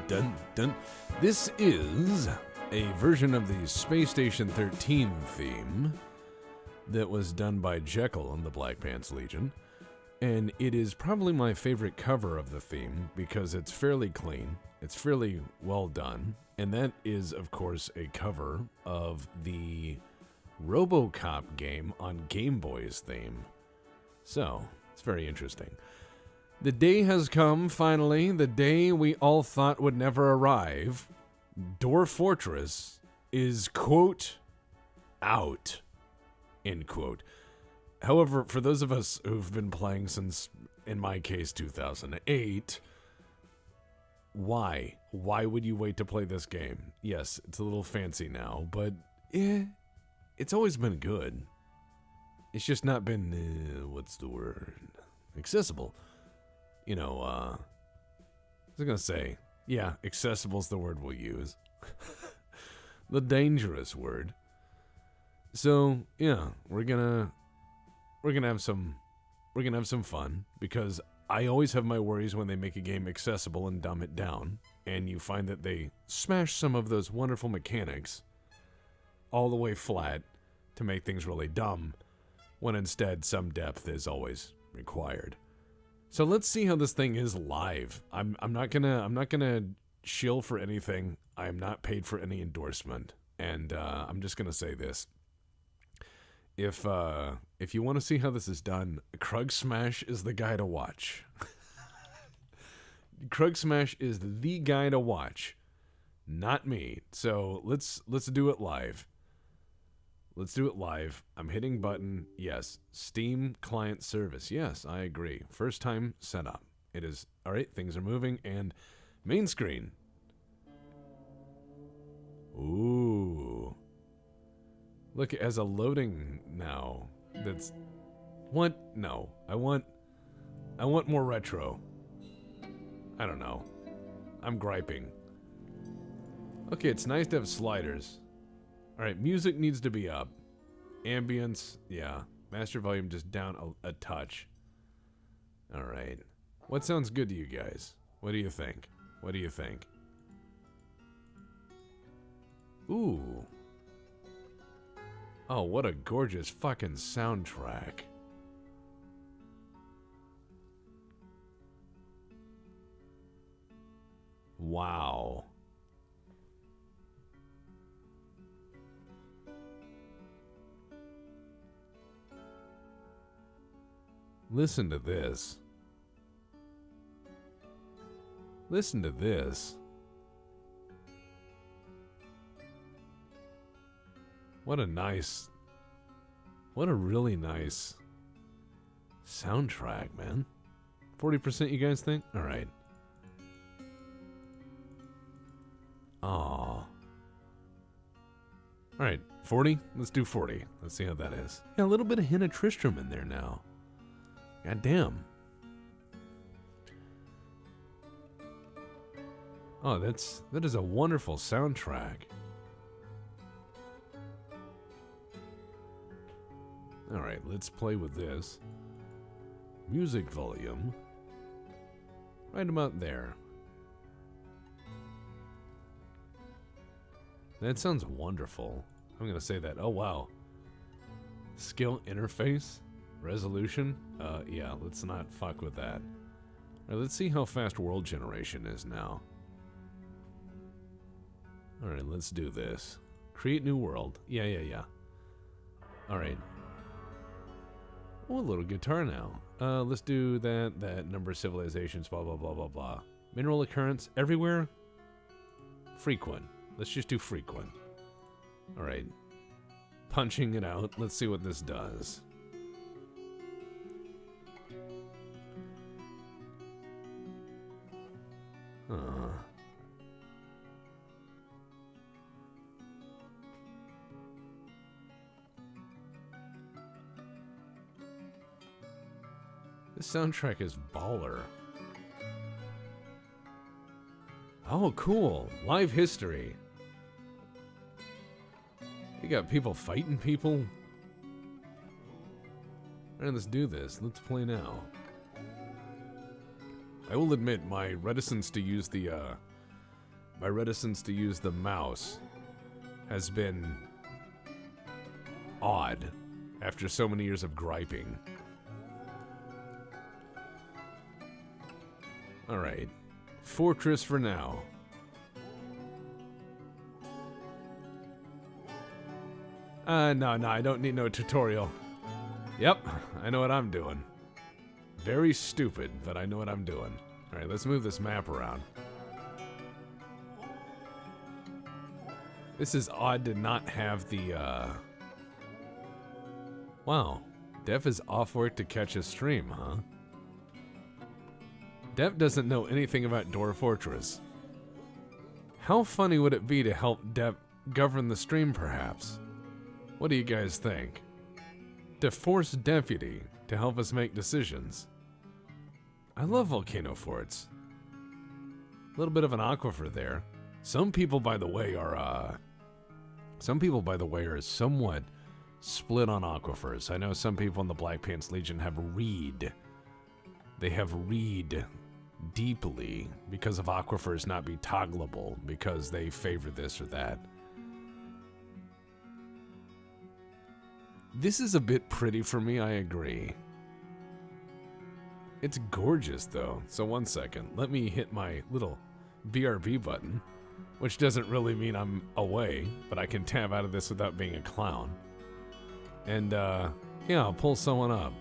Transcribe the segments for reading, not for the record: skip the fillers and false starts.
dun, dun. This is a version of the Space Station 13 theme that was done by Jekyll and the Black Pants Legion. And it is probably my favorite cover of the theme because it's fairly clean, it's fairly well done, and that is, of course, a cover of the RoboCop game on Game Boy's theme. So, it's very interesting. The day has come, finally, the day we all thought would never arrive. Dorf Ortress is, quote, out, end quote. However, for those of us who've been playing since, in my case, 2008, why? Why would you wait to play this game? Yes, it's a little fancy now, but it's always been good. It's just not been, what's the word? Accessible. You know, I was gonna say, yeah, accessible's the word we'll use. The dangerous word. So, yeah, we're gonna have some fun, because I always have my worries when they make a game accessible and dumb it down, and you find that they smash some of those wonderful mechanics all the way flat to make things really dumb, when instead some depth is always required. So let's see how this thing is live. I'm not gonna shill for anything. I am not paid for any endorsement, and I'm just gonna say this. If you want to see how this is done, Kruggsmash is the guy to watch. Kruggsmash is the guy to watch, not me. So let's do it live. Let's do it live. I'm hitting button. Yes. Steam client service. Yes, I agree. First time setup. It is. All right, things are moving, and main screen. Ooh. Look, it has a loading now. That's what? No. I want more retro. I don't know. I'm griping. Okay, it's nice to have sliders. Alright, music needs to be up. Ambience, yeah. Master volume just down a touch. Alright. What sounds good to you guys? What do you think? What do you think? Ooh. Oh, what a gorgeous fucking soundtrack. Wow. Listen to this. Listen to this. What a really nice soundtrack, man. 40% you guys think? Alright. Aww. Alright, 40? Let's do 40. Let's see how that is. Yeah, a little bit of hint of Tristram in there now. God damn. Oh, that is a wonderful soundtrack. Alright, let's play with this. Music volume. Right about there. That sounds wonderful. I'm gonna say that. Oh, wow. Skill interface? Resolution? Yeah, let's not fuck with that. Alright, let's see how fast world generation is now. Alright, let's do this. Create new world. Yeah. Alright. Oh, a little guitar now. Let's do that number of civilizations, blah, blah, blah, blah, blah. Mineral occurrence everywhere? Frequent. Let's just do frequent. Alright. Punching it out. Let's see what this does. This soundtrack is baller. Oh, cool. Live history. You got people fighting people? Alright, let's do this. Let's play now. I will admit, my reticence to use the my reticence to use the mouse has been odd after so many years of griping. Alright. Fortress for now. No, I don't need no tutorial. Yep, I know what I'm doing. Very stupid, but I know what I'm doing. Alright, let's move this map around. This is odd to not have the, Wow. Def is off work to catch a stream, huh? Def doesn't know anything about Dorf Ortress. How funny would it be to help Def govern the stream, perhaps? What do you guys think? To force Deputy to help us make decisions. I love volcano forts. A little bit of an aquifer there. Some people, by the way, are somewhat split on aquifers. I know some people in the Black Pants Legion have read. They have read deeply because of aquifers not be toggleable because they favor this or that. This is a bit pretty for me, I agree. It's gorgeous, though. So 1 second. Let me hit my little BRB button, which doesn't really mean I'm away, but I can tab out of this without being a clown. And, yeah, I'll pull someone up.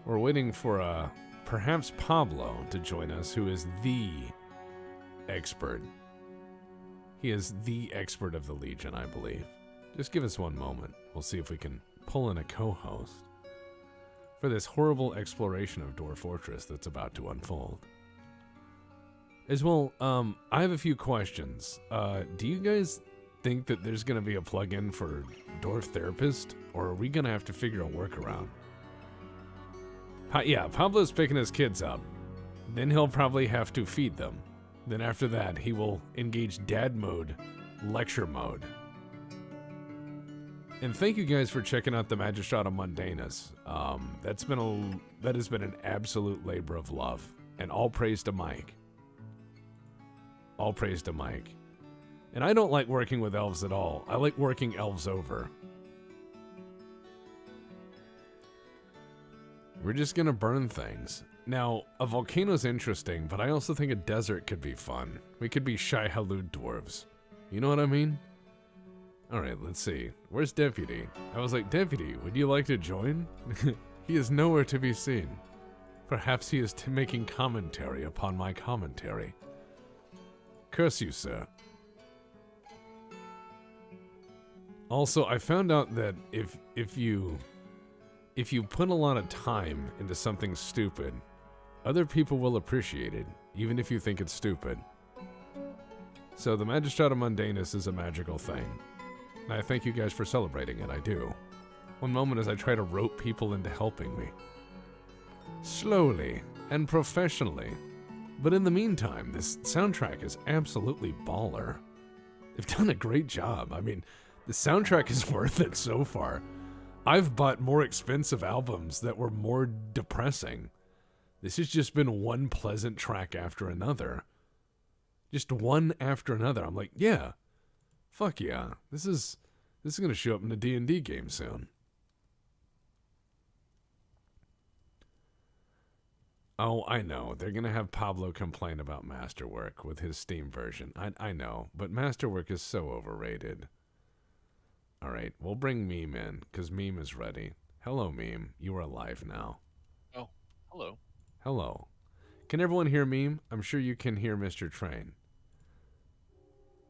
We're waiting for, perhaps Pablo to join us, who is the expert. He is the expert of the Legion, I believe. Just give us 1 moment. We'll see if we can pull in a co-host for this horrible exploration of Dorf Ortress that's about to unfold. As well, I have a few questions. Do you guys think that there's going to be a plugin for Dorf Therapist, or are we going to have to figure a workaround? Yeah, Pablo's picking his kids up. Then he'll probably have to feed them. Then after that, he will engage dad mode, lecture mode. And thank you guys for checking out the Magistrata Mundanus. That has been an absolute labor of love. And all praise to Mike. All praise to Mike. And I don't like working with elves at all. I like working elves over. We're just gonna burn things. Now, a volcano's interesting, but I also think a desert could be fun. We could be shy halud dwarves. You know what I mean? Alright, let's see. Where's Deputy? I was like, Deputy, would you like to join? He is nowhere to be seen. Perhaps he is making commentary upon my commentary. Curse you, sir. Also, I found out that if you put a lot of time into something stupid, other people will appreciate it, even if you think it's stupid. So the Magistrata Mundanus is a magical thing. And I thank you guys for celebrating it, I do. 1 moment as I try to rope people into helping me. Slowly and professionally. But in the meantime, this soundtrack is absolutely baller. They've done a great job. I mean, the soundtrack is worth it so far. I've bought more expensive albums that were more depressing. This has just been one pleasant track after another. Just one after another. I'm like, yeah. Fuck yeah. This is going to show up in the D&D game soon. Oh, I know. They're going to have Pablo complain about Masterwork with his Steam version. I know, but Masterwork is so overrated. All right, we'll bring Meme in, because Meme is ready. Hello, Meme. You are alive now. Oh, hello. Hello. Can everyone hear Meme? I'm sure you can hear Mr. Train.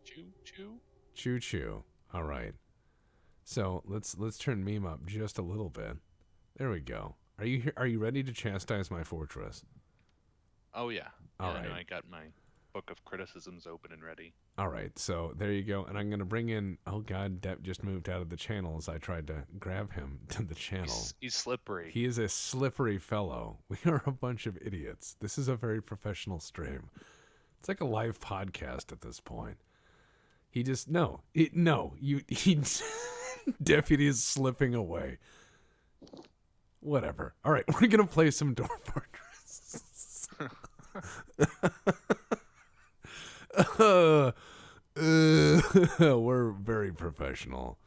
Choo-choo? Choo-choo. All right. So, let's turn Meme up just a little bit. There we go. Are you ready to chastise my fortress? Oh, yeah. All right. right. I got my book of criticisms open and ready. All right, so there you go. And I'm going to bring in... Oh, God, Depp just moved out of the channel as I tried to grab him to the channel. He's slippery. He is a slippery fellow. We are a bunch of idiots. This is a very professional stream. It's like a live podcast at this point. He just... Deputy is slipping away. Whatever. All right, we're going to play some Dorf Ortress. We're very professional.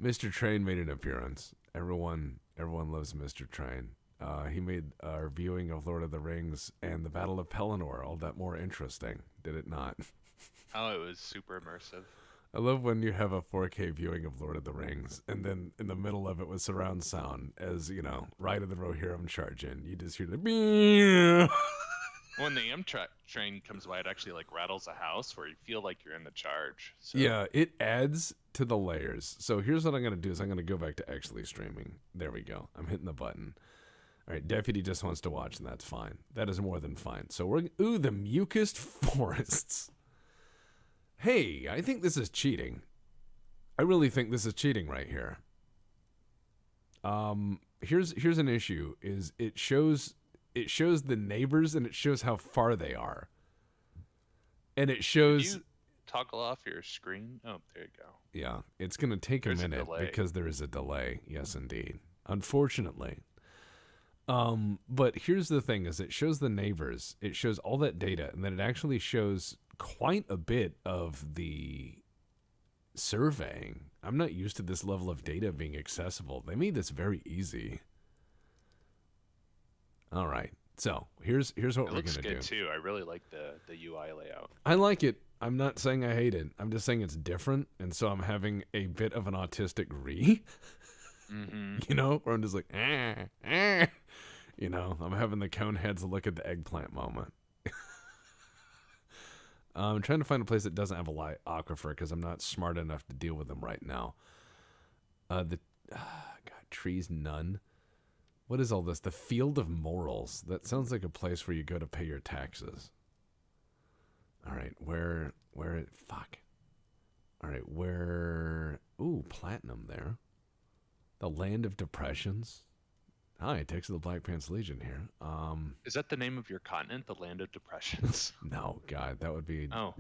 Mr. Train made an appearance. Everyone loves Mr. Train. He made our viewing of Lord of the Rings and the Battle of Pelennor all that more interesting, did it not? Oh, it was super immersive. I love when you have a 4K viewing of Lord of the Rings, and then in the middle of it with surround sound, as, you know, right in the Rohirrim charge in, you just hear the When the train comes by, it actually like rattles a house where you feel like you're in the charge. So. Yeah, it adds to the layers. So here's what I'm going to do is I'm going to go back to actually streaming. There we go. I'm hitting the button. All right, Deputy just wants to watch, and that's fine. That is more than fine. So ooh, the mucused forests. Hey, I think this is cheating. I really think this is cheating right here. Here's an issue: is it shows the neighbors and it shows how far they are, and it shows. Did you toggle off your screen? Oh, there you go. Yeah, it's gonna take a minute because there is a delay. Yes, indeed. Unfortunately. But here's the thing: is it shows the neighbors, it shows all that data, and then it actually shows quite a bit of the surveying. I'm not used to this level of data being accessible. They made this very easy. All right, so here's what we're gonna do. It looks good too. I really like the UI layout. I like it. I'm not saying I hate it. I'm just saying it's different, and so I'm having a bit of an autistic Mm-hmm. You know, where I'm just like, you know, I'm having the cone heads look at the eggplant moment. I'm trying to find a place that doesn't have a light aquifer because I'm not smart enough to deal with them right now. God, trees, none. What is all this? The Field of Morals. That sounds like a place where you go to pay your taxes. All right, fuck. All right, ooh, platinum there. The Land of Depressions. Hi, Text of the Black Pants Legion here. Is that the name of your continent, the Land of Depressions? No, God, that would be. Oh.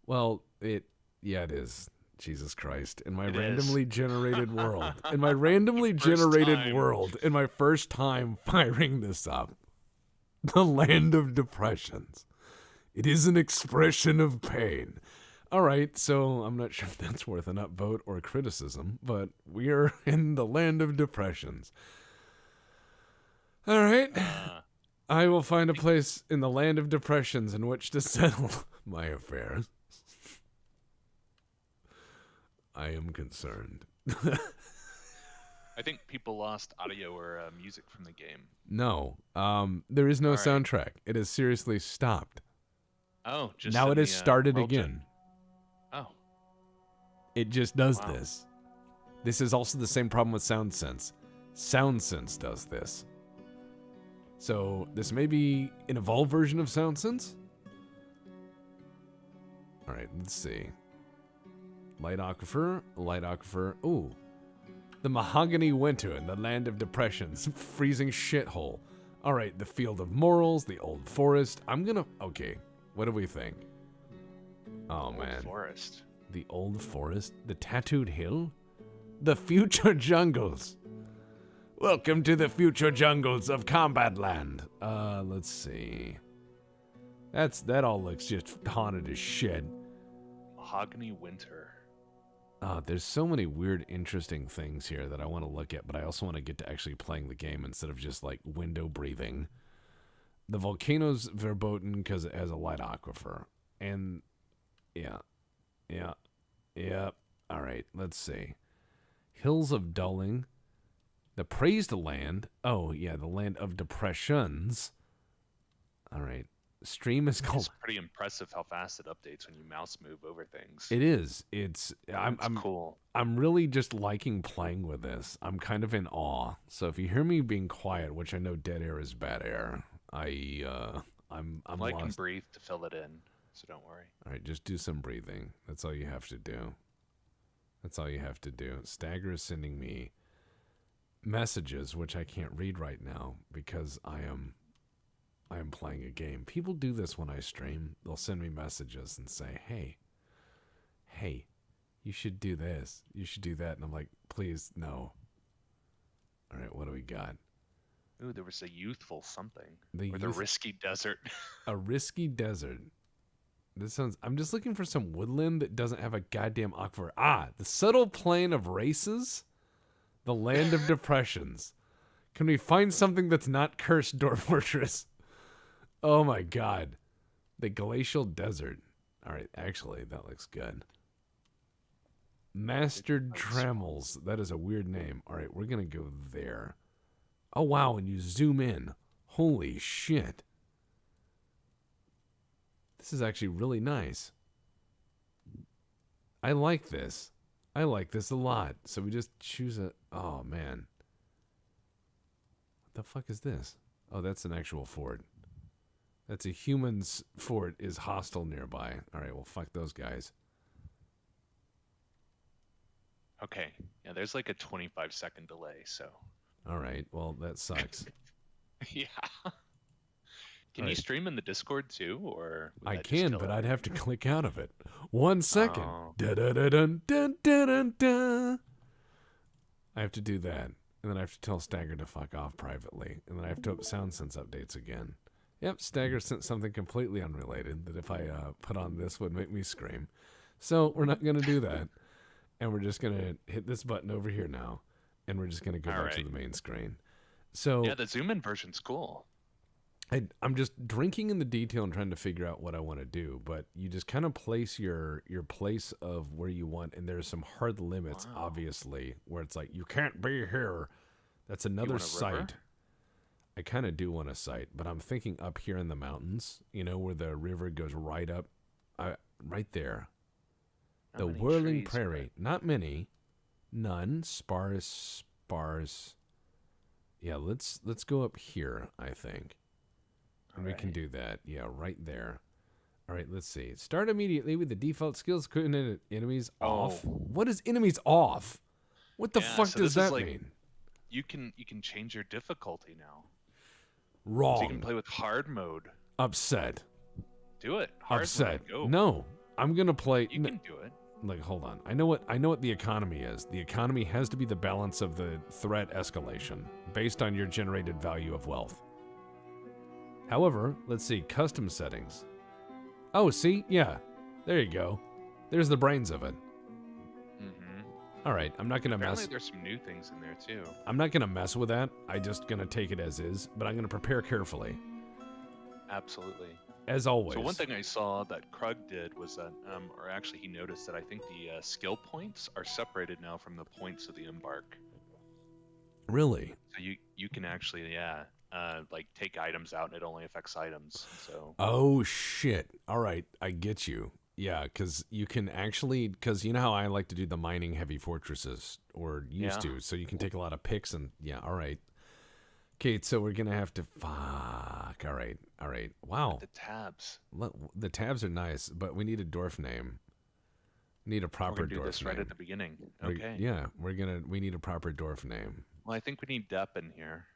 Well, yeah, it is. Jesus Christ. In my randomly generated world. In my randomly generated world. In my first time firing this up. The Land of Depressions. It is an expression of pain. All right, so I'm not sure if that's worth an upvote or criticism, but we are in the Land of Depressions. All right. I will find a place in the Land of Depressions in which to settle my affairs. I am concerned. I think people lost audio or music from the game. No, there is no soundtrack. It has seriously stopped. Oh, just now it has started again. Oh. It just does this. This is also the same problem with SoundSense. SoundSense does this. So this may be an evolved version of SoundSense. All right, let's see. Light aquifer. Ooh, the Mahogany Winter in the Land of Depressions, freezing shithole. All right, the Field of Morals, the Old Forest. Okay, what do we think? Oh man, Forest. The Old Forest, the Tattooed Hill, the Future Jungles. Welcome to the future jungles of Combat Land. Let's see. That all looks just haunted as shit. Mahogany Winter. There's so many weird, interesting things here that I want to look at, but I also want to get to actually playing the game instead of just like window breathing. The volcano's verboten because it has a light aquifer. And yeah. All right, let's see. Hills of Dulling. The Praised Land. Oh, yeah, the Land of Depressions. All right. Stream is called. It's pretty impressive how fast it updates when you mouse move over things. It is. It's cool. I'm really just liking playing with this. I'm kind of in awe. So if you hear me being quiet, which I know dead air is bad air, I'm I can lost. breathe to fill it in, so don't worry. All right, just do some breathing. That's all you have to do. Stagger is sending me messages, which I can't read right now because I am playing a game. People do this when I stream. They'll send me messages and say, hey, you should do this. You should do that. And I'm like, please, no. All right, what do we got? Ooh, there was a youthful something. The Risky Desert. A Risky Desert. This sounds. I'm just looking for some woodland that doesn't have a goddamn aquifer. Ah, the subtle plain of races, the land of depressions. Can we find something that's not cursed, Dorf Ortress? Oh my god, the glacial desert. All right, actually, that looks good. Mastered Trammels. That is a weird name. All right, we're gonna go there. Oh wow, and you zoom in. Holy shit. This is actually really nice. I like this. I like this a lot. So we just choose a... Oh, man. What the fuck is this? Oh, that's an actual fort. That's a human's fort is hostile nearby. All right, well, fuck those guys. Okay. Yeah, there's like a 25-second delay, so. All right, well, that sucks. Yeah. Can you Right. stream in the Discord too, or would I that just can, kill but it? I'd have to click out of it. 1 second. Oh. Da-da-da-dun-dun-dun-dun-dun. I have to do that. And then I have to tell Stagger to fuck off privately. And then I have to sound sense updates again. Yep, Stagger sent something completely unrelated that if I put on this would make me scream. So we're not going to do that. And we're just going to hit this button over here now. And we're just going to go All back to right. the main screen. So Yeah, the zoom in version's cool. I'm just drinking in the detail and trying to figure out what I want to do, but you just kind of place your place of where you want, and there's some hard limits, Wow. obviously, where it's like, you can't be here. That's You another want a river? site. I kind of do want a site, but I'm thinking up here in the mountains, you know, where the river goes right up, right there. How The many whirling trees, prairie. Not many. None. Sparse. Yeah, let's go up here, I think. And we can Alright. do that. Yeah, right there. All right, let's see. Start immediately with the default skills enemies off. Oh. What is enemies off? What the Yeah, fuck so does this is that like- mean? You can change your difficulty now. So Wrong. you can play with hard mode. Upset. Do it. Hard Upset. mode. Go. No, I'm gonna play. You can do it. Like, hold on. I know what the economy is. The economy has to be the balance of the threat escalation based on your generated value of wealth. However, let's see, custom settings. Oh, see? Yeah. There you go. There's the brains of it. Mm-hmm. All right, I'm not going to Apparently mess there's some new things in there too. I'm not going to mess with that. I'm just going to take it as is, but I'm going to prepare carefully. Absolutely. As always. So one thing I saw that Krug did was that, or actually he noticed that I think the skill points are separated now from the points of the Embark. Really? So you can actually, like take items out and it only affects items. So Oh shit. All right, I get you. Yeah, cuz you can actually cuz you know how I like to do the mining heavy fortresses or used Yeah. to. So you can take a lot of picks and yeah, all right. Okay, so we're going to have to fuck. All right. All right. Wow. the tabs. The tabs are nice, but we need a dwarf name. Need a We're proper gonna do dwarf this name. right at the beginning. We- Okay. Yeah, we need a proper dwarf name. Well, I think we need Depp in here.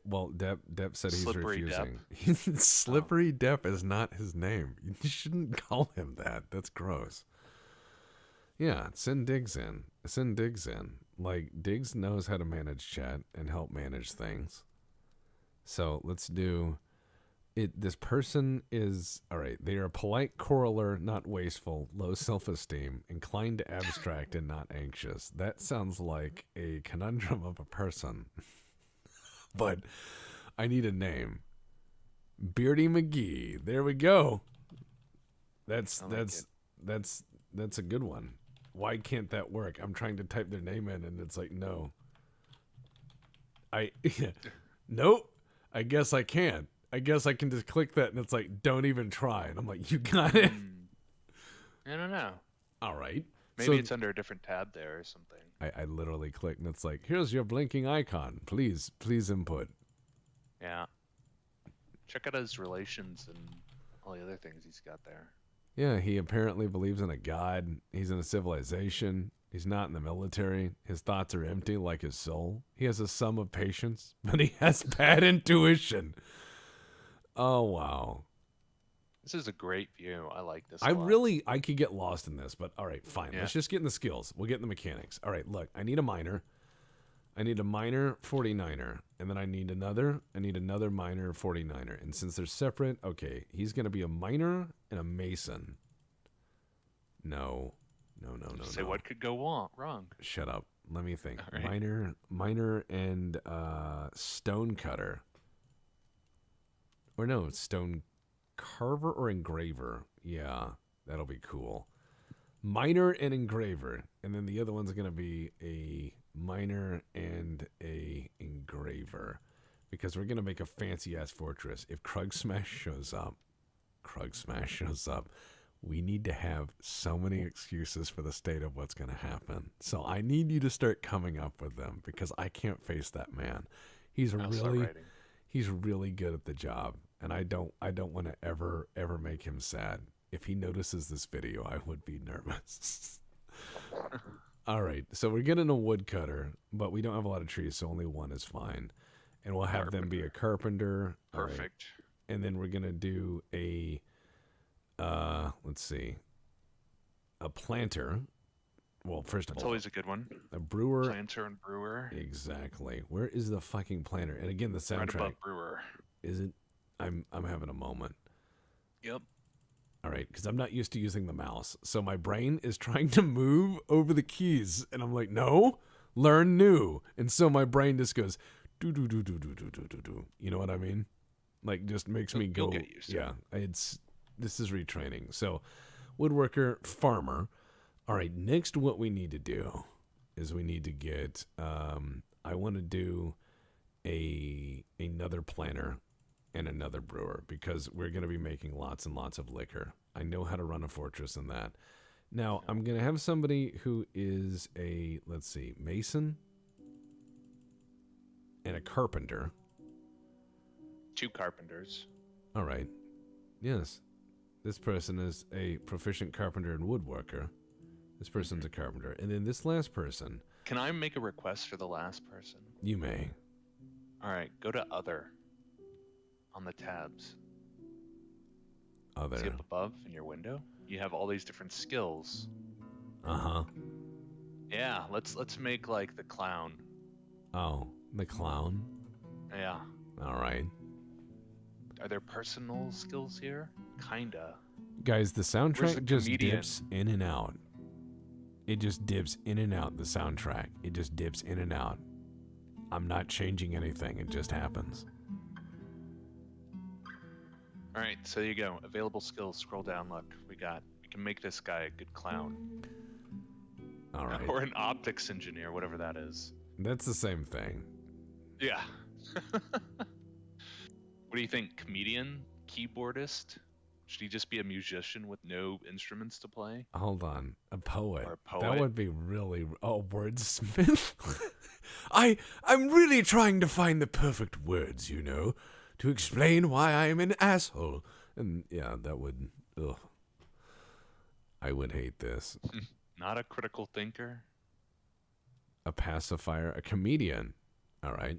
Well, Depp said he's Slippery refusing. Slippery Depp is not his name. You shouldn't call him that. That's gross. Yeah, send Diggs in. Send Diggs in. Like, Diggs knows how to manage chat and help manage things. So let's do it. This person is, all right, they are a polite coroller, not wasteful, low self-esteem, inclined to abstract and not anxious. That sounds like a conundrum of a person. But I need a name. Beardy McGee. There we go. That's I like that's a good one. Why can't that work? I'm trying to type their name in and it's like no. Nope. I guess I can't. I guess I can just click that and it's like don't even try. And I'm like, you got it. I don't know. All right. Maybe So it's under a different tab there or something. I literally click and it's like, here's your blinking icon. Please input. Yeah. Check out his relations and all the other things he's got there. Yeah, he apparently believes in a god. He's in a civilization. He's not in the military. His thoughts are empty like his soul. He has a sum of patience, but he has bad intuition. Oh, wow. This is a great view. I like this. I a lot. could get lost in this, but all right, fine. Yeah. Let's just get in the skills. We'll get in the mechanics. All right, look, I need a miner. I need a miner 49er, and then I need another miner 49er. And since they're separate, okay, he's gonna be a miner and a mason. No. Say what could go wrong? Shut up. Let me think. All right. Miner and stone cutter. Or no, stone carver or engraver. Yeah, that'll be cool. Miner and engraver. And then the other one's going to be a miner and a engraver. Because we're going to make a fancy-ass fortress. If Kruggsmash shows up, we need to have so many excuses for the state of what's going to happen. So I need you to start coming up with them because I can't face that man. He's really good at the job, and I don't want to ever make him sad. If he notices this video, I would be nervous. All right, so we're getting a woodcutter, but we don't have a lot of trees, so only one is fine. And we'll have them be a carpenter. Perfect. Right. And then we're gonna do a let's see, a planter. Well, first of all, that's always a good one. A brewer. Planter and brewer. Exactly. Where is the fucking planter? And again, the soundtrack. Right above brewer. Is it? I'm having a moment. Yep. All right, because I'm not used to using the mouse, so my brain is trying to move over the keys, and I'm like, no, learn new, and so my brain just goes do do do do do do do do do. You know what I mean? Like, just makes me go. You'll get used to it. This is retraining. So, woodworker, farmer. All right, next what we need to do is we need to get, I want to do another planter and another brewer because we're going to be making lots and lots of liquor. I know how to run a fortress in that. Now, I'm going to have somebody who is a, let's see, mason and a carpenter. 2 carpenters. All right. Yes. This person is a proficient carpenter and woodworker. This person's a carpenter. And then this last person. Can I make a request for the last person? You may. All right, go to other on the tabs. Other. See up above in your window? You have all these different skills. Uh-huh. Yeah, let's make like the clown. Oh, the clown? Yeah. All right. Are there personal skills here? Kinda. Guys, the soundtrack just comedian? dips in and out. It just dips in and out, the soundtrack. It just dips in and out. I'm not changing anything. It just happens. All right, so there you go. Available skills. Scroll down. Look, we can make this guy a good clown. All right. Or an optics engineer, whatever that is. That's the same thing. Yeah. What do you think? Comedian? Keyboardist? Should he just be a musician with no instruments to play? Hold on. A poet. Or a poet? That would be really... Oh, wordsmith? I'm really trying to find the perfect words, you know, to explain why I'm an asshole. And yeah, that would... Ugh. I would hate this. Not a critical thinker? A pacifier. A comedian. All right.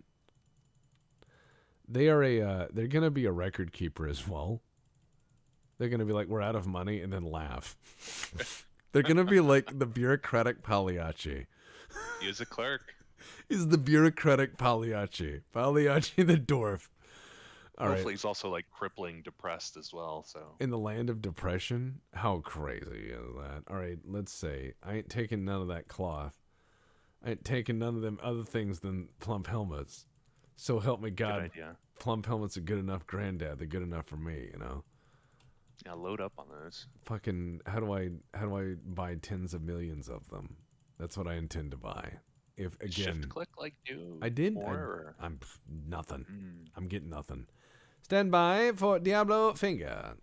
They're going to be a record keeper as well. They're going to be like, we're out of money, and then laugh. They're going to be like the bureaucratic Pagliacci. He is a clerk. He's the bureaucratic Pagliacci. Pagliacci the dwarf. Hopefully he's also like crippling depressed as well. So in the land of depression? How crazy is that? All right, let's say I ain't taking none of that cloth. I ain't taking none of them other things than plump helmets. So help me God. Good idea. Plump helmets are good enough, granddad. They're good enough for me, you know. Yeah, load up on those. Fucking how do I buy tens of millions of them? That's what I intend to buy. If again, Shift click like do. I did. I'm nothing. I'm getting nothing. Stand by for Diablo finger.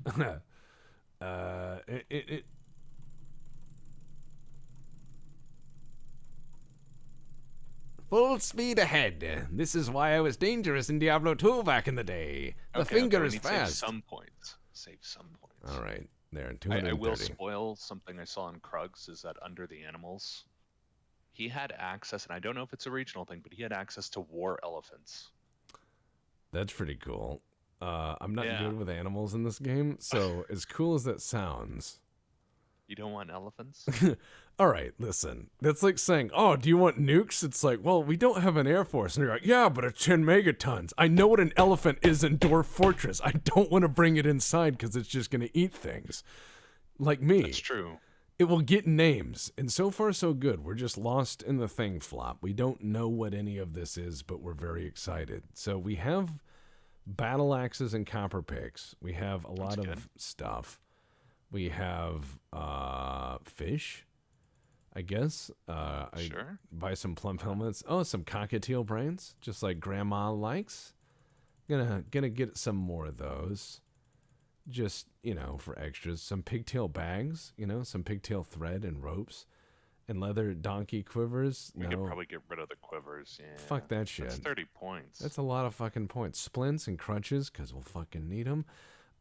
Full speed ahead. This is why I was dangerous in Diablo 2 back in the day. The finger is fast. Save some points. Save some points. All right, there. 230. I will spoil something I saw in Kruggs. Is that under the animals, he had access, and I don't know if it's a regional thing, but he had access to war elephants. That's pretty cool. I'm not good with animals in this game, so as cool as that sounds, You don't want elephants? All right, listen. That's like saying, oh, do you want nukes? It's like, well, we don't have an air force. And you're like, yeah, but it's 10 megatons. I know what an elephant is in Dorf Fortress. I don't want to bring it inside because it's just going to eat things. Like me. That's true. It will get names. And so far, so good. We're just lost in the thing flop. We don't know what any of this is, but we're very excited. So we have battle axes and copper picks. We have a lot of stuff. We have fish, I guess. Sure. Buy some plump helmets. Oh, some cockatiel brains, just like Grandma likes. Gonna get some more of those. Just, for extras. Some pigtail bags, some pigtail thread and ropes. And leather donkey quivers. We could probably get rid of the quivers. Yeah. Fuck that shit. That's 30 points. That's a lot of fucking points. Splints and crutches, because we'll fucking need them.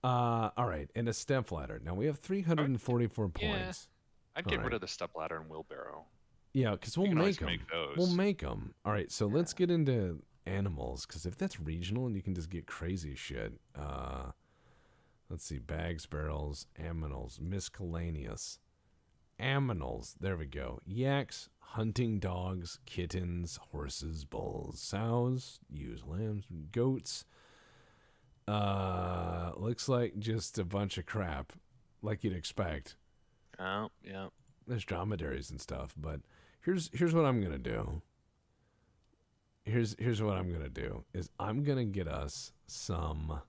All right, and a step ladder. Now we have 344 points. I'd get rid of the step ladder and wheelbarrow. Yeah, because we'll make them. Those. We'll make them. All right, so let's get into animals, because if that's regional and you can just get crazy shit. Let's see, bags, barrels, aminals, miscellaneous. Aminals, there we go. Yaks, hunting dogs, kittens, horses, bulls, sows, ewes, lambs, goats. Looks like just a bunch of crap, like you'd expect. Oh, yeah. There's dromedaries and stuff, but here's what I'm gonna do. Here's what I'm gonna do is I'm gonna get us some.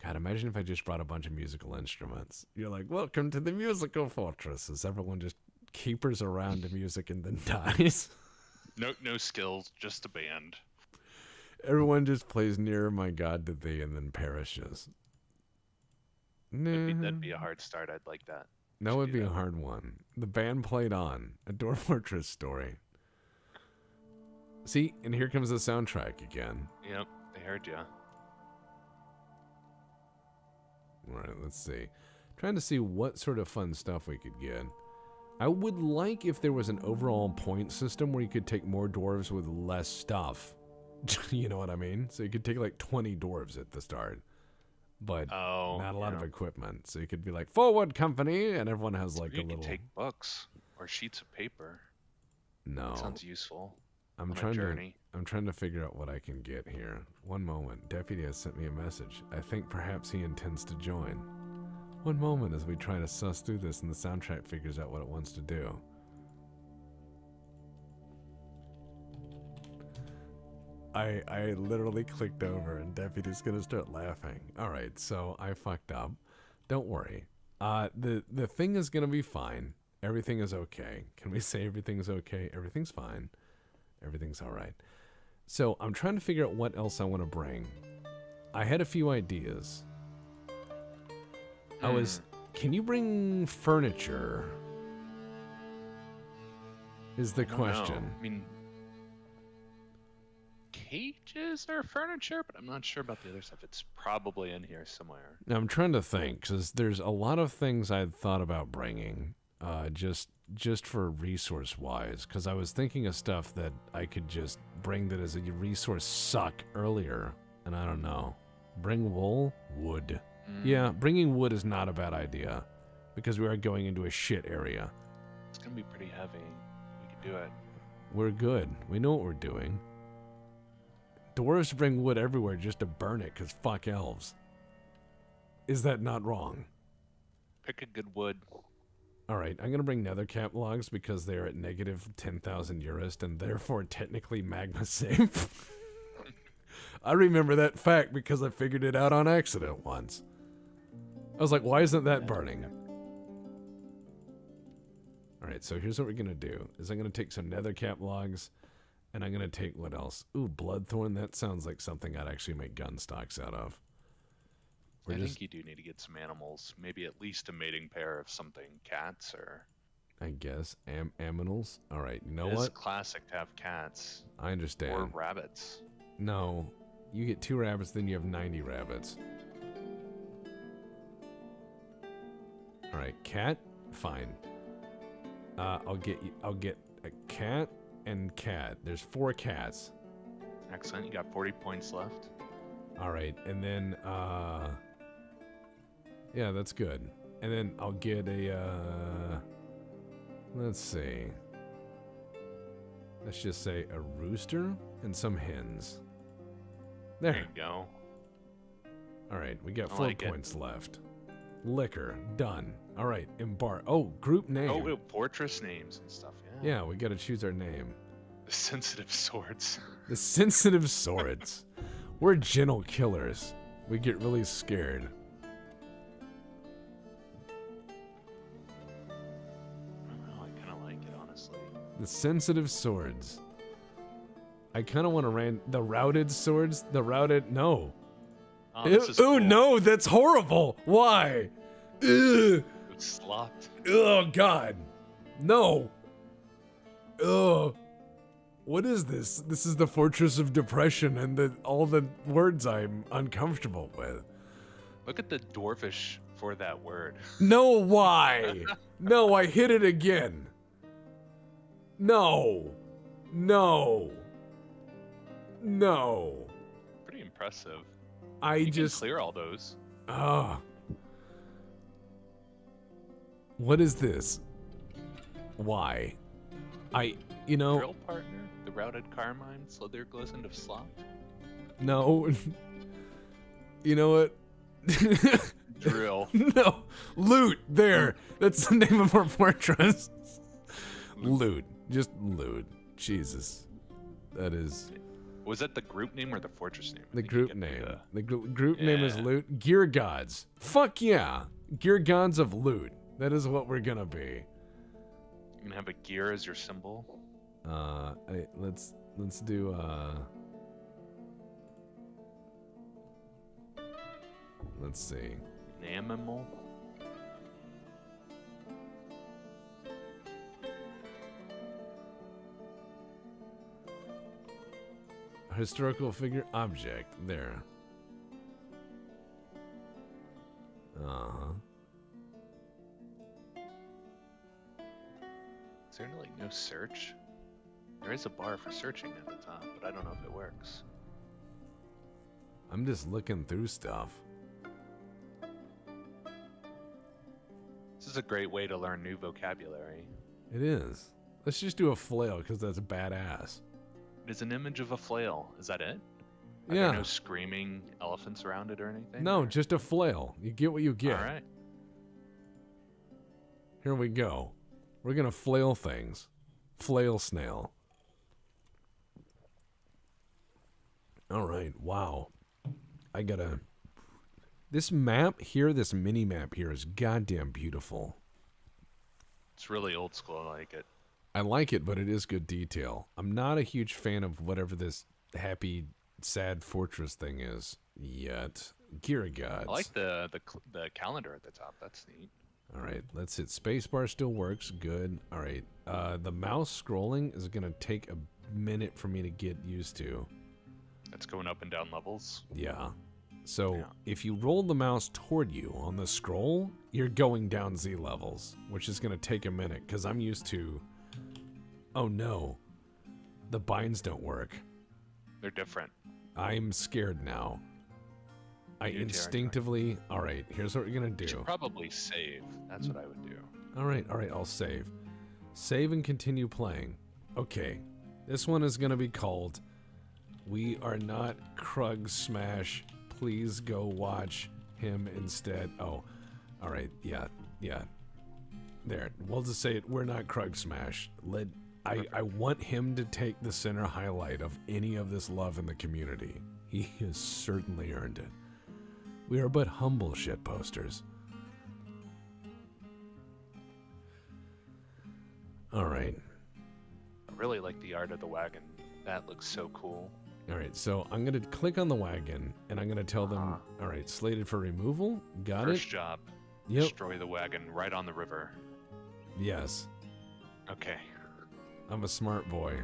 God, imagine if I just brought a bunch of musical instruments. You're like, welcome to the musical fortress. As everyone just capers around to music and then dies. No skills, just a band. Everyone just plays Nearer My God to Thee and then perishes. That'd be a hard start. I'd like that. That would be a hard one. The band played on. A Dorf Ortress story. See, and here comes the soundtrack again. Yep, I heard ya. All right, let's see. Trying to see what sort of fun stuff we could get. I would like if there was an overall point system where you could take more dwarves with less stuff. You know what I mean? So you could take like 20 dwarves at the start. But not a lot of equipment. So you could be like, forward company, and everyone has like a little... You could take books or sheets of paper. No. That sounds useful. I'm trying to figure out what I can get here. One moment. Deputy has sent me a message. I think perhaps he intends to join. One moment as we try to suss through this and the soundtrack figures out what it wants to do. I literally clicked over and Deputy's gonna start laughing. Alright, so I fucked up. Don't worry. The thing is gonna be fine. Everything is okay. Can we say everything's okay? Everything's fine. Everything's alright. So I'm trying to figure out what else I want to bring. I had a few ideas. Can you bring furniture? Is the question. I mean, cages are furniture, but I'm not sure about the other stuff. It's probably in here somewhere. Now I'm trying to think, because there's a lot of things I'd thought about bringing, just for resource-wise, because I was thinking of stuff that I could just bring that as a resource suck earlier, and I don't know. Bring wool? Wood. Yeah, bringing wood is not a bad idea, because we are going into a shit area. It's going to be pretty heavy. We can do it. We're good. We know what we're doing. Dwarves bring wood everywhere just to burn it, because fuck elves. Is that not wrong? Pick a good wood. Alright, I'm going to bring nethercap logs because they are at negative 10,000 Eurist and therefore technically magma safe. I remember that fact because I figured it out on accident once. I was like, why isn't that burning? Alright, so here's what we're going to do. Is I'm going to take some nethercap logs and I'm going to take what else? Ooh, bloodthorn. That sounds like something I'd actually make gun stocks out of. I think you do need to get some animals. Maybe at least a mating pair of something. Cats or... I guess. Aminals? Alright, you know what? what? It's classic to have cats. I understand. Or rabbits. No. You get 2 rabbits, then you have 90 rabbits. Alright, cat? Fine. I'll get a cat and cat. There's 4 cats. Excellent. You got 40 points left. Alright, and then, yeah, that's good. And then I'll get a, let's see. Let's just say a rooster and some hens. There There. you go. All right, we got I 4 like it. points left. Liquor, done. All right, embark. Oh, group name. Oh, fortress names and stuff. Yeah. Yeah, we got to choose our name. The sensitive swords. The sensitive swords. We're gentle killers. We get really scared. I don't know. I kind of like it, honestly. The sensitive swords. I kind of want to the routed swords. The routed. No. Oh, this is Ooh, cool. no, that's horrible. Why? Ugh. It's slopped. Oh, God. No. Ugh. What is this? This is the Fortress of Depression and all the words I'm uncomfortable with. Look at the dwarfish for that word. No, why? No, I hit it again. No. No. No. Pretty impressive. I You just... can clear all those. Ah. What is this? Why? You know... Drill partner, the routed carmine, slither glisten of slop. No. You know what? Drill. No. Loot. There. That's the name of our fortress. Loot. Just loot. Jesus. That is Was that the group name or the fortress name? I the think you group get name. the- The group name is Yeah. Loot. Gear Gods. Fuck yeah. Gear Gods of Loot. That is what we're gonna be. You can have a gear as your symbol. Let's do let's see. An animal. Historical figure object. There. Uh-huh. Is there like no search? There is a bar for searching at the top, but I don't know if it works. I'm just looking through stuff. This is a great way to learn new vocabulary. It is. Let's just do a flail because that's badass. It is an image of a flail. Is that it? Are Yeah. there no screaming elephants around it or anything? No, or- just a flail. You get what you get. All right. Here we go. We're gonna flail things. Flail snail. All right. Wow. I gotta. This map here, this mini map here, is goddamn beautiful. It's really old school. I like it. I like it, but it is good detail. I'm not a huge fan of whatever this happy, sad fortress thing is yet. Gear Gods. I like the calendar at the top. That's neat. All right, let's hit spacebar. Still works. Good. All right. The mouse scrolling is going to take a minute for me to get used to. That's going up and down levels. Yeah. So Yeah. if you roll the mouse toward you on the scroll, you're going down Z levels, which is going to take a minute because I'm used to... Oh no. The binds don't work. They're different. I'm scared now. I You do, Terry. instinctively... All right, here's what we're going to You do. should probably save. That's what I would do. All right, I'll save. Save and continue playing. Okay, this one is going to be called We Are Not Kruggsmash. Please go watch him instead. Oh, all right, yeah. There, we'll just say it. We're not Kruggsmash. I want him to take the center highlight of any of this love in the community. He has certainly earned it. We are but humble shitposters. All right. I really like the art of the wagon. That looks so cool. All right, so I'm going to click on the wagon, and I'm going to tell them, all right, slated for removal. Got First it? job. Yep. Destroy the wagon right on the river. Yes. Okay. I'm a smart boy.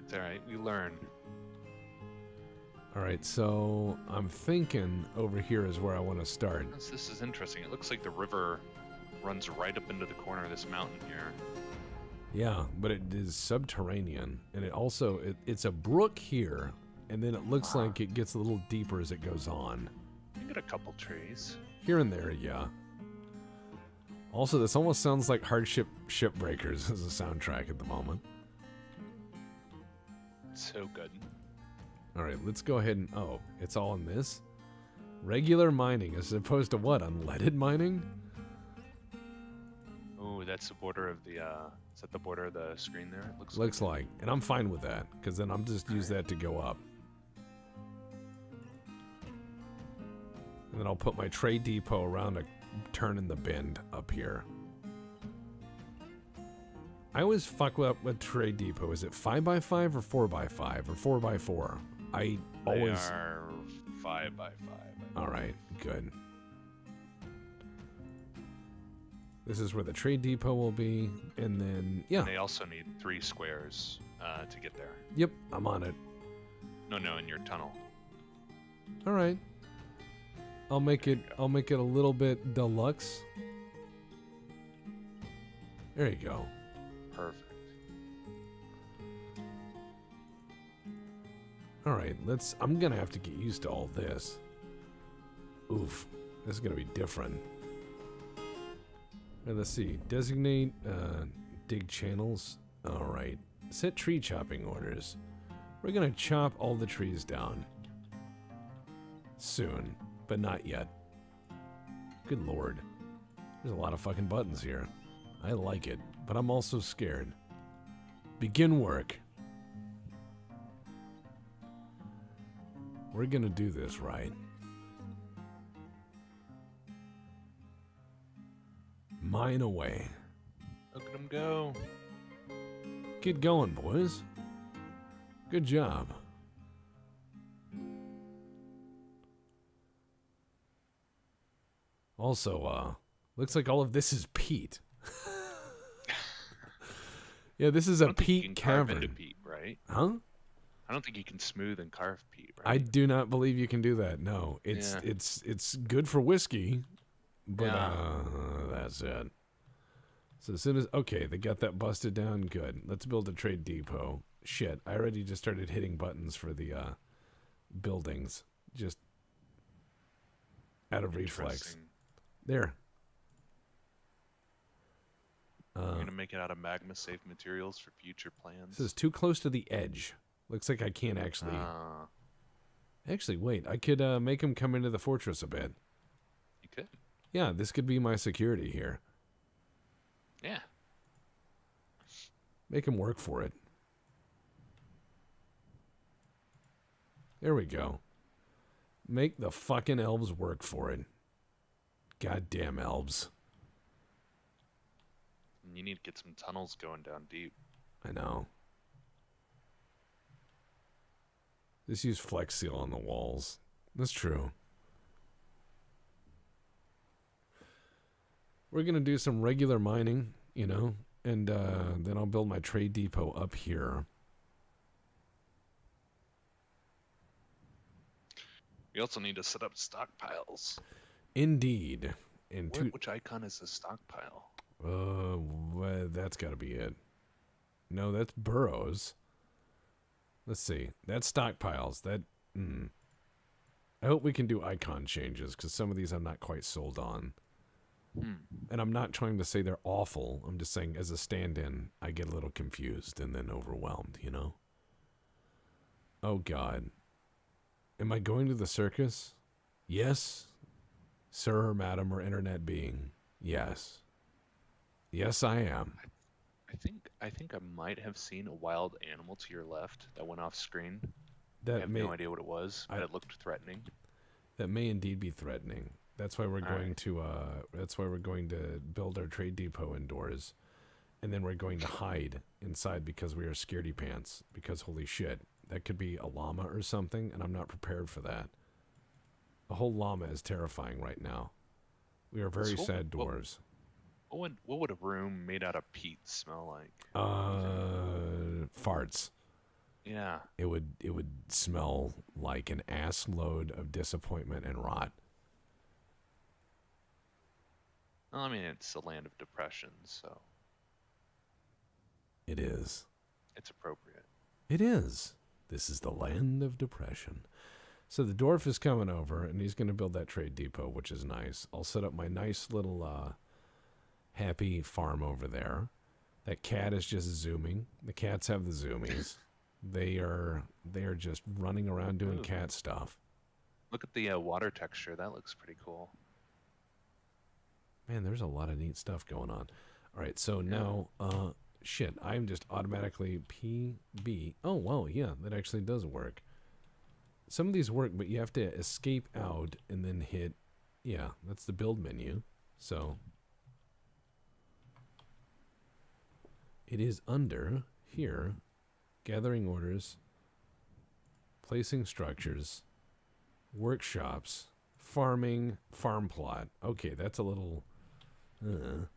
It's alright. We learn. All right, so I'm thinking over here is where I want to start. This is interesting. It looks like the river runs right up into the corner of this mountain here. Yeah, but it is subterranean, and it also, it's a brook here, and then it looks like it gets a little deeper as it goes on. You get a couple trees. Here and there, yeah. Also, this almost sounds like Hardship Shipbreakers as a soundtrack at the moment. So good. All right, let's go ahead and... Oh, it's all in this? Regular mining as opposed to what? Unleaded mining? Oh, that's the border of the, is that the border of the screen there? It Looks like. And I'm fine with that, because then I'll just use that to go up. And then I'll put my trade depot around a turn in the bend up here. I always fuck up with trade depot. Is it 5x5 or 4x5 or 4x4? I always... They are 5x5. Alright, good. This is where the trade depot will be, and then, yeah. And they also need 3 squares to get there. Yep, I'm on it. No, in your tunnel. Alright. I'll make it a little bit deluxe. There you go. Perfect. Alright, I'm gonna have to get used to all this. Oof. This is gonna be different. And let's see. Designate dig channels. Alright. Set tree chopping orders. We're gonna chop all the trees down. Soon. But not yet. Good lord. There's a lot of fucking buttons here. I like it, but I'm also scared. Begin work. We're gonna do this right. Mine away. Look at them go. Get going, boys. Good job. Also, looks like all of this is peat. Yeah, this is a peat cavern. Peat, right? Huh? I don't think you can smooth and carve peat, right? I do not believe you can do that. No, it's good for whiskey, but that's it. So as soon as they got that busted down. Good. Let's build a trade depot. Shit, I already just started hitting buttons for the buildings, just out of reflex. There. You're gonna make it out of magma-safe materials for future plans. This is too close to the edge. Looks like I can't actually. Actually, wait. I could make him come into the fortress a bit. You could. Yeah, this could be my security here. Yeah. Make him work for it. There we go. Make the fucking elves work for it. Goddamn elves. You need to get some tunnels going down deep. I know. Just use Flex Seal on the walls. That's true. We're going to do some regular mining, and then I'll build my trade depot up here. We also need to set up stockpiles. Indeed. Which icon is the stockpile? Well, that's got to be it. No, that's burrows. Let's see. That's stockpiles. I hope we can do icon changes, because some of these I'm not quite sold on. And I'm not trying to say they're awful. I'm just saying as a stand-in, I get a little confused and then overwhelmed, Oh, God. Am I going to the circus? Yes. Sir or madam or internet being. Yes. Yes, I am. I think I might have seen a wild animal to your left that went off screen. I have no idea what it was, but it looked threatening. That may indeed be threatening. That's why we're going to. That's why we're going to build our trade depot indoors, and then we're going to hide inside because we are scaredy pants. Because holy shit, that could be a llama or something, and I'm not prepared for that. A whole llama is terrifying right now. We are very sad dwarves. What would a room made out of peat smell like? Farts. Yeah. It would smell like an ass load of disappointment and rot. Well, I mean, it's the land of depression, so. It is. It's appropriate. It is. This is the land of depression. So the dwarf is coming over, and he's going to build that trade depot, which is nice. I'll set up my nice little happy farm over there. That cat is just zooming. The cats have the zoomies. They are just running around doing Ooh. cat stuff. Look at the water texture. That looks pretty cool. Man, there's a lot of neat stuff going on. All right, so now, shit, I'm just automatically PB. Oh, wow, yeah, that actually does work. Some of these work, but you have to escape out and then hit, yeah, that's the build menu. So it is under here, gathering orders, placing structures, workshops, farming, farm plot. Okay, that's a little... Oh,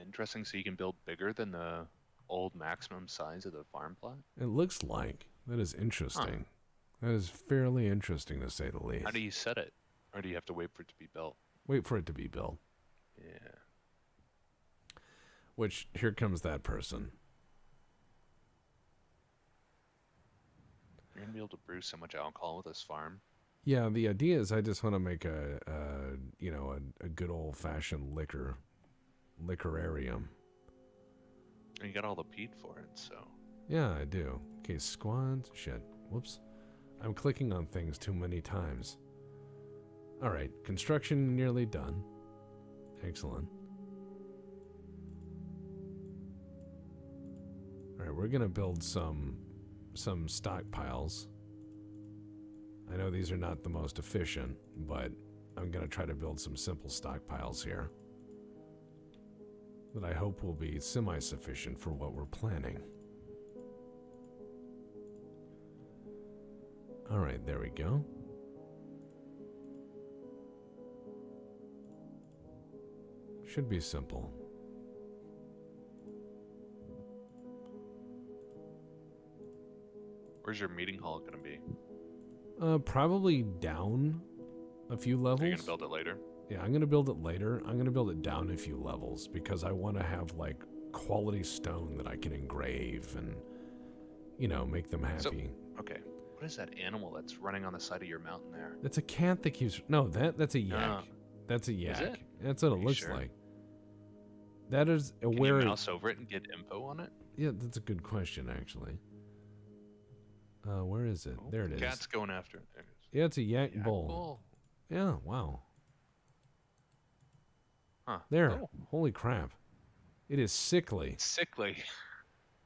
interesting. So you can build bigger than the old maximum size of the farm plot? It looks like. That is interesting. That is fairly interesting, to say the least. How do you set it? Or do you have to wait for it to be built? Wait for it to be built. Yeah. Which, here comes that person. You're going to be able to brew so much alcohol with this farm. Yeah, the idea is I just want to make a good old-fashioned liquorarium. And you got all the peat for it, so... Yeah, I do. Okay, squads. Shit. Whoops. I'm clicking on things too many times. Alright, construction nearly done. Excellent. Alright, we're gonna build some stockpiles. I know these are not the most efficient, but I'm gonna try to build some simple stockpiles here that I hope will be semi-sufficient for what we're planning. Alright, there we go. Should be simple. Where's your meeting hall going to be? Probably down a few levels. Are you going to build it later? Yeah, I'm going to build it later. I'm going to build it down a few levels because I want to have, like, quality stone that I can engrave and, you know, make them happy. So, okay. What is that animal that's running on the side of your mountain there? That's a cat that keeps... No, that's a yak. That's a yak. Is it? That's what it looks sure? like. That is... Can you mouse over it and get info on it? Yeah, that's a good question, actually. Where is it? Oh, there it is. Cat's going after it. There it is. Yeah, it's a yak bull. Bull. Yeah, wow. Huh. There. Oh. Holy crap. It is sickly. Sickly.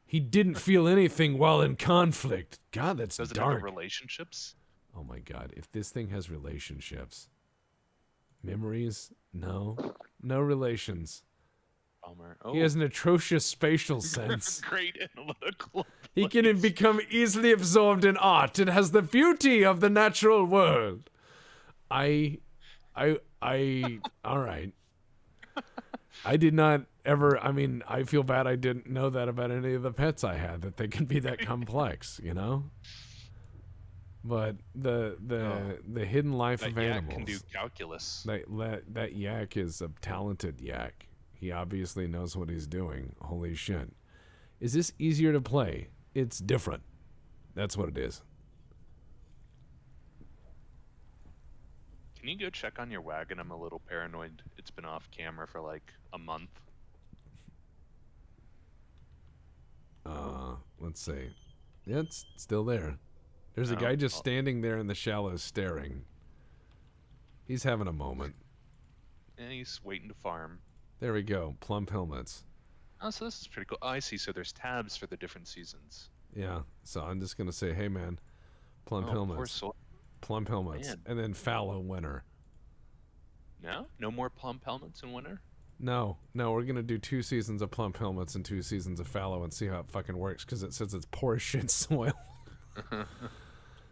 He didn't feel anything while in conflict. God, that's Does it dark. have relationships? Oh my God. If this thing has relationships. Memories? No. No relations. Bummer. Oh. He has an atrocious spatial sense. Great analytical. He can become easily absorbed in art. It has the beauty of the natural world. All right. I did not ever, I mean, I feel bad I didn't know that about any of the pets I had, that they can be that complex, you know? But the hidden life that of yak animals. can do calculus. That yak is a talented yak. He obviously knows what he's doing. Holy shit. Is this easier to play? It's different. That's what it is. Can you go check on your wagon? I'm a little paranoid. It's been off camera for like a month. Let's see. Yeah, it's still there. There's a guy just standing there in the shallows staring. He's having a moment. And he's waiting to farm. There we go. Plump helmets. Oh, so this is pretty cool. Oh, I see. So there's tabs for the different seasons. Yeah. So I'm just gonna say, hey man, plump Poor helmets. soul. Plump helmets. Man. And then fallow winter. No? No more plump helmets in winter? No, we're gonna do 2 seasons of plump helmets and 2 seasons of fallow and see how it fucking works, because it says it's poor as shit soil.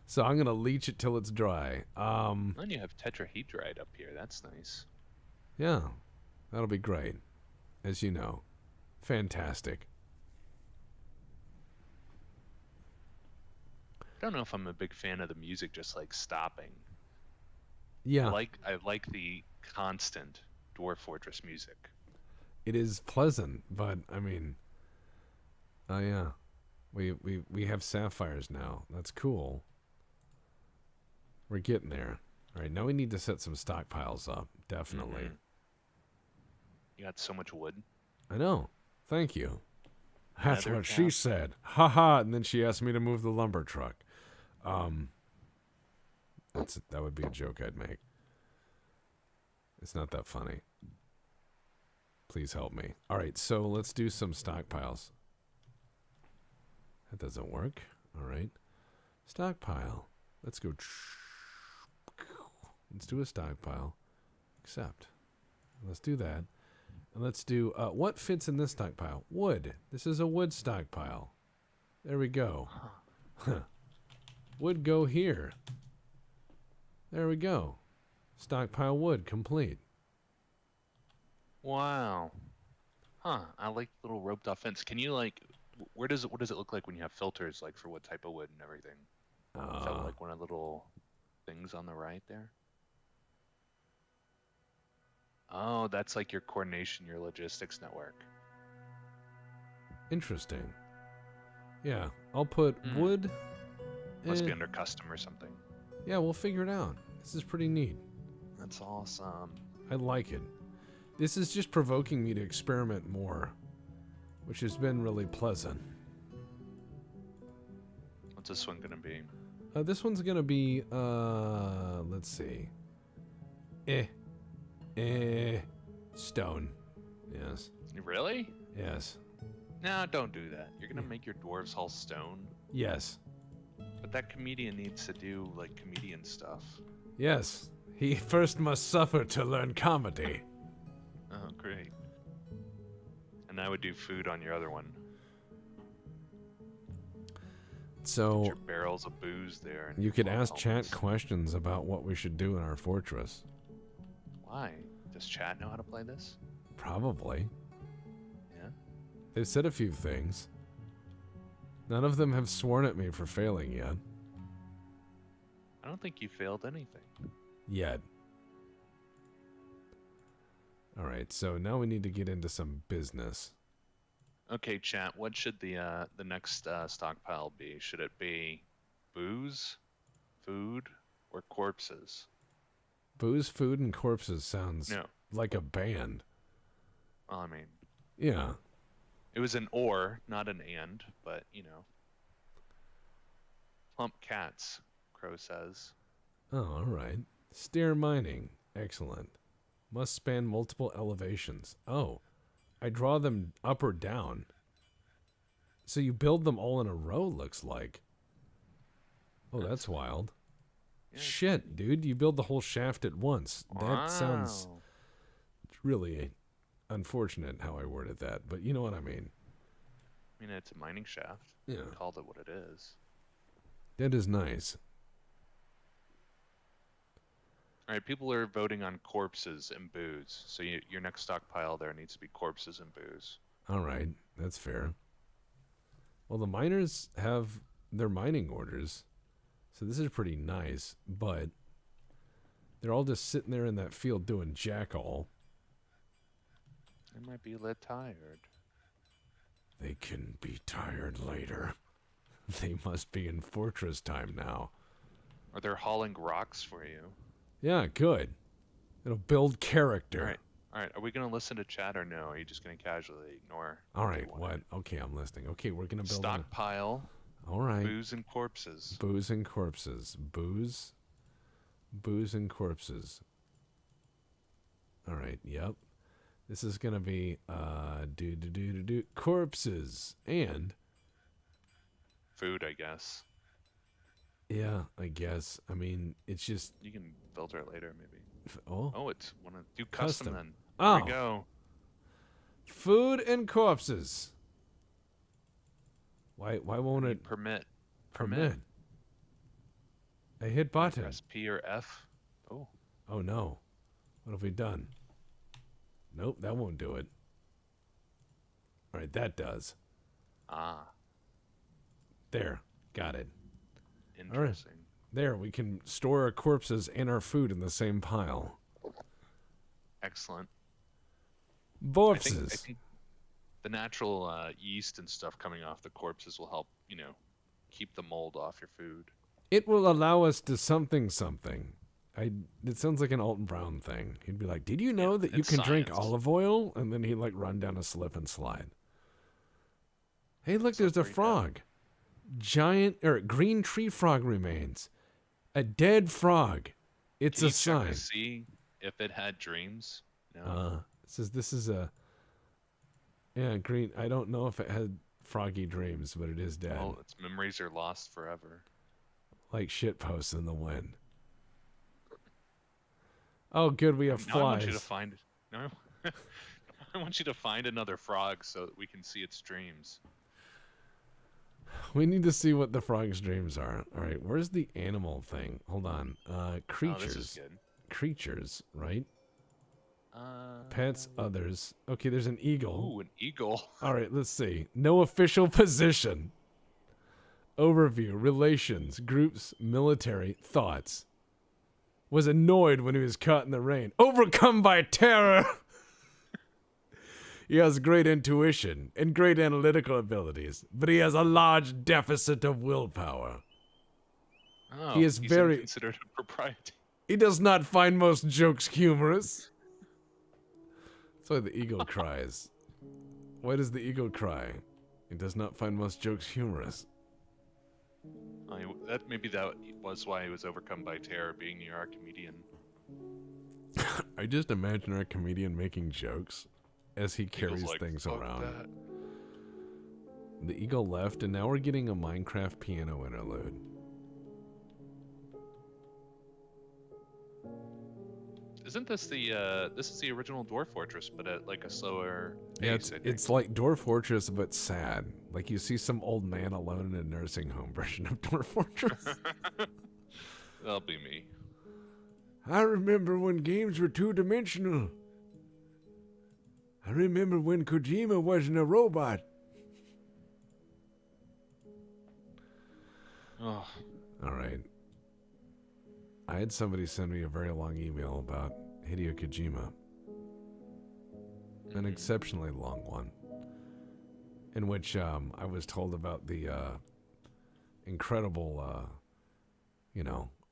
So I'm gonna leach it till it's dry. And you have tetrahedrite up here. That's nice. Yeah, that'll be great. As you know, fantastic. I don't know if I'm a big fan of the music just like stopping. Yeah, I like the constant Dwarf Fortress music. it is pleasant, but I mean, oh yeah, we have sapphires now. That's cool. We're getting there. All right, now we need to set some stockpiles up. Definitely. Mhm. You got so much wood. I know. Thank you. That's Leather what she cap. said. Ha ha. And then she asked me to move the lumber truck. That would be a joke I'd make. It's not that funny. Please help me. All right, so let's do some stockpiles. That doesn't work. All right. Stockpile. Let's go. Let's do a stockpile. Accept. Let's do that. And let's do, what fits in this stockpile? Wood. This is a wood stockpile. There we go. Huh. Wood go here. There we go. Stockpile wood complete. Wow. Huh. I like the little roped off fence. Can you like, what does it look like when you have filters, like for what type of wood and everything? Is that like one of the little things on the right there? Oh, that's like your coordination, your logistics network. Interesting. Yeah, I'll put wood. Must be under custom or something. Yeah, we'll figure it out. This is pretty neat. That's awesome. I like it. This is just provoking me to experiment more, which has been really pleasant. What's this one gonna be? This one's gonna be, let's see. Stone. Yes. Really? Yes. No, don't do that. You're gonna make your dwarves all stone. Yes. But that comedian needs to do like comedian stuff. Yes. He first must suffer to learn comedy. Oh, great. And I would do food on your other one. So Put your barrels of booze there. And you could your ask chat helmets. questions about what we should do in our fortress. Why? Does chat know how to play this? Probably. Yeah. They've said a few things. None of them have sworn at me for failing yet. I don't think you failed anything. Yet. Alright, so now we need to get into some business. Okay, chat. What should the next stockpile be? Should it be booze, food, or corpses? Booze, food, and corpses sounds No. like a band. Well, I mean, Yeah. it was an or, not an and, but you know. Plump cats, Crow says. Oh, alright. Stair mining. Excellent. Must span multiple elevations. Oh. I draw them up or down. So you build them all in a row, looks like. Oh, that's wild. Yeah. Shit, dude. You build the whole shaft at once. That sounds Wow. really unfortunate how I worded that, but you know what I mean. I mean, it's a mining shaft. Yeah. You called it what it is. That is nice. All right, people are voting on corpses and booze. So your next stockpile there needs to be corpses and booze. All right. That's fair. Well, the miners have their mining orders. So this is pretty nice, but they're all just sitting there in that field doing jack all. They might be a little tired. They can be tired later. They must be in fortress time now. Or they're hauling rocks for you. Yeah, good. It'll build character. All right. All right. Are we going to listen to chat or no? Are you just going to casually ignore? All right, you want? what? Okay, I'm listening. Okay, we're going to build Stockpile, All right. booze and corpses. Booze and corpses. Booze and corpses. All right, yep. This is going to be corpses and Food, I guess. yeah, I guess. I mean, it's just You can filter it later, maybe. oh, Oh, it's one of do custom, Custom. then. Oh. There we go. food and corpses. Why won't it Permit. permit? I hit button. Press P or F. Oh, Oh no. What have we done? Nope, that won't do it. All right, that does. ah, There. Got it. interesting. There, we can store our corpses and our food in the same pile. Excellent. I Borpses. think the natural yeast and stuff coming off the corpses will help, keep the mold off your food. It will allow us to something. It sounds like an Alton Brown thing. He'd be like, "Did you know that you it's can drink science. olive oil?" And then he'd like run down a slip and slide. Hey, look, So there's a pretty dead. frog. Giant or green tree frog remains. A dead frog. It's Can a you check sign. to see if it had dreams? No. It says this is a green. I don't know if it had froggy dreams, but it is dead. Well, its memories are lost forever. Like shit posts in the wind. Oh, good, we have Now I want you to flies. find. No, I want you to find another frog so that we can see its dreams. We need to see what the frog's dreams are. All right, where's the animal thing? Hold on. Oh, this is Creatures. good. Creatures, right? Uh, Pets, others. Okay, there's an eagle. Ooh, an eagle. All right, let's see. No official position. Overview, relations, groups, military, thoughts. Was annoyed when he was caught in the rain. Overcome by terror. He has great intuition and great analytical abilities, but he has a large deficit of willpower. Oh, He is he's very- considered a propriety. He does not find most jokes humorous. That's why the eagle cries. Why does the eagle cry? He does not find most jokes humorous. Oh, maybe that was why he was overcome by terror, being near our comedian. I just imagine our comedian making jokes as he Eagle's carries like, things "Fuck around. that." The eagle left, and now we're getting a Minecraft piano interlude. Isn't this this is the original Dwarf Fortress, but at like a slower Yeah, pace? I think. it's like Dorf Ortress, but sad. Like you see some old man alone in a nursing home version of Dorf Ortress. That'll be me. I remember when games were two-dimensional. I remember when Kojima wasn't a robot. Oh, All right. I had somebody send me a very long email about Hideo Kojima. An exceptionally long one. In which I was told about the incredible,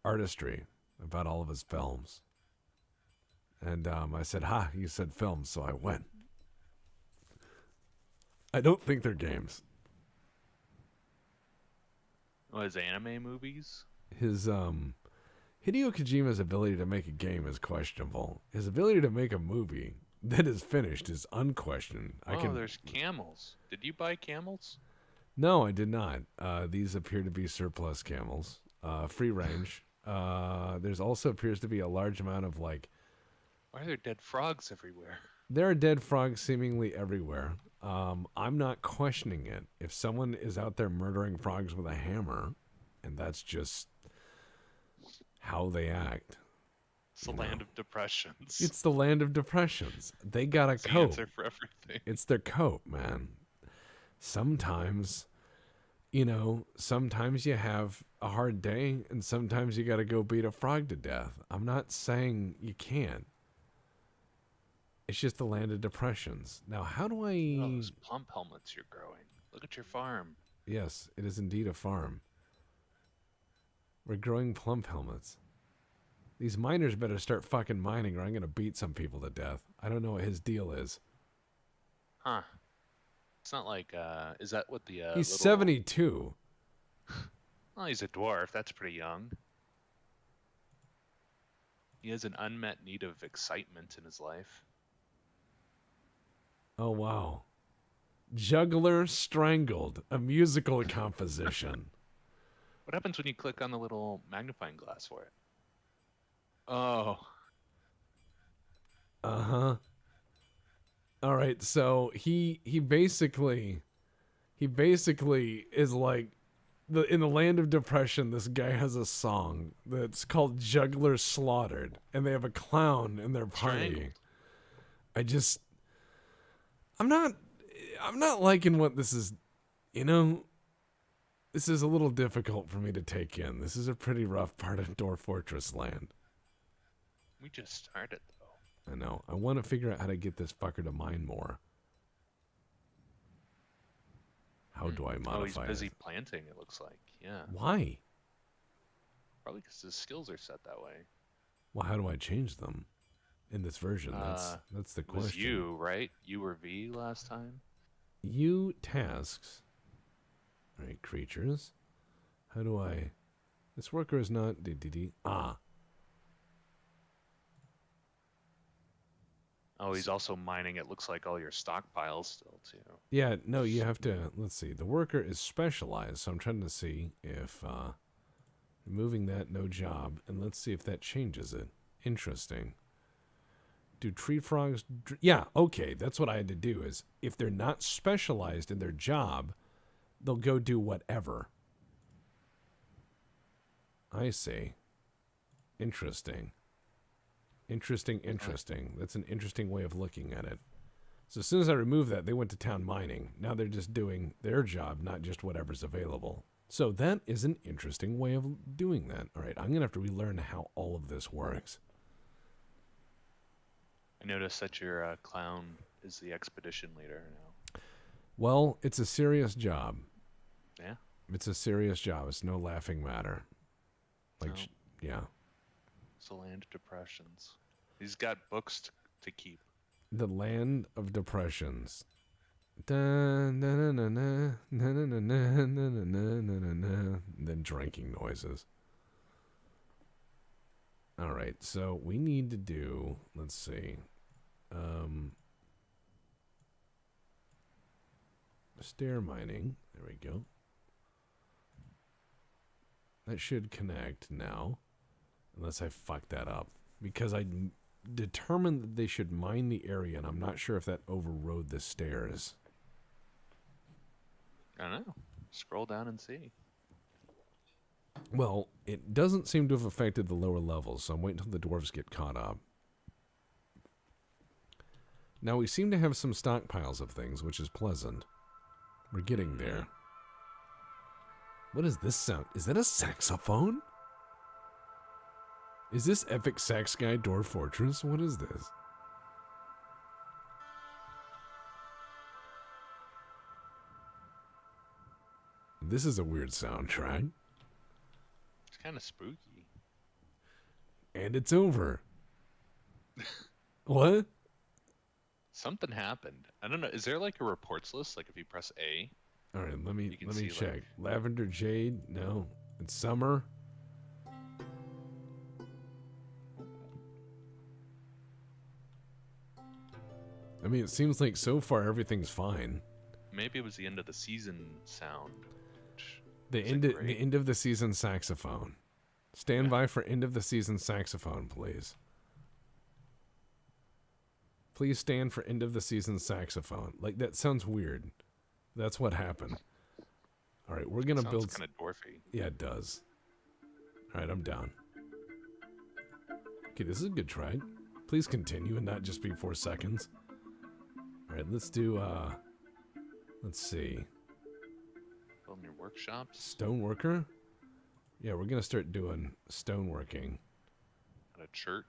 artistry about all of his films. And I said, ha, you said films, so I went. I don't think they're games. his anime movies? His Hideo Kojima's ability to make a game is questionable. His ability to make a movie that is finished is unquestioned. There's camels. Did you buy camels? No, I did not. These appear to be surplus camels. Free range. There's also appears to be a large amount of Why are there dead frogs everywhere? there are dead frogs seemingly everywhere. I'm not questioning it. If someone is out there murdering frogs with a hammer, and that's just how they act. It's the land of depressions. It's the land of depressions. They got a It's the coat. answer for everything. It's their coat, man. Sometimes, sometimes you have a hard day, and sometimes you got to go beat a frog to death. I'm not saying you can't. It's just the land of depressions. Now, how do I... Oh, those plump helmets you're growing. Look at your farm. Yes, it is indeed a farm. We're growing plump helmets. These miners better start fucking mining or I'm going to beat some people to death. I don't know what his deal is. Huh. It's not like, is that what the, He's little... 72. Well, he's a dwarf. That's pretty young. He has an unmet need of excitement in his life. Oh, wow. Juggler Strangled, a musical composition. What happens when you click on the little magnifying glass for it? Oh. Uh-huh. All right, so he basically is like in the land of depression. This guy has a song that's called Juggler Slaughtered, and they have a clown in their party. Strangled. I'm not liking what this is. This is a little difficult for me to take in. This is a pretty rough part of Dorf Fortress land. We just started, though. I know. I want to figure out how to get this fucker to mine more. How do I modify Oh, he's busy it? planting, it looks like. Yeah. Why? Probably because his skills are set that way. Well, how do I change them in this version? That's the It was question. you, right? You were V last time? You tasks. All right, creatures. How do I... This worker is not... Ah. Oh, he's also mining, it looks like, all your stockpiles still, too. Yeah, no, you have to... Let's see. The worker is specialized, so I'm trying to see if... Removing that, no job. And let's see if that changes it. Interesting. Do tree frogs... Yeah, okay. That's what I had to do is, if they're not specialized in their job, they'll go do whatever. I see. Interesting. Interesting. That's an interesting way of looking at it. So as soon as I remove that, they went to town mining. Now they're just doing their job, not just whatever's available. So that is an interesting way of doing that. All right, I'm going to have to relearn how all of this works. I noticed that your clown is the expedition leader now. Well, it's a serious job. Yeah? It's a serious job. It's no laughing matter. Like, No. yeah. It's the land of depressions. He's got books to keep. The land of depressions. Then drinking noises. All right, so we need to do, let's see, stair mining. There we go. That should connect now, unless I fuck that up, because I determined that they should mine the area, and I'm not sure if that overrode the stairs. I don't know. Scroll down and see. Well, it doesn't seem to have affected the lower levels, so I'm waiting until the dwarves get caught up. Now, we seem to have some stockpiles of things, which is pleasant. We're getting there. What is this sound? Is that a saxophone? Is this Epic Sax Guy Dorf Ortress? What is this? This is a weird soundtrack. It's kind of spooky. And it's over. What? Something happened. I don't know. Is there like a reports list? Like if you press A? All right, let me see, check. like... Lavender Jade? No. It's summer. I mean, it seems like so far everything's fine. Maybe it was the end of the season sound. The end of the season saxophone. Stand by for end of the season saxophone, please. Please stand for end of the season saxophone. Like, that sounds weird. That's what happened. All right, we're going to build... Sounds kind of dwarfy. Yeah, it does. All right, I'm down. Okay, this is a good try. Please continue and not just be 4 seconds. All right, let's do, let's see. Building your workshops. Stoneworker? Yeah, we're going to start doing stoneworking. At a church.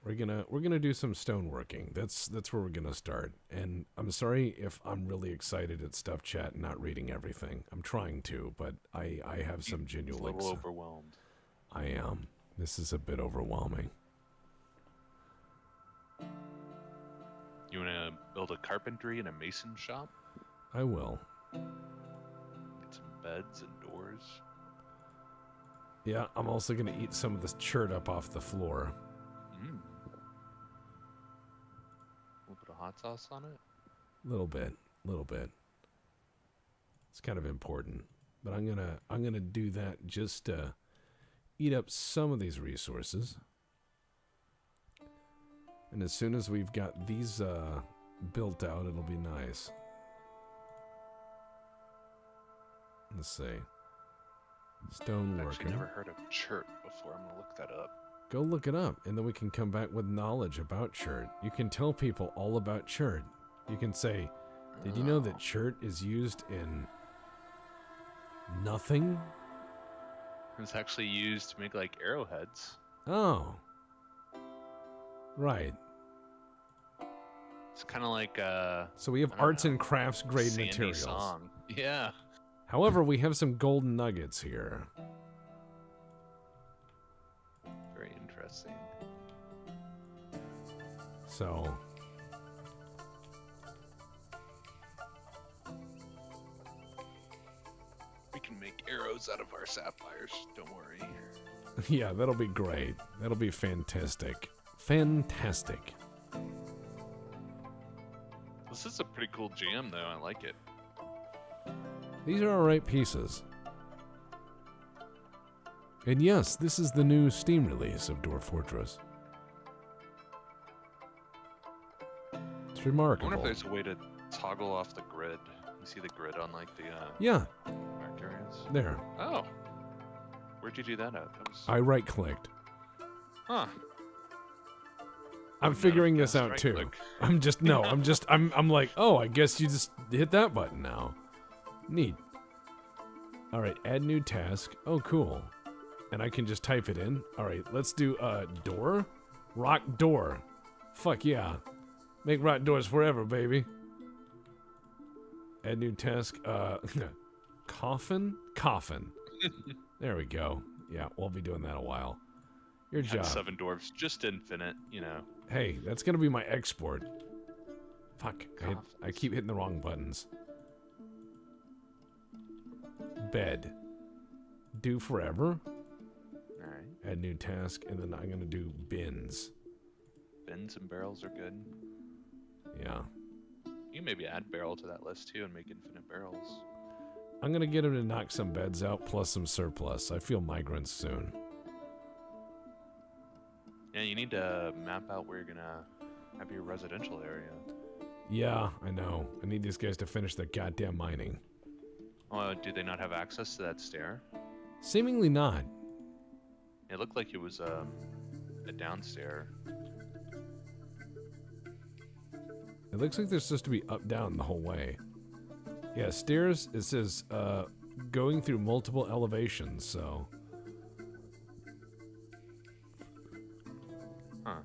We're gonna do some stoneworking. That's where we're gonna start. And I'm sorry if I'm really excited at stuff chat and not reading everything. I'm trying to, but I have some genuine. A little overwhelmed. I am. This is a bit overwhelming. You wanna build a carpentry and a mason shop? I will. Get some beds and doors. Yeah, I'm also gonna eat some of this chert up off the floor. A little bit of hot sauce on it? Little bit. It's kind of important. But I'm gonna do that just to eat up some of these resources. And as soon as we've got these built out, it'll be nice. Let's see. Stoneworker. I've actually never heard of chert before. I'm gonna look that up. Go look it up, and then we can come back with knowledge about chert. You can tell people all about chert. You can say, did you know that chert is used in nothing? It's actually used to make, like, arrowheads. Oh. Right. It's kind of like, so we have arts and crafts grade Sandy materials. Song. Yeah. However, we have some golden nuggets here. Very interesting. So... We can make arrows out of our sapphires. Don't worry. Yeah, that'll be great. That'll be fantastic. Fantastic. This is a pretty cool jam, though. I like it. These are alright pieces. And yes, this is the new Steam release of Dorf Ortress. It's I remarkable. wonder if there's a way to toggle off the grid. You see the grid on, like, the Yeah, marked areas? there. Oh. Where'd you do that at? That was... I right-clicked. Huh. I'm figuring this out too. right-click. I'm like, oh, I guess you just hit that button now. Neat. Alright, add new task. Oh, cool. And I can just type it in. Alright, let's do, door? Rock door. Fuck yeah. Make rock doors forever, baby. Add new task, coffin? Coffin. There we go. Yeah, we'll be doing that a while. Your job. 7 dwarves, just infinite, you know. Hey, that's gonna be my export. Fuck, I keep hitting the wrong buttons. Bed. Do forever. Alright. Add new task, and then I'm gonna do bins. Bins and barrels are good. Yeah. You can maybe add barrel to that list too and make infinite barrels. I'm gonna get him to knock some beds out, plus some surplus. I feel migrants soon. Yeah, you need to map out where you're gonna have your residential area. Yeah, I know. I need these guys to finish their goddamn mining. Oh, do they not have access to that stair? Seemingly not. It looked like it was a downstair. It looks like they're supposed to be up-down the whole way. Yeah, stairs, it says, going through multiple elevations, so... Huh.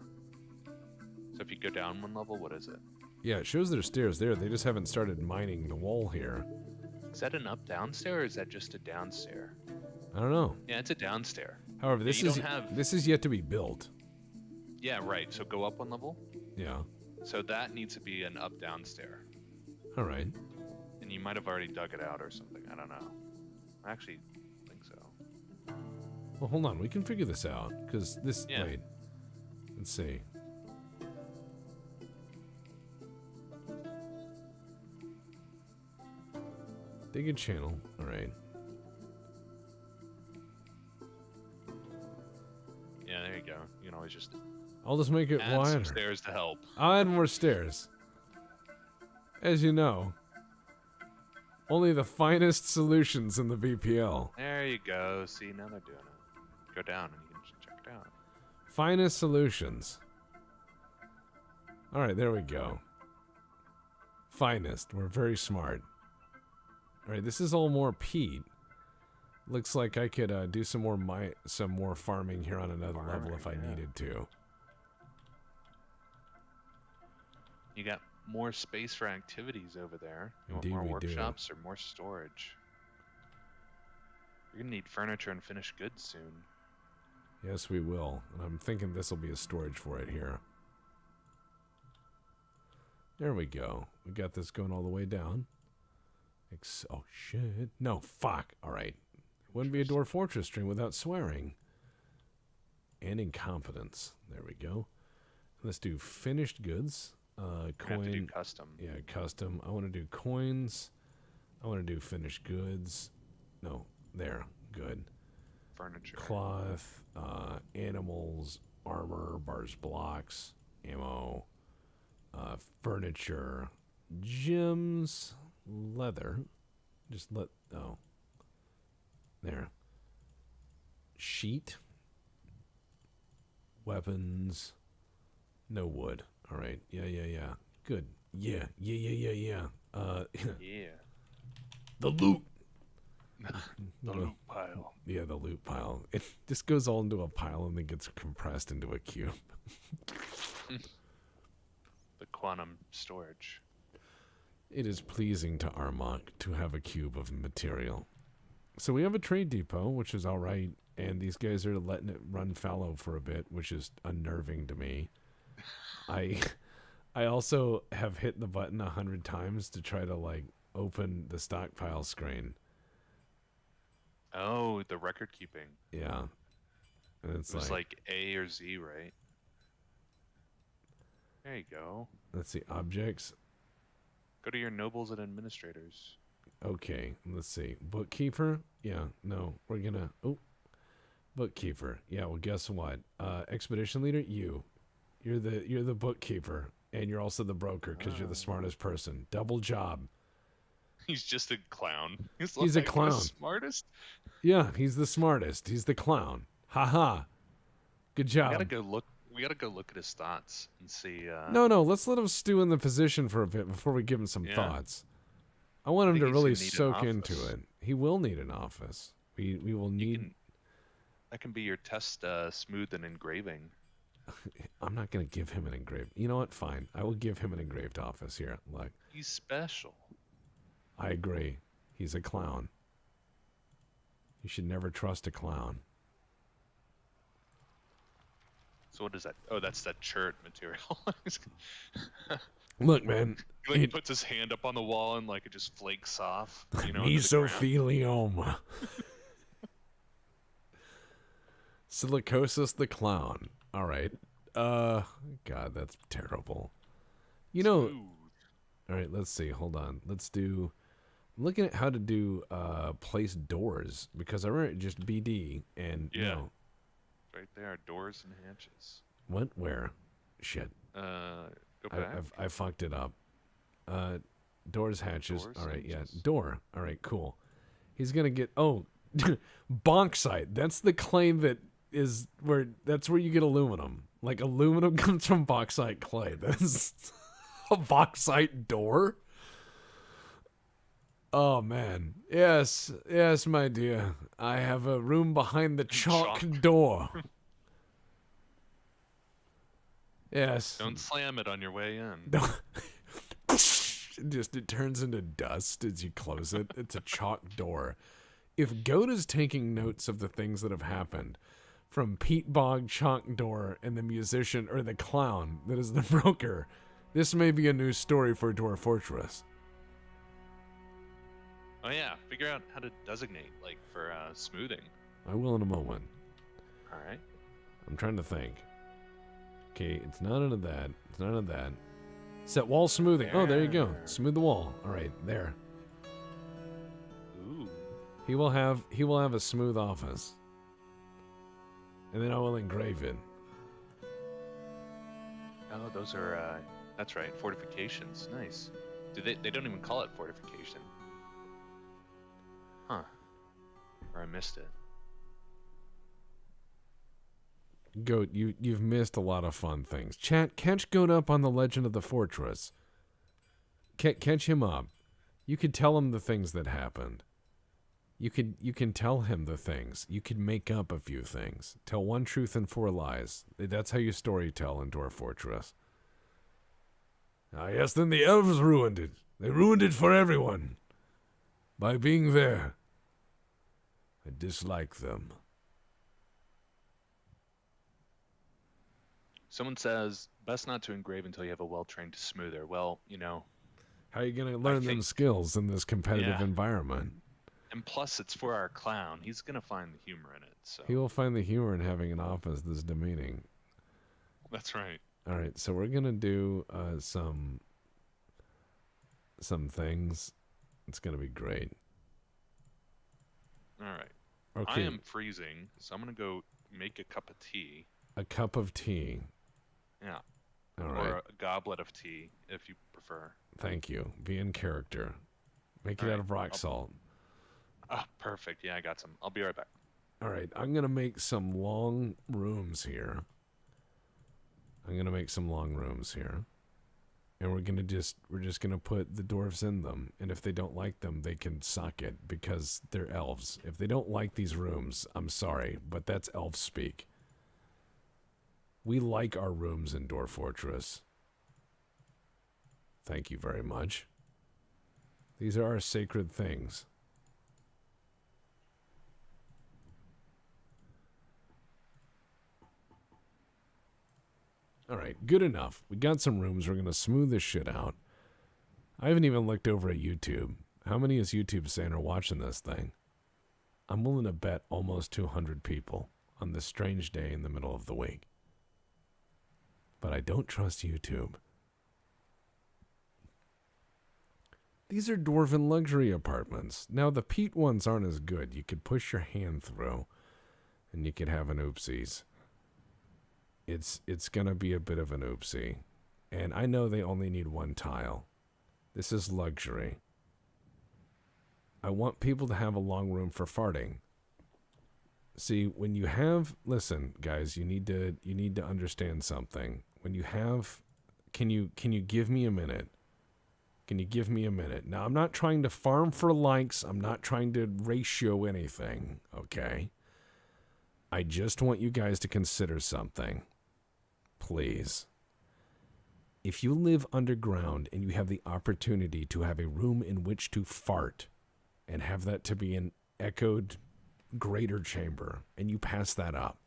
So if you go down one level, what is it? Yeah, it shows there's stairs there. They just haven't started mining the wall here. Is that an up-down stair or is that just a downstair? I don't know. Yeah, it's a downstair. However, this you is don't have- this is yet to be built. Yeah, right. So go up one level. Yeah. So that needs to be an up-down stair. All right. And you might have already dug it out or something. I don't know. I actually think so. Well, hold on. We can figure this out because this. Yeah. Wait. Let's see. Dig a channel. All right. Yeah, there you go. You can always just I'll just make it add wider. some stairs to help. I'll add more stairs. As you know, only the finest solutions in the VPL. There you go. See, now they're doing it. Go down and you can just check it out. Finest solutions. All right, there we go. Finest. We're very smart. All right, this is all more peat. Looks like I could do some more farming here on another level if I needed to. You got more space for activities over there. You Indeed, want we more do. workshops or more storage? You're gonna need furniture and finished goods soon. Yes, we will. And I'm thinking this will be a storage for it here. There we go. We got this going all the way down. Oh, shit. No, fuck. All right. Wouldn't be a Dorf Ortress stream without swearing. And incompetence. There we go. Let's do finished goods. You have to do custom. Yeah, custom. I want to do coins. I want to do finished goods. No, there. Good. Furniture. Cloth, animals, armor, bars, blocks, ammo, furniture, gems, leather. Just oh. There. Sheet. Weapons. No wood. All right. Yeah. Good. Yeah. Yeah. The loot. The loot pile. Yeah, the loot pile. It just goes all into a pile and then gets compressed into a cube. The quantum storage. It is pleasing to Armok to have a cube of material. So we have a trade depot, which is all right, and these guys are letting it run fallow for a bit, which is unnerving to me. I also have hit the button 100 times to try to like open the stockpile screen. Oh, the record keeping. Yeah. And it's It was like A or Z, right? There you go. let's see, objects. Go to your nobles and administrators. Okay, let's see. Bookkeeper? Yeah, no. We're gonna bookkeeper. Yeah, well guess what? Expedition leader, you're the bookkeeper. And you're also the broker because you're the smartest person. Double job. He's just a clown. He's a clown. The smartest. Yeah, he's the smartest. He's the clown. Haha. Good job. We gotta go look at his thoughts and see. No, let's let him stew in the position for a bit before we give him some thoughts. I want him to really soak into it. He will need an office. We will need. That can be your test smooth and engraving. I'm not going to give him an engraved. You know what? Fine. I will give him an engraved office here. Look. He's special. I agree. He's a clown. You should never trust a clown. So what is that? Oh, that's that chert material. Look, man. He puts his hand up on the wall and like it just flakes off. You know, mesothelioma. Silicosis the clown. All right. God, that's terrible. You know. Smooth. All right, let's see. Hold on. Let's do. I'm looking at how to do place doors because I remember just BD and no. Right there, doors and hatches. What? Where? Shit. Go back. I fucked it up. Doors, hatches. Doors, all right, hatches. yeah. Door. All right, cool. He's gonna get. Oh, bauxite. That's the claim that is where. That's where you get aluminum. Like aluminum comes from bauxite clay. That's a bauxite door. Oh man. Yes, my dear. I have a room behind the chalk door. Yes. Don't slam it on your way in. No. It turns into dust as you close it. It's a chalk door. If Goat is taking notes of the things that have happened from Pete Bog, chalk door, and the musician or the clown that is the broker, this may be a new story for Dorf Ortress. Oh yeah, figure out how to designate like for smoothing. I will in a moment. All right. I'm trying to think. Okay, it's none of that. It's none of that. Set wall smoothing. Oh, there you go. Smooth the wall. All right, there. Ooh. He will have a smooth office. And then I will engrave it. Oh, those are that's right, fortifications. Nice. They don't even call it fortification. Huh. Or I missed it. Goat, you've missed a lot of fun things. Chat, catch Goat up on the Legend of the Fortress. Catch him up. You could tell him the things that happened. You can tell him the things. You could make up a few things. Tell one truth and 4 lies. That's how you story tell in Dorf Fortress. Ah, yes, then the elves ruined it. They ruined it for everyone. By being there. I dislike them. Someone says, best not to engrave until you have a well-trained smoother. Well, you know. How are you going to learn them skills in this competitive environment? And plus, it's for our clown. He's going to find the humor in it. So. He will find the humor in having an office that's demeaning. That's right. All right, so we're going to do some things. It's going to be great. All right. Okay. I am freezing, so I'm going to go make a cup of tea. A cup of tea. Yeah. All or right. a goblet of tea, if you prefer. Thank you. Be in character. Make it out of rock salt. Oh, perfect. Yeah, I got some. I'll be right back. All right. I'm going to make some long rooms here. And we're just going to put the dwarves in them. And if they don't like them, they can suck it because they're elves. If they don't like these rooms, I'm sorry, but that's elf speak. We like our rooms in Dorf Fortress. Thank you very much. These are our sacred things. All right, good enough. We got some rooms. We're going to smooth this shit out. I haven't even looked over at YouTube. How many is YouTube saying are watching this thing? I'm willing to bet almost 200 people on this strange day in the middle of the week. But I don't trust YouTube. These are dwarven luxury apartments. Now, the peat ones aren't as good. You could push your hand through, and you could have an oopsies. It's going to be a bit of an oopsie. And I know they only need one tile. This is luxury. I want people to have a long room for farting. See, when you have... Listen, guys, you need to understand something. When you have... Can you give me a minute? Can you give me a minute? Now, I'm not trying to farm for likes. I'm not trying to ratio anything, okay? I just want you guys to consider something. Please. If you live underground and you have the opportunity to have a room in which to fart and have that to be an echoed greater chamber, and you pass that up,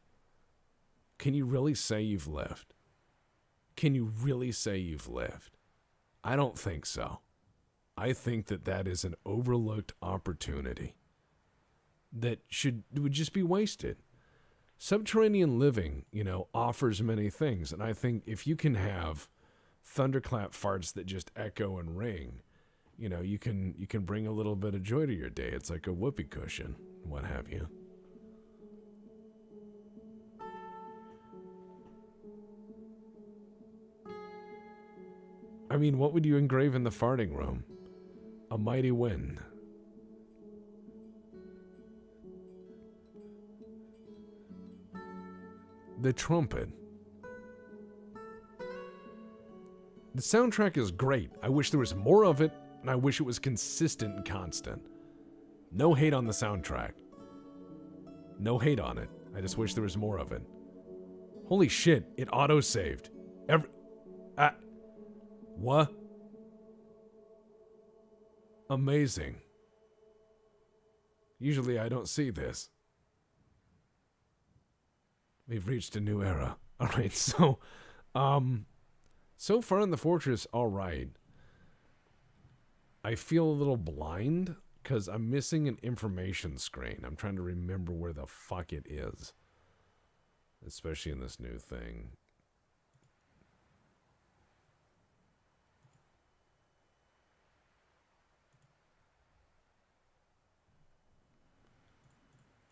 can you really say you've lived? Can you really say you've lived? I don't think so. I think that is an overlooked opportunity that would just be wasted. Subterranean living, offers many things, and I think if you can have thunderclap farts that just echo and ring, you can bring a little bit of joy to your day. It's like a whoopee cushion, what have you. I mean, what would you engrave in the farting room? A mighty wind. The trumpet. The soundtrack is great. I wish there was more of it, and I wish it was consistent and constant. No hate on the soundtrack. No hate on it. I just wish there was more of it. Holy shit, it auto-saved. What? Amazing. Usually I don't see this. We've reached a new era. Alright, so far in the fortress, alright. I feel a little blind, because I'm missing an information screen. I'm trying to remember where the fuck it is. Especially in this new thing.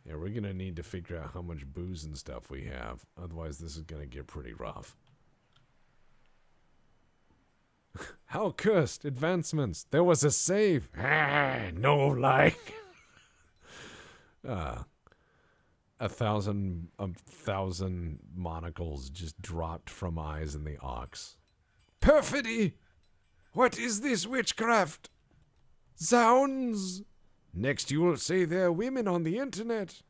Yeah, we're going to need to figure out how much booze and stuff we have. Otherwise, this is going to get pretty rough. How cursed advancements. There was a save. No, like. A thousand monocles just dropped from eyes in the ox. Perfidy! What is this witchcraft? Zounds! Next you will say there are women on the internet.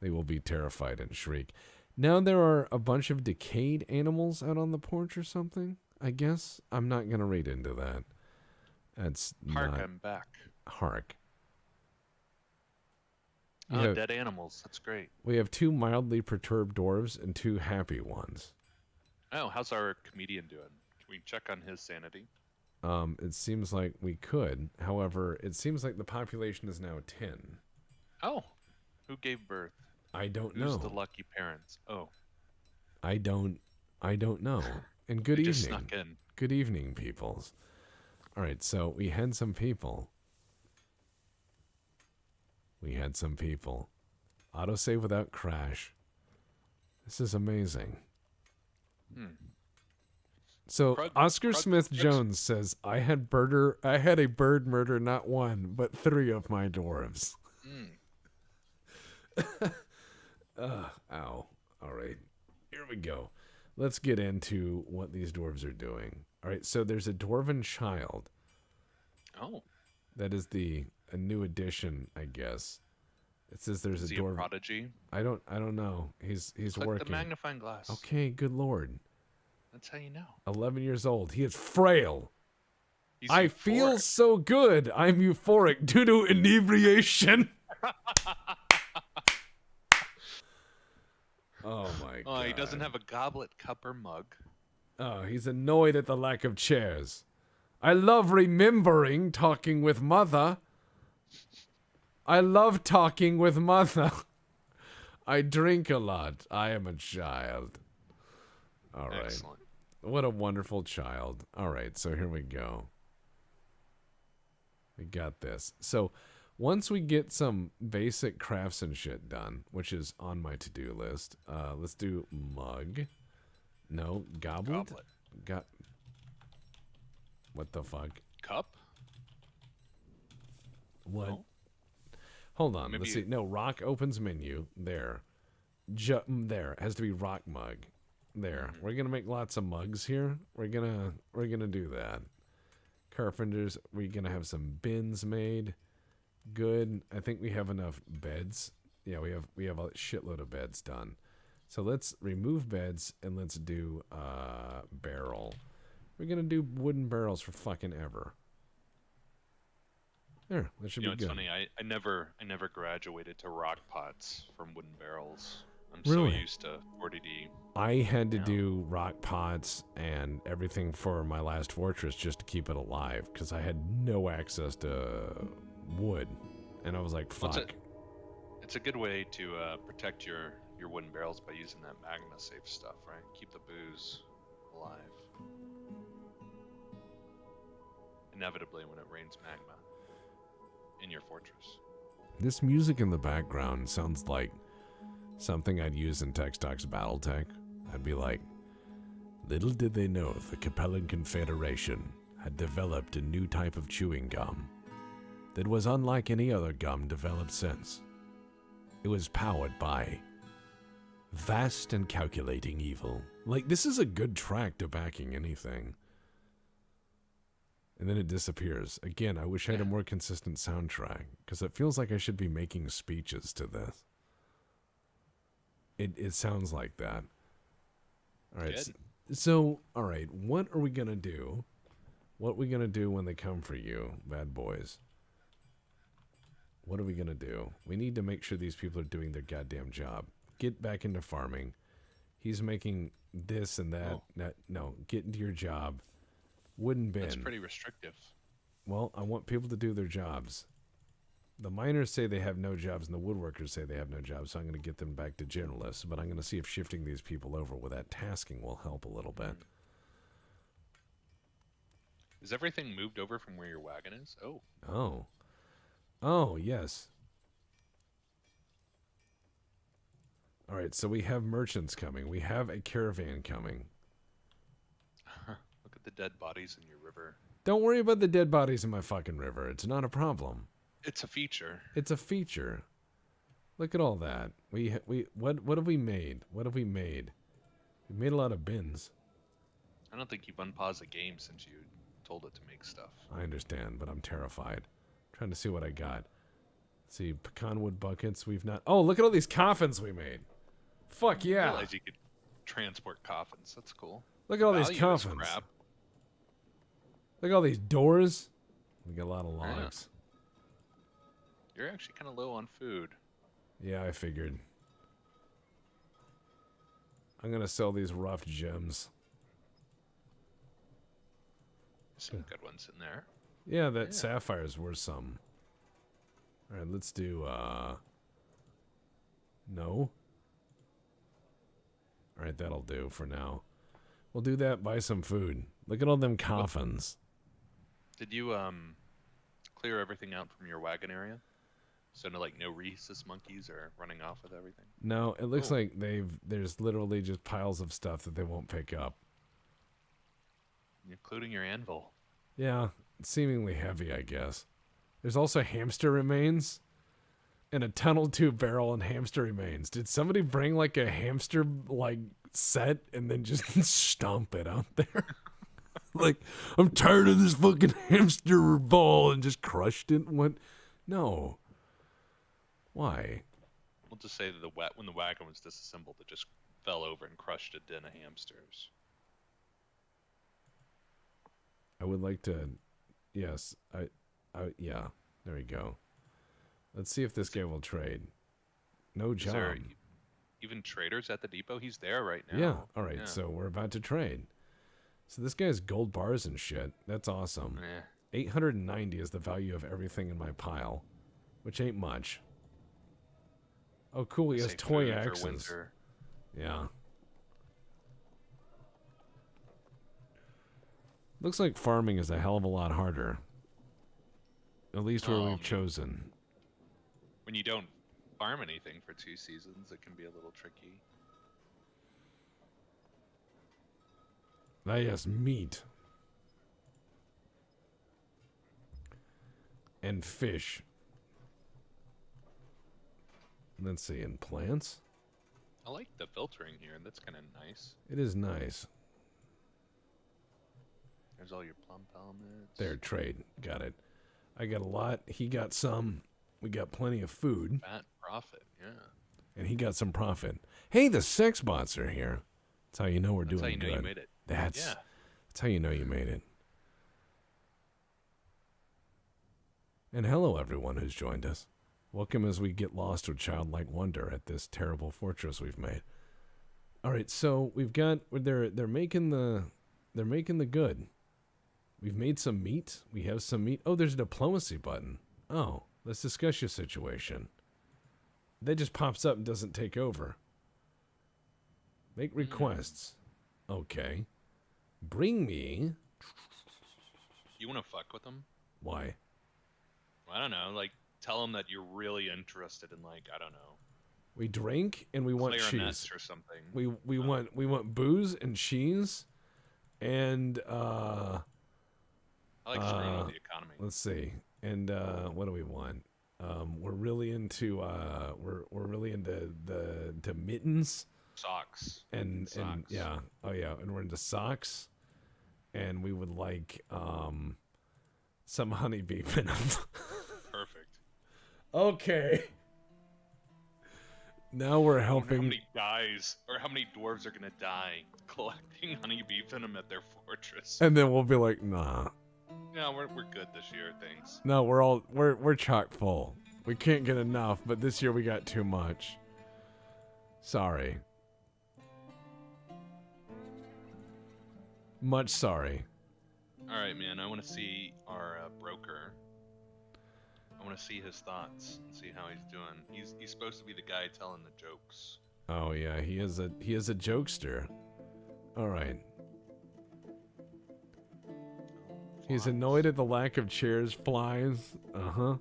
They will be terrified and shriek. Now there are a bunch of decayed animals out on the porch or something, I guess. I'm not going to read into that. That's Hark, not... I'm back. Hark. Dead animals. That's great. We have 2 mildly perturbed dwarves and 2 happy ones. Oh, how's our comedian doing? Can we check on his sanity? It seems like we could. However, it seems like the population is now 10. Oh, who gave birth? I don't know. Who's the lucky parents? Oh, I don't know. And good evening. Just snuck in. Good evening, peoples. All right, so we had some people. Autosave without crash. This is amazing. So Oscar Smith Jones says, I had a bird murder not 1, but 3 of my dwarves. Ow. All right. Here we go. Let's get into what these dwarves are doing. All right, so there's a dwarven child. Oh. That is a new addition, I guess. It says there's is a he dwarf. A prodigy? I don't know. He's Click working. the magnifying glass. Okay, good lord. That's how you know. 11 years old. He is frail. He's I euphoric. feel so good. I'm euphoric due to inebriation. Oh my Oh, god. he doesn't have a goblet, cup, or mug. Oh, he's annoyed at the lack of chairs. I love remembering talking with mother. I love talking with mother. I drink a lot. I am a child. All right. Excellent. What a wonderful child. All right, so here we go. We got this. So once we get some basic crafts and shit done, which is on my to-do list, let's do mug. No, goblet? What the fuck? Cup? What? No. Hold on. Maybe Let's see. No, rock opens menu. There. There. Has to be rock mug. There. Mm-hmm. We're gonna make lots of mugs here. We're gonna do that. Carpenters, we're gonna have some bins made. Good. I think we have enough beds. Yeah, we have a shitload of beds done. So let's remove beds and let's do barrel. We're gonna do wooden barrels for fucking ever. There, that should be good. It's funny. I never graduated to rock pots from wooden barrels. I'm Really? so used to 40D. I had to do rock pots and everything for my last fortress just to keep it alive because I had no access to wood, and I was like, "Fuck." Well, it's a good way to protect your wooden barrels by using that magma safe stuff, right? Keep the booze alive. Inevitably, when it rains magma in your fortress. This music in the background sounds like something I'd use in Tech Talks Battletech. I'd be like, little did they know the Capellan Confederation had developed a new type of chewing gum that was unlike any other gum developed since. It was powered by vast and calculating evil. Like, this is a good track to backing anything. And then it disappears. Again, I wish I had a more consistent soundtrack, because it feels like I should be making speeches to this. It sounds like that. All right. So, all right, what are we going to do? What are we going to do when they come for you, bad boys? What are we going to do? We need to make sure these people are doing their goddamn job. Get back into farming. He's making this and that. No, get into your job. Wooden bin. That's pretty restrictive. Well, I want people to do their jobs. The miners say they have no jobs, and the woodworkers say they have no jobs, so I'm going to get them back to generalists, but I'm going to see if shifting these people over with that tasking will help a little bit. Is everything moved over from where your wagon is? Oh. Oh, yes. All right, so we have merchants coming. We have a caravan coming. Look at the dead bodies in your river. Don't worry about the dead bodies in my fucking river. It's not a problem. It's a feature. It's a feature. Look at all that. What have we made? What have we made? We've made a lot of bins. I don't think you've unpaused the game since you told it to make stuff. I understand, but I'm terrified. Trying to see what I got. Let's see, pecan wood buckets. We've not. Oh, look at all these coffins we made. Fuck I yeah! realized you could transport coffins. That's cool. Look at all these Value is coffins. crap. Look at all these doors. We got a lot of logs. You're actually kind of low on food. Yeah, I figured. I'm gonna sell these rough gems. Some good ones in there. Yeah, that sapphire's worth some. Alright, let's do, no. Alright, that'll do for now. We'll do that, buy some food. Look at all them coffins. Did you, clear everything out from your wagon area? So no rhesus monkeys are running off with everything? No, it looks like there's literally just piles of stuff that they won't pick up. Including your anvil. Yeah, it's seemingly heavy, I guess. There's also hamster remains. And a tunnel tube barrel and hamster remains. Did somebody bring like a hamster set and then just stomp it out there? Like, I'm tired of this fucking hamster ball and just crushed it. What? No. Why? We'll just say that when the wagon was disassembled, it just fell over and crushed a den of hamsters. I would like to. Yes, yeah. There we go. Let's see if this guy will trade. No job. even traders at the depot. He's there right now. Yeah. All right. So we're about to trade. So this guy has gold bars and shit. That's awesome. 890 is the value of everything in my pile, which ain't much. Oh, cool. He has toy axes. Yeah. Looks like farming is a hell of a lot harder. At least where we've chosen. When you don't farm anything for 2 seasons, it can be a little tricky. Ah, yes, meat. And fish. Let's see, and plants? I like the filtering here. That's kind of nice. It is nice. There's all your plum pellets. There, trade. Got it. I got a lot. He got some. We got plenty of food. Fat profit, yeah. And he got some profit. Hey, the sex bots are here. That's how you know we're doing good. That's how you know you made it. That's how you know you made it. And hello, everyone who's joined us. Welcome as we get lost with childlike wonder at this terrible fortress we've made. All right, so we've got they're making the good. We've made some meat. We have some meat. Oh, there's a diplomacy button. Oh, let's discuss your situation. That just pops up and doesn't take over. Make requests. Okay. Bring me. You want to fuck with them? Why? I don't know. Like, tell them that you're really interested in, like, I don't know. We drink and we want cheese or something. We want booze and cheese, and I like screwing with the economy. Let's see. And what do we want? We're really into we're really into the mittens. Socks. And yeah. Oh yeah. And we're into socks. And we would like some honeybee venom. Perfect. Okay. Now we're helping. How many guys or how many dwarves are gonna die collecting honeybee venom at their fortress? And then we'll be like, nah. No, we're good this year, thanks. No, we're chock full. We can't get enough, but this year we got too much. Sorry. Much sorry. All right, man. I want to see our broker. I want to see his thoughts and see how he's doing. He's supposed to be the guy telling the jokes. Oh yeah, he is a jokester. All right. He's annoyed at the lack of chairs, flies. Uh-huh. All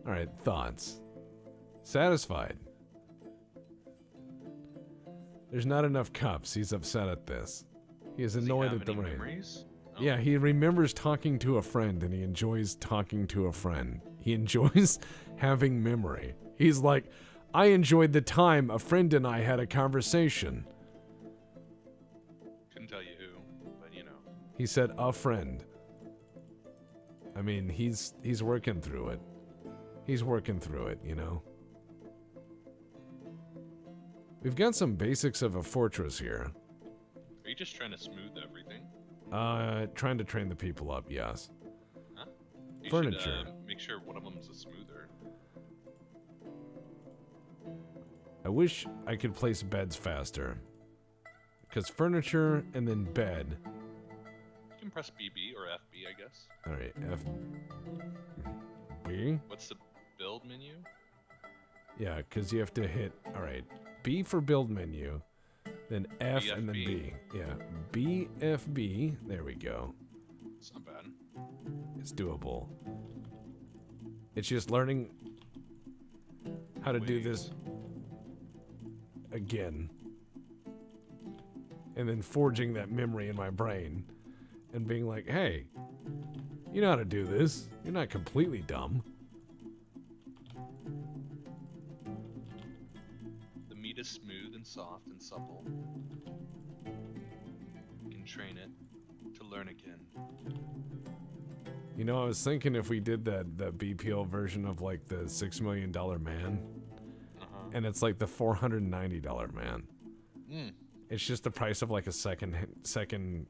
right, thoughts. Satisfied. There's not enough cups. He's upset at this. He is annoyed at the rain. Memories? Oh. Yeah, he remembers talking to a friend, and he enjoys talking to a friend. He enjoys having memory. He's like, I enjoyed the time a friend and I had a conversation. Couldn't tell you who, but you know. He said a friend. I mean, he's working through it. He's working through it, you know. We've got some basics of a fortress here. Are you just trying to smooth everything? Trying to train the people up, yes. Huh? You Furniture. Should, make sure one of them's a smoother. I wish I could place beds faster. Because furniture and then bed. You can press BB or FB, I guess. Alright, B? What's the build menu? Yeah, because you have to hit, alright, B for build menu, then F BFB. and then B. Yeah, BFB, there we go. It's not bad. It's doable. It's just learning how to do this again. And then forging that memory in my brain and being like, hey, you know how to do this. You're not completely dumb. The meat is smooth and soft and supple. You can train it to learn again. You know, I was thinking if we did that BPL version of like the $6 Million Man, and it's like the $490 Man. Mm. It's just the price of like a secondhand handgun.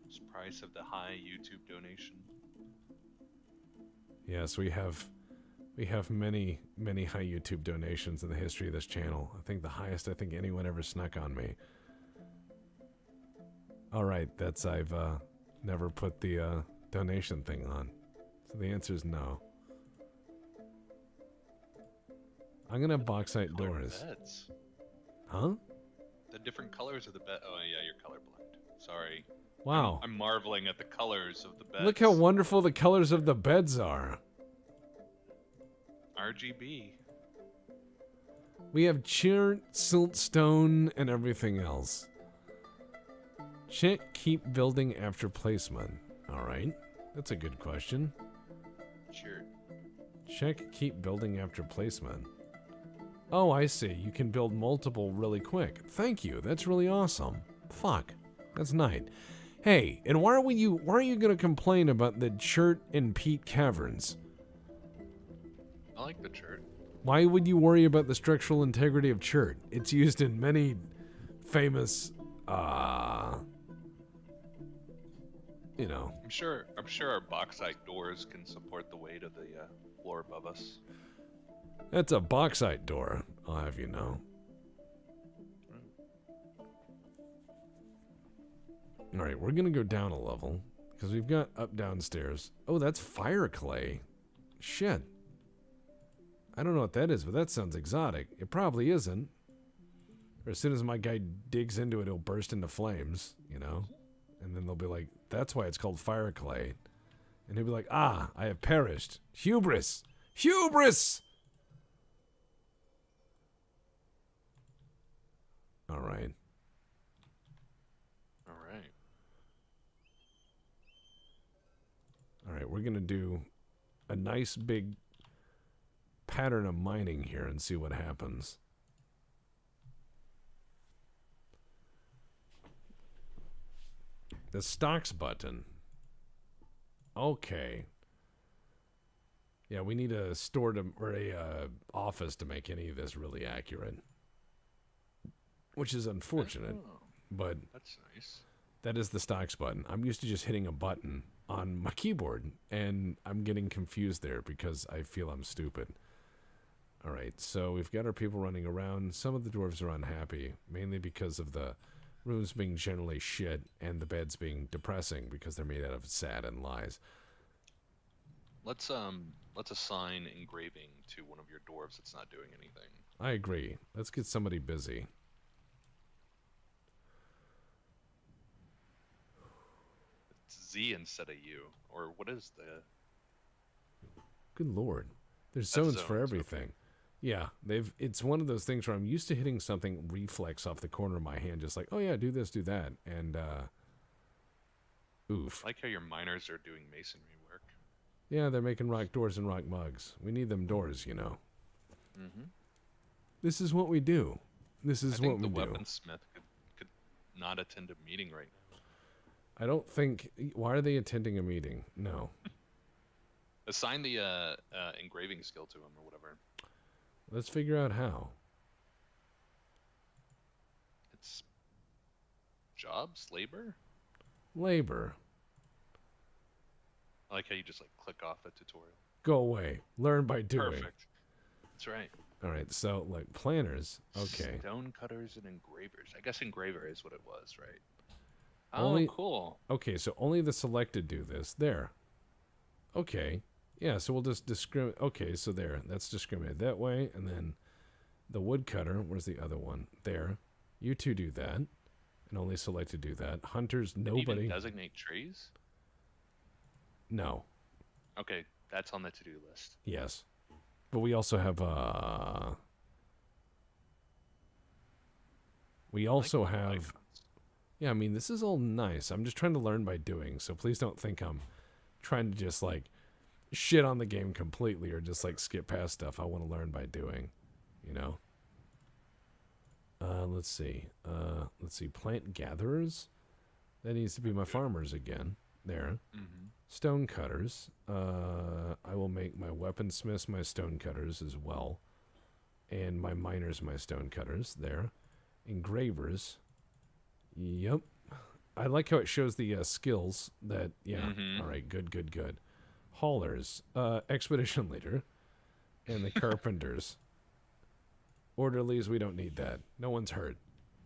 It's the price of the high YouTube donation. Yes, we have We have many, many high YouTube donations in the history of this channel. I think the highest anyone ever snuck on me. Alright, I've never put the donation thing on. So the answer is no. I'm gonna have bauxite doors. Beds. Huh? The different colors of the bed. Oh yeah, you're colorblind. Sorry. Wow. I'm marveling at the colors of the beds. Look how wonderful the colors of the beds are. RGB. We have chert, siltstone, and everything else. Check keep building after placement. Alright. That's a good question. Sure. Check keep building after placement. Oh, I see. You can build multiple really quick. Thank you. That's really awesome. Fuck. That's nice. Hey, and why are you gonna complain about the chert and peat caverns? I like the chert. Why would you worry about the structural integrity of chert? It's used in many famous, you know. I'm sure our bauxite doors can support the weight of the floor above us. That's a bauxite door, I'll have you know. Alright, we're gonna go down a level, because we've got up downstairs. Oh, that's fire clay. Shit. I don't know what that is, but that sounds exotic. It probably isn't. Or as soon as my guy digs into it, it'll burst into flames, you know? And then they'll be like, that's why it's called fire clay. And he'll be like, ah, I have perished. Hubris! Hubris! Alright. Alright. Alright, we're gonna do a nice big pattern of mining here and see what happens. The stocks button. Okay. Yeah, we need a store to, or a office to make any of this really accurate. Which is unfortunate, but that's nice. That is the stocks button. I'm used to just hitting a button on my keyboard, and I'm getting confused there because I feel I'm stupid. Alright, so we've got our people running around. Some of the dwarves are unhappy, mainly because of the rooms being generally shit and the beds being depressing because they're made out of sand and lies. Let's assign engraving to one of your dwarves that's not doing anything. I agree. Let's get somebody busy. It's Z instead of U, or what is the? Good lord, there's zones for everything. Okay. Yeah, it's one of those things where I'm used to hitting something reflex off the corner of my hand, just like, oh yeah, do this, do that, and oof. I like how your miners are doing masonry work. Yeah, they're making rock doors and rock mugs. We need them doors, you know. Mm-hmm. This is what we do. This is what we do. The weaponsmith could not attend a meeting right now. I don't think. Why are they attending a meeting? No. Assign the engraving skill to him or whatever. Let's figure out how. It's jobs, labor? Labor. I like how you just like click off a tutorial. Go away. Learn by doing. Perfect. That's right. All right, so like planners. Okay. Stone cutters and engravers. I guess engraver is what it was, right? Only, oh, cool. Okay, so only the selected do this. There. Okay. Yeah, so we'll just discriminate. Okay, so there. That's discriminated that way. And then the woodcutter. Where's the other one? There. You two do that. And only selected do that. Hunters, nobody. Even designate trees? No. Okay, that's on the to-do list. Yes. But we also have, we also have... Icons. Yeah, I mean, this is all nice. I'm just trying to learn by doing, so please don't think I'm trying to just, like, shit on the game completely or just, like, skip past stuff. I want to learn by doing, you know? Let's see. Plant gatherers? That needs to be my farmers again. There. Mm-hmm. Stone cutters. I will make my weaponsmiths my stone cutters as well. And my miners my stone cutters. There. Engravers. Yep. I like how it shows the skills that, yeah. Mm-hmm. All right, good. Haulers. Expedition leader. And the carpenters. Orderlies, we don't need that. No one's hurt.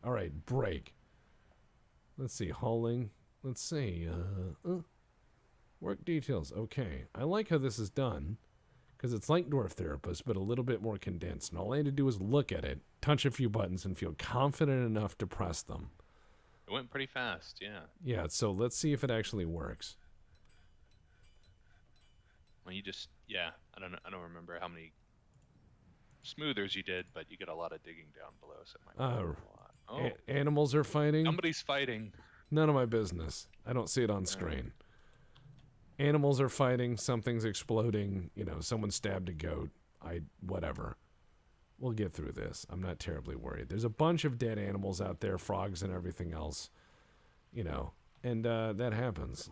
All right, break. Let's see, hauling. Let's see. Work details. Okay. I like how this is done because it's like Dwarf Therapist, but a little bit more condensed. And all I had to do was look at it, touch a few buttons, and feel confident enough to press them. It went pretty fast, yeah. Yeah, so let's see if it actually works. Well, you just, yeah, I don't remember how many smoothers you did, but you get a lot of digging down below, so it might be a lot. Oh, animals are fighting. Somebody's fighting. None of my business. I don't see it on screen. Animals are fighting. Something's exploding. You know, someone stabbed a goat. Whatever. We'll get through this. I'm not terribly worried. There's a bunch of dead animals out there, frogs and everything else. You know, and that happens.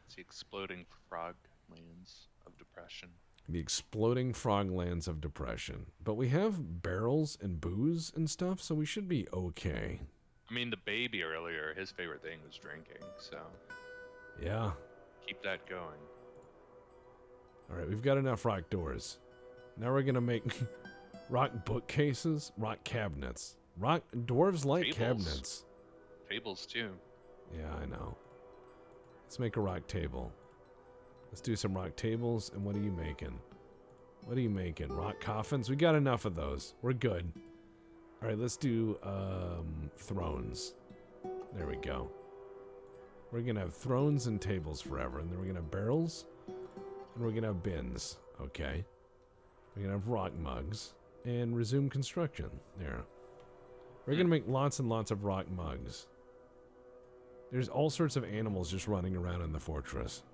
It's the exploding frog lands of depression. The exploding frog lands of depression. But we have barrels and booze and stuff, so we should be okay. I mean, the baby earlier, his favorite thing was drinking, so... Yeah. Keep that going. Alright, we've got enough rock doors. Now we're gonna make rock bookcases, rock cabinets. Dwarves like Tables. cabinets. Tables, too. Yeah, I know. Let's make a rock table. Let's do some rock tables. And what are you making? What are you making? Rock coffins? We got enough of those. We're good. All right, let's do thrones. There we go. We're going to have thrones and tables forever. And then we're going to have barrels. And we're going to have bins. Okay. We're going to have rock mugs. And resume construction. There. We're going to make lots and lots of rock mugs. There's all sorts of animals just running around in the fortress.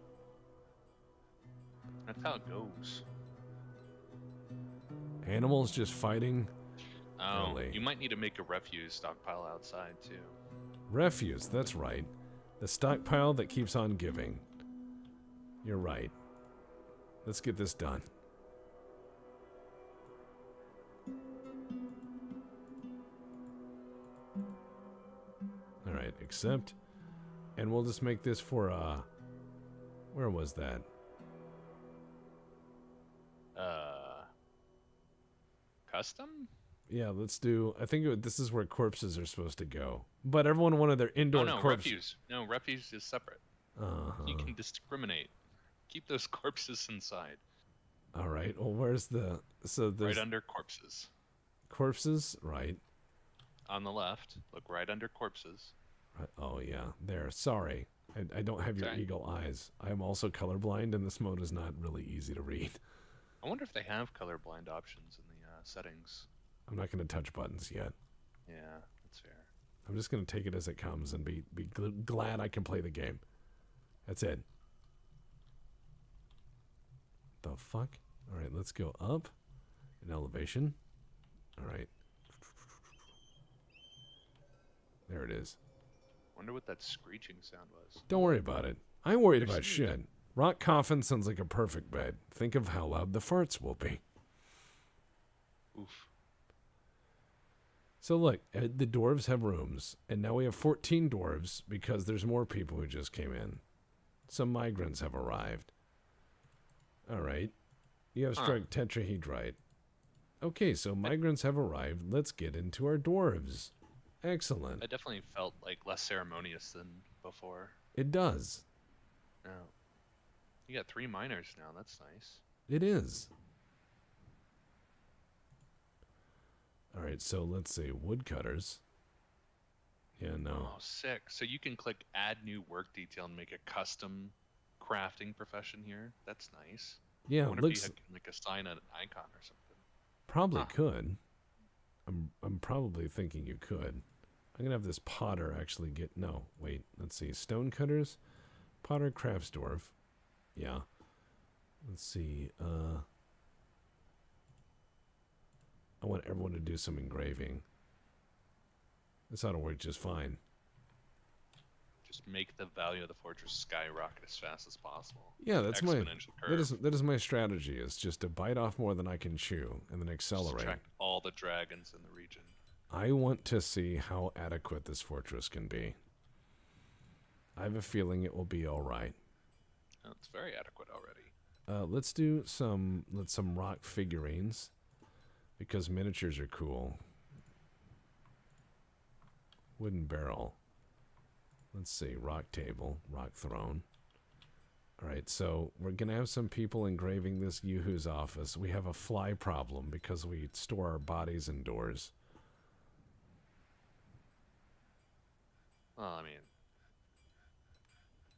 That's how it goes. Animals just fighting. Oh, Really? you might need to make a refuse stockpile outside, too. Refuse, that's right. The stockpile that keeps on giving. You're right. Let's get this done. Alright, accept. And we'll just make this for, where was that? Custom? Yeah, let's do, I think this is where corpses are supposed to go. But everyone wanted their indoor corpse. Refuse. No, refuse is separate. You can discriminate. Keep those corpses inside. Alright, well where's the, so there's... Right under corpses. Corpses, right. On the left, look right under corpses. Right. Oh yeah, there, sorry. I don't have your eagle eyes. I am also colorblind and this mode is not really easy to read. I wonder if they have colorblind options in the settings. I'm not going to touch buttons yet. Yeah, that's fair. I'm just going to take it as it comes and be glad I can play the game. That's it. The fuck? All right, let's go up in elevation. All right. There it is. Wonder what that screeching sound was. Don't worry about it. I ain't worried about shit. Rock coffin sounds like a perfect bed. Think of how loud the farts will be. Oof. So look, the dwarves have rooms, and now we have 14 dwarves because there's more people who just came in. Some migrants have arrived. All right. You have struck tetrahedrite. Okay, so migrants have arrived. Let's get into our dwarves. Excellent. It definitely felt like less ceremonious than before. It does. No. You got 3 miners now. That's nice. It is. All right, so let's see. Woodcutters. Yeah, no. Oh, sick. So you can click add new work detail and make a custom crafting profession here. That's nice. Yeah, I wonder if you can like assign an icon or something. Probably could. I'm probably thinking you could. I'm gonna have this potter actually get wait, let's see. Stonecutters, potter crafts dwarf. Yeah. Let's see. I want everyone to do some engraving. This ought to work just fine. Just make the value of the fortress skyrocket as fast as possible. Yeah, that's exponential curve. that is my strategy, is just to bite off more than I can chew and then accelerate. Subtract all the dragons in the region. I want to see how adequate this fortress can be. I have a feeling it will be all right. It's very adequate already. Let's do some rock figurines because miniatures are cool. Wooden barrel. Let's see, rock table, rock throne. All right, so we're gonna have some people engraving this Yoo-Hoo's office. We have a fly problem because we store our bodies indoors. Well, I mean,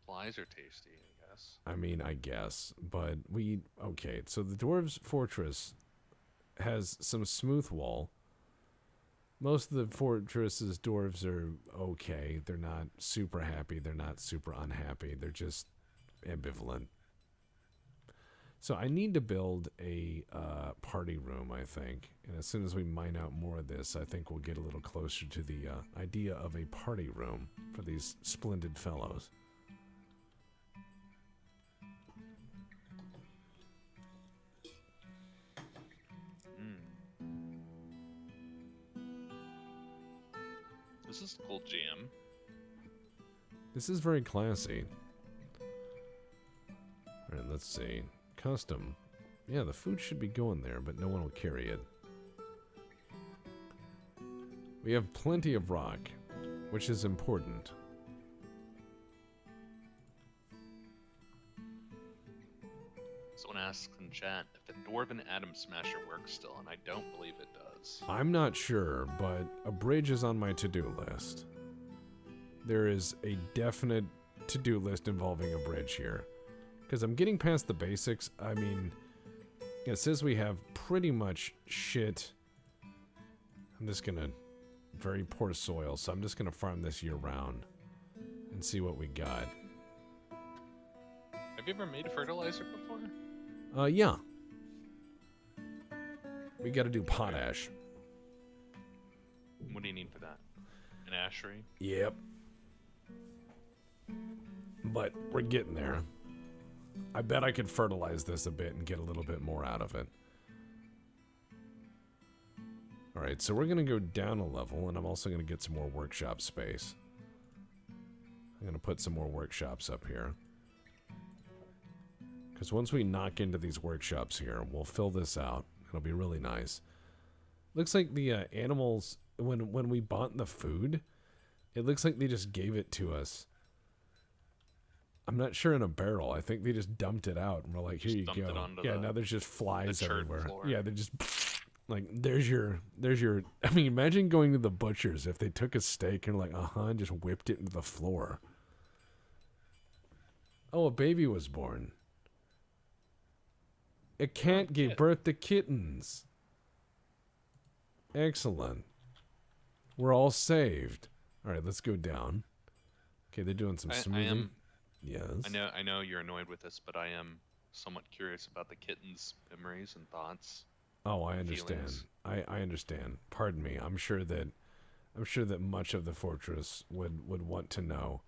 flies are tasty, I guess. I mean, I guess, but okay, so the Dwarves Fortress has some smooth wall. Most of the fortress's dwarves are okay. They're not super happy. They're not super unhappy. They're just ambivalent. So I need to build a party room, I think. And as soon as we mine out more of this, I think we'll get a little closer to the idea of a party room for these splendid fellows. This is cool jam. This is very classy. Alright, let's see. Custom. Yeah, the food should be going there, but no one will carry it. We have plenty of rock, which is important. Someone asks in chat if the Dwarven Atom Smasher works still, and I don't believe it does. I'm not sure, but a bridge is on my to-do list. There is a definite to-do list involving a bridge here. Because I'm getting past the basics. I mean, it says we have pretty much shit. I'm just gonna... Very poor soil, so I'm just gonna farm this year-round. And see what we got. Have you ever made fertilizer before? Yeah. We gotta do potash. What do you need for that? An ashery? Yep. But we're getting there. I bet I could fertilize this a bit and get a little bit more out of it. Alright, so we're gonna go down a level, and I'm also gonna get some more workshop space. I'm gonna put some more workshops up here. Because once we knock into these workshops here, we'll fill this out. It'll be really nice. Looks like the animals, when we bought the food, it looks like they just gave it to us. I'm not sure in a barrel. I think they just dumped it out, and we're like, here you go. Yeah, now there's just flies everywhere. Floor. Yeah, they just... Like, there's your... I mean, imagine going to the butcher's if they took a steak and like, and just whipped it into the floor. Oh, a baby was born. A cat gave birth to kittens. Excellent. We're all saved. All right, let's go down. Okay, they're doing some smoothing. Yes. I know you're annoyed with this, but I am somewhat curious about the kitten's memories and thoughts. Oh, I understand. I understand. Pardon me. I'm sure that much of the fortress would want to know.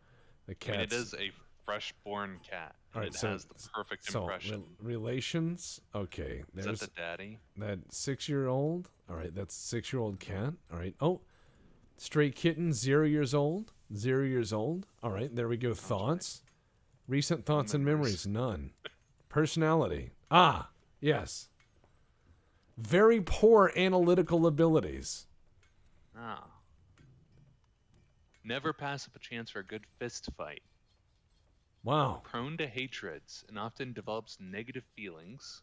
The cat. I mean, it is a fresh-born cat. All right, it has the perfect impression. Relations. Okay. Is that the daddy? That 6-year-old. All right, that's a 6-year-old cat. All right. Oh, stray kitten, 0 years old. 0 years old. All right, there we go. Thoughts. Right. Recent thoughts and memories. None. Personality. Ah, yes. Very poor analytical abilities. Ah. Never pass up a chance for a good fist fight. Wow. Prone to hatreds and often develops negative feelings.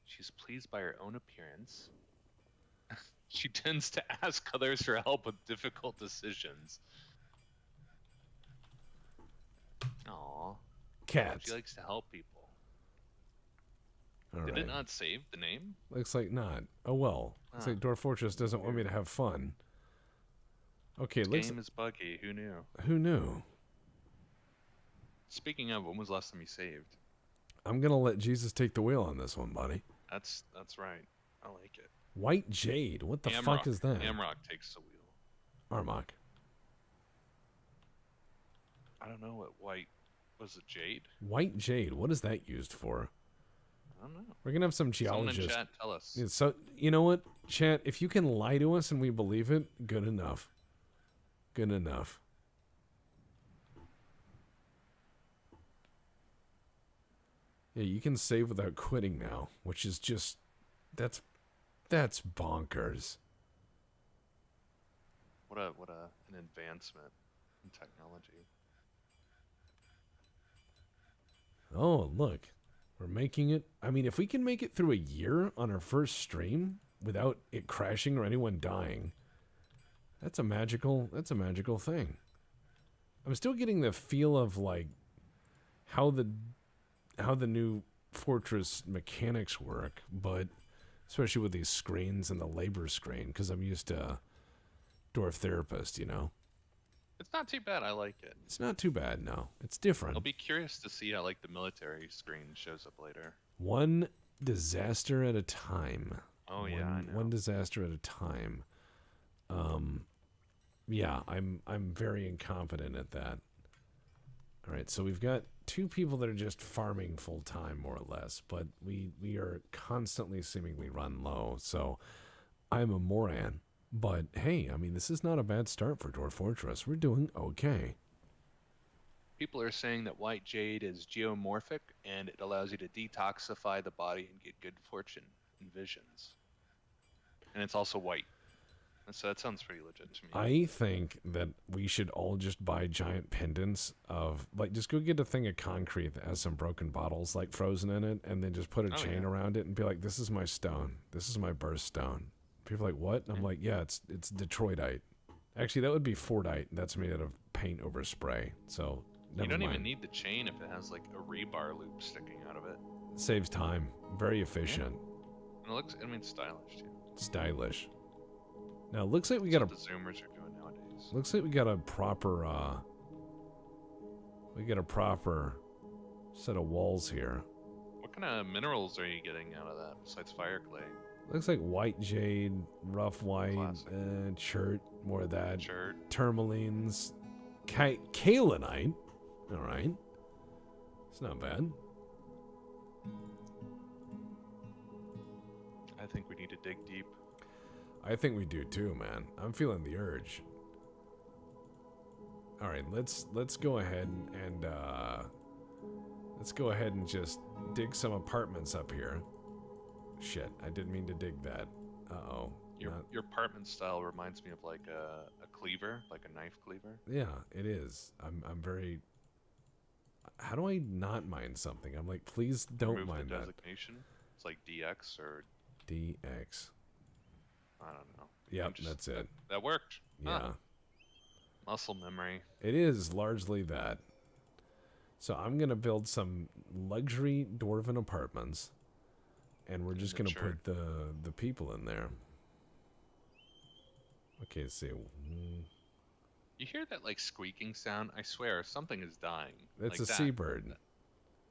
She's pleased by her own appearance. She tends to ask others for help with difficult decisions. Aww. Cats. She likes to help people. All Did right. it not save the name? Looks like not. Oh well. Looks like Dorf Ortress doesn't want me to have fun. Okay, this game is buggy. Who knew? Who knew? Speaking of, when was the last time you saved? I'm gonna let Jesus take the wheel on this one, buddy. That's right. I like it. White Jade. What the fuck is that? Amrock takes the wheel. Armok. I don't know what white was. It jade? White Jade. What is that used for? I don't know. We're gonna have some geologists. Someone in chat tell us. Yeah, so you know what, chat? If you can lie to us and we believe it, good enough. Good enough. Yeah, you can save without quitting now, which is just that's bonkers. What an advancement in technology. Oh, look. We're making it. I mean, if we can make it through a year on our first stream without it crashing or anyone dying, that's a magical thing. I'm still getting the feel of like how the new Fortress mechanics work, but especially with these screens and the labor screen, because I'm used to Dorf Therapist, you know. It's not too bad. I like it. It's not too bad, no. It's different. I'll be curious to see how like the military screen shows up later. One disaster at a time. Oh yeah, I know. One disaster at a time. Yeah, I'm very incompetent at that. All right, so we've got 2 people that are just farming full time, more or less, but we are constantly seemingly run low. So I'm a moron. But hey, I mean, this is not a bad start for Dorf Ortress. We're doing okay. People are saying that white jade is geomorphic and it allows you to detoxify the body and get good fortune and visions. And it's also white. And so that sounds pretty legit to me. I think that we should all just buy giant pendants of, like, just go get a thing of concrete that has some broken bottles, like, frozen in it, and then just put a chain around it and be like, this is my stone. This is my birthstone. People are like, what? And I'm like, yeah, it's Detroitite. Actually, that would be Fordite. That's made out of paint over spray. So, you don't mind. even need the chain if it has, like, a rebar loop sticking out of it. Saves time. Very efficient. And it looks, I mean, stylish, too. Stylish. Now, it looks like we got the Zoomers are doing nowadays. Looks like we got a proper, set of walls here. What kind of minerals are you getting out of that besides fire clay? Looks like white jade, rough white, chert, more of that. Chert. Tourmalines, kaolinite. All right. It's not bad. I think we need to dig deep. I think we do too, man. I'm feeling the urge. All right, let's go ahead and just dig some apartments up here. Shit, I didn't mean to dig that. Uh-oh. Your apartment style reminds me of like a cleaver, like a knife cleaver. Yeah, it is. I'm very. How do I not mine something? I'm like, please don't Remove mine the that. designation. It's like DX or DX. I don't know. Yep, that's it. That worked. Yeah. Ah, muscle memory. It is largely that. So I'm gonna build some luxury dwarven apartments, and we're just gonna put the people in there. Okay, let's see. You hear that like squeaking sound? I swear something is dying. It's like a seabird.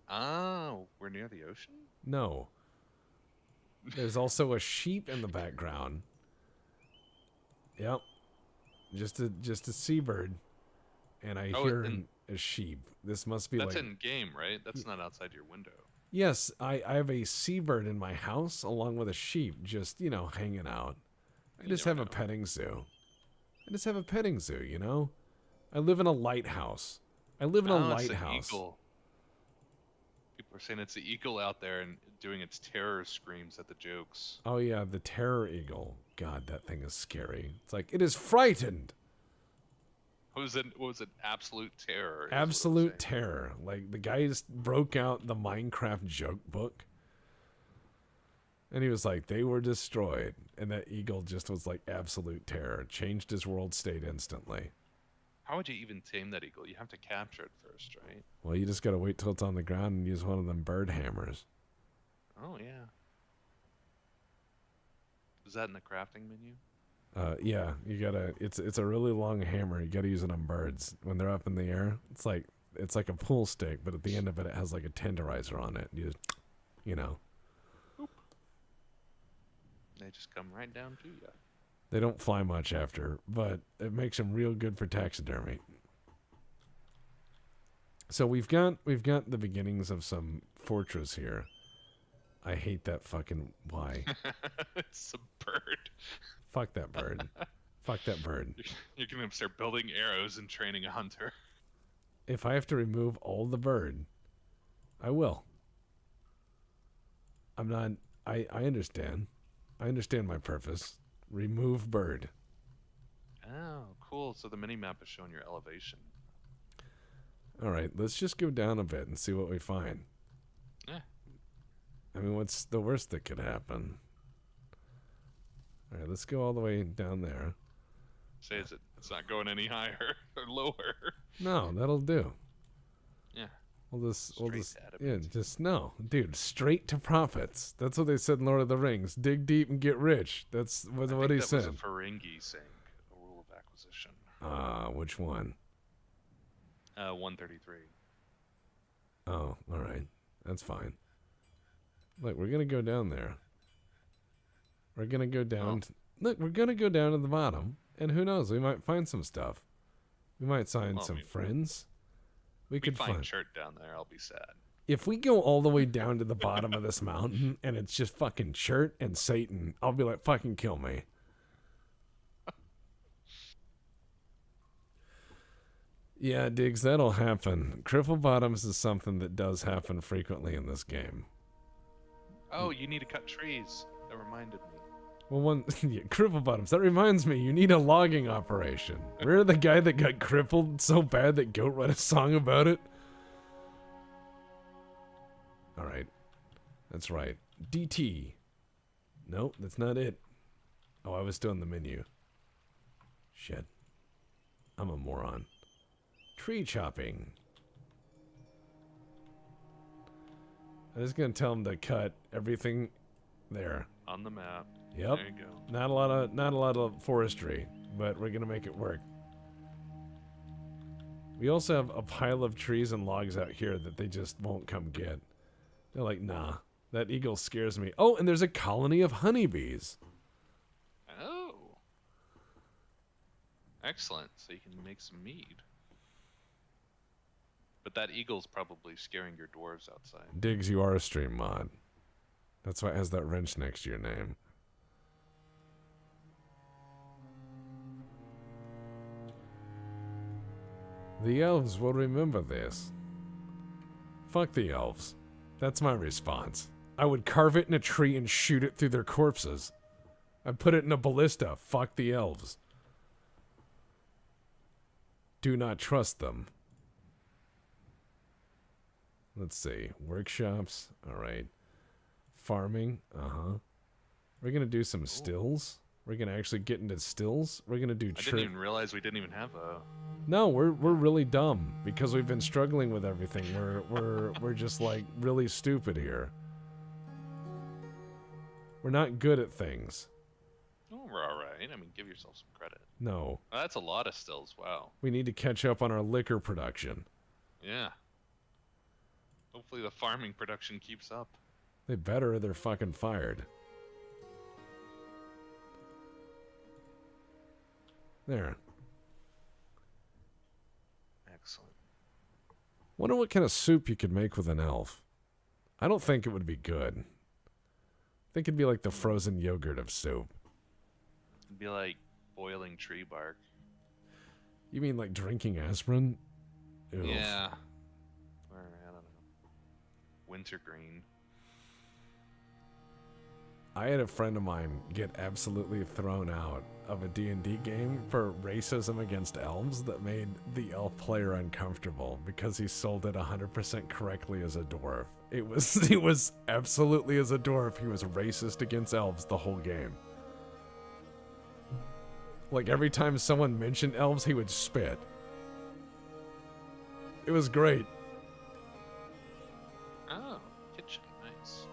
Oh, we're near the ocean? No. There's also a sheep in the background. Yep. Just a seabird. And I hear a sheep. This must be that's like... in game, right? That's not outside your window. Yes, I have a seabird in my house along with a sheep just, hanging out. I just have a petting zoo. You know? I live in a lighthouse. It's the eagle. People are saying it's the eagle out there and doing its terror screams at the jokes. Oh yeah, the terror eagle. God, that thing is scary. It's like, it is frightened. What was it? Absolute terror. Absolute terror. Like, the guy just broke out the Minecraft joke book. And he was like, they were destroyed. And that eagle just was like absolute terror. Changed his world state instantly. How would you even tame that eagle? You have to capture it first, right? Well, you just gotta wait till it's on the ground and use one of them bird hammers. Oh, yeah. Is that in the crafting menu? Yeah, you gotta. It's a really long hammer. You gotta use it on birds when they're up in the air. It's like a pool stick, but at the end of it, it has like a tenderizer on it. You just, Boop. They just come right down to you. They don't fly much after, but it makes them real good for taxidermy. So we've got the beginnings of some fortress here. I hate that fucking why. It's a bird. Fuck that bird. Fuck that bird. You're going to start building arrows and training a hunter. If I have to remove all the bird, I will. I'm not... I understand. I understand my purpose. Remove bird. Oh, cool. So the mini-map is showing your elevation. Alright, let's just go down a bit and see what we find. Yeah. I mean, what's the worst that could happen? Alright, let's go all the way down there. Say it's not going any higher or lower. No, that'll do. Yeah. We'll Straight just, to yeah, adamant. just no, dude. Straight to profits. That's what they said in Lord of the Rings. Dig deep and get rich. That's what I he think said. that was a Ferengi saying, a rule of acquisition. Which one? 133. Oh, all right, that's fine. Look, we're gonna go down there. We're gonna go down. Look, we're gonna go down to the bottom, and who knows? We might find some stuff. We might find some friends. We could find Chert down there. I'll be sad. If we go all the way down to the bottom of this mountain and it's just fucking Chert and Satan, I'll be like, fucking kill me. Yeah, Diggs, that'll happen. Cripple bottoms is something that does happen frequently in this game. Oh, you need to cut trees. That reminded me. Well, yeah, cripple bottoms. That reminds me, you need a logging operation. Remember the guy that got crippled so bad that Goat wrote a song about it? All right. That's right. DT. Nope, that's not it. Oh, I was still in the menu. Shit. I'm a moron. Tree chopping. I'm just gonna tell him to cut everything there. On the map. Yep. There you go. Not a lot of forestry, but we're gonna make it work. We also have a pile of trees and logs out here that they just won't come get. They're like, nah, that eagle scares me. Oh, and there's a colony of honeybees. Oh. Excellent. So you can make some mead. But that eagle's probably scaring your dwarves outside. Diggs, you are a stream mod. That's why it has that wrench next to your name. The elves will remember this. Fuck the elves. That's my response. I would carve it in a tree and shoot it through their corpses. I'd put it in a ballista. Fuck the elves. Do not trust them. Let's see. Workshops. Alright. Farming. Uh-huh. We're gonna do some stills. We're gonna actually get into stills. We're gonna do I didn't even realize we didn't even have a... No, we're really dumb because we've been struggling with everything. We're just like really stupid here. We're not good at things. Oh, we're all right. I mean, give yourself some credit. No. Oh, that's a lot of stills. Wow. We need to catch up on our liquor production. Yeah. Hopefully the farming production keeps up. They better or they're fucking fired. There. Excellent. Wonder what kind of soup you could make with an elf. I don't think it would be good. I think it'd be like the frozen yogurt of soup. It'd be like boiling tree bark. You mean like drinking aspirin? Ew. Yeah. Or, I don't know. Wintergreen. I had a friend of mine get absolutely thrown out of a D&D game for racism against elves that made the elf player uncomfortable because he sold it 100% correctly as a dwarf. It was absolutely as a dwarf. He was racist against elves the whole game. Like every time someone mentioned elves, he would spit. It was great. Oh, kitchen. Nice.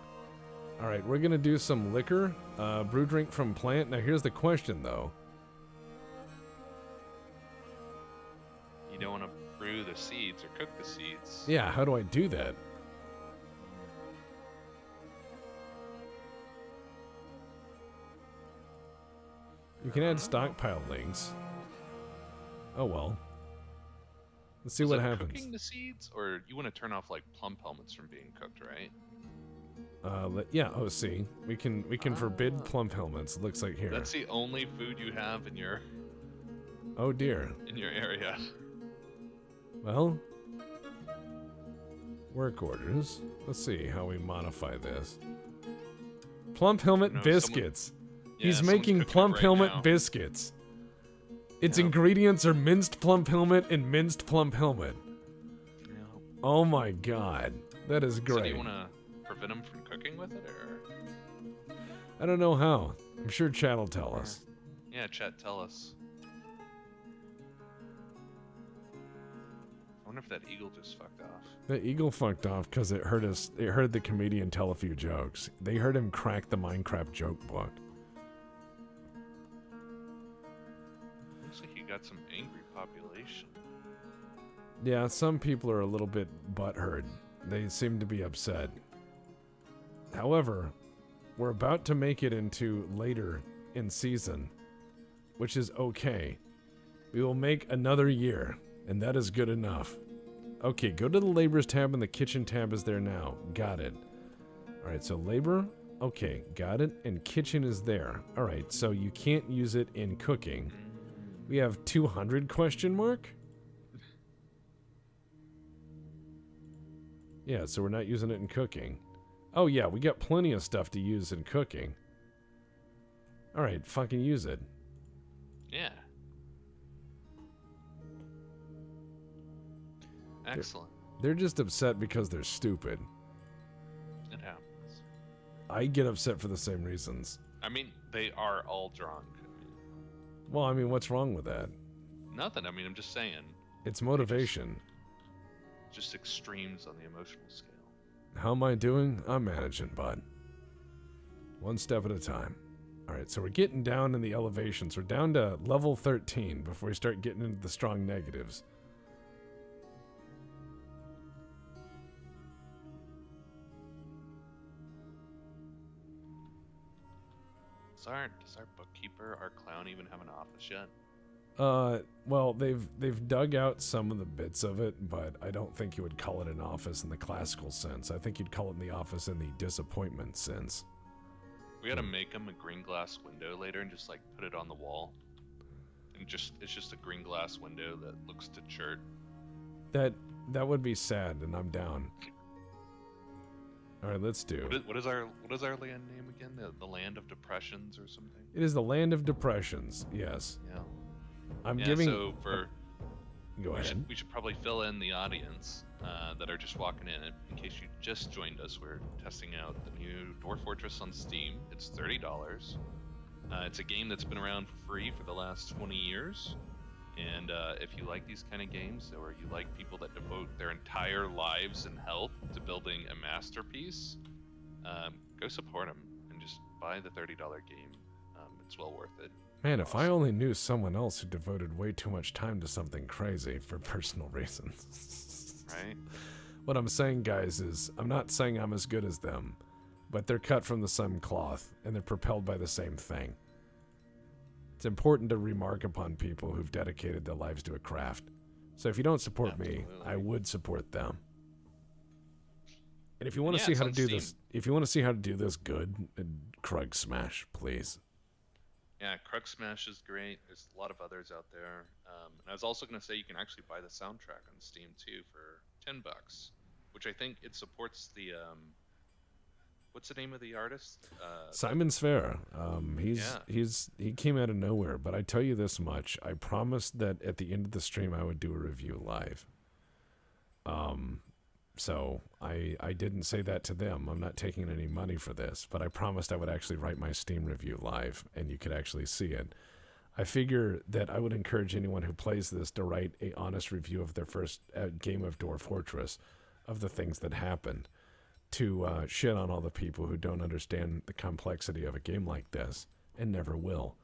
All right, we're going to do some liquor, brew drink from plant. Now, here's the question, though. You don't want to brew the seeds or cook the seeds. Yeah, how do I do that? You can add stockpile links. Oh, well. Let's see what happens. Cooking the seeds, or you want to turn off like plum helmets from being cooked, right? Yeah. Oh, see, we can forbid plump helmets. It looks like here. That's the only food you have in your Oh dear. area. Well, work orders. Let's see how we modify this. Plump helmet No, biscuits. Yeah, He's someone's making cooking it plump right helmet now. biscuits. Its Yeah. ingredients are minced plump helmet and minced plump helmet. Yeah. Oh my god. That is So do great. you want to prevent him from cooking with it, or? I don't know how. I'm sure chat will tell us. Yeah, chat, tell us. I wonder if that eagle just fucked off. The eagle fucked off because it heard us. It heard the comedian tell a few jokes. They heard him crack the Minecraft joke book. Looks like you got some angry population. Yeah, some people are a little bit butthurt. They seem to be upset. However, we're about to make it into later in season, which is okay. We will make another year, and that is good enough. Okay, go to the laborers tab, and the kitchen tab is there now. Got it. All right, so labor, okay, got it, and kitchen is there. All right, so you can't use it in cooking. We have 200 question mark? Yeah, so we're not using it in cooking. Oh yeah, we got plenty of stuff to use in cooking. All right, fucking use it. Yeah. Excellent. They're just upset because they're stupid. It happens. I get upset for the same reasons. I mean, they are all drunk. Well, I mean, what's wrong with that? Nothing. I mean, I'm just saying. It's motivation. Just extremes on the emotional scale. How am I doing? I'm managing, bud. One step at a time. All right, so we're getting down in the elevations. We're down to level 13 before we start getting into the strong negatives. Does our bookkeeper, our clown, even have an office yet? Well, they've dug out some of the bits of it, but I don't think you would call it an office in the classical sense. I think you'd call it the office in the disappointment sense. We gotta make him a green glass window later and just like put it on the wall. And it's just a green glass window that looks to church. That would be sad, and I'm down. All right, let's do. What is our land name again? The land of depressions or something? It is the land of depressions. Yes. Yeah. I'm Yeah, giving. so Go ahead. we should probably fill in the audience that are just walking in case you just joined us. We're testing out the new Dorf Ortress on Steam. It's $30. It's a game that's been around for free for the last 20 years. And if you like these kind of games, or you like people that devote their entire lives and health to building a masterpiece, go support them and just buy the $30 game. It's well worth it. Man, if I only knew someone else who devoted way too much time to something crazy for personal reasons. Right? What I'm saying, guys, is I'm not saying I'm as good as them, but they're cut from the same cloth, and they're propelled by the same thing. It's important to remark upon people who've dedicated their lives to a craft. So if you don't support me, I would support them. And if you want to see how to do this, if you want to see how to do this good, Kruggsmash, please. Yeah, Kruggsmash is great. There's a lot of others out there. And I was also going to say you can actually buy the soundtrack on Steam too for $10, which I think it supports the what's the name of the artist? Simon Sfera. He came out of nowhere, but I tell you this much: I promised that at the end of the stream I would do a review live. So I didn't say that to them. I'm not taking any money for this, but I promised I would actually write my Steam review live, and you could actually see it. I figure that I would encourage anyone who plays this to write a honest review of their first game of Dorf Ortress, of the things that happened, to shit on all the people who don't understand the complexity of a game like this, and never will.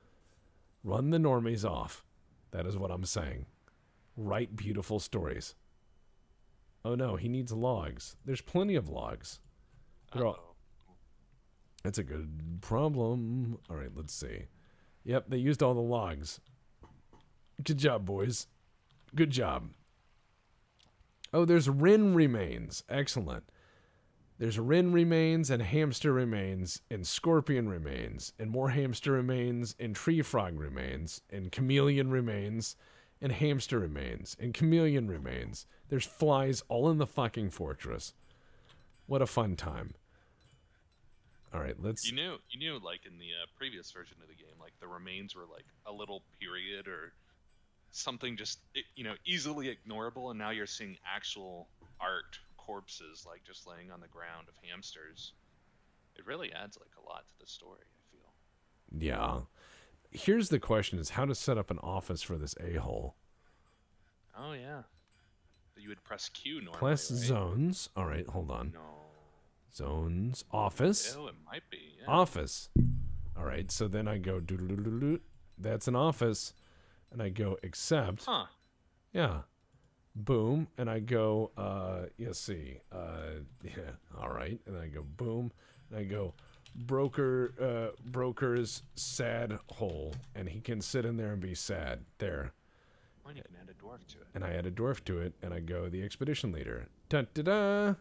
Run the normies off. That is what I'm saying. Write beautiful stories. Oh no, he needs logs. There's plenty of logs. That's a good problem. All right, let's see. Yep, they used all the logs. Good job, boys. Good job. Oh, there's wren remains. Excellent. There's wren remains and hamster remains and scorpion remains and more hamster remains and tree frog remains and chameleon remains and hamster remains and chameleon remains. There's flies all in the fucking fortress. What a fun time. All right, let's. You knew, like in the previous version of the game, like the remains were like a little period or something, just easily ignorable, and now you're seeing actual art corpses, like just laying on the ground of hamsters. It really adds like a lot to the story, I feel. Yeah. Here's the question: is how to set up an office for this a-hole. Oh yeah. You would press Q normally. Press right? zones. All right, hold on. No. Zones. Office. Oh, it might be. Yeah. Office. All right, so then I go doo-doo-doo-doo-doo. That's an office. And I go accept. Huh. Yeah. Boom. And I go, see. Yeah. All right. And I go boom. And I go broker's sad hole. And he can sit in there and be sad. There. Well, you can add a dwarf to it. And I add a dwarf to it. And I go the expedition leader. Dun-da-da. What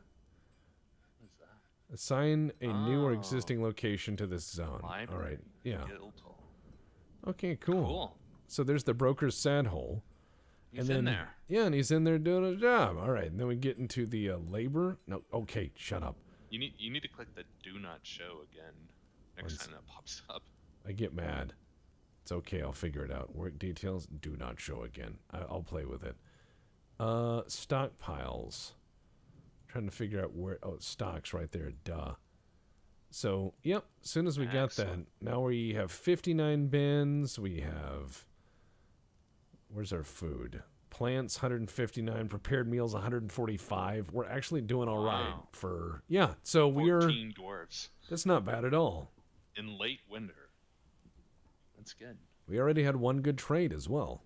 is that? Assign a new or existing location to this zone. Library. All right. Yeah. Guildhall. Okay, cool. Cool. So there's the broker's sad hole. He's in there. Yeah, and he's in there doing a job. All right, and then we get into the labor. No, okay, shut up. You need to click the do not show again next time that pops up. I get mad. It's okay, I'll figure it out. Work details, do not show again. I'll play with it. Stockpiles. Trying to figure out where. Oh, stocks right there. Duh. So, yep, as soon as we got that, now we have 59 bins. We have. Where's our food? Plants, 159. Prepared meals, 145. We're actually doing all right for... Yeah, so we're... 14 dwarves. That's not bad at all. In late winter. That's good. We already had one good trade as well.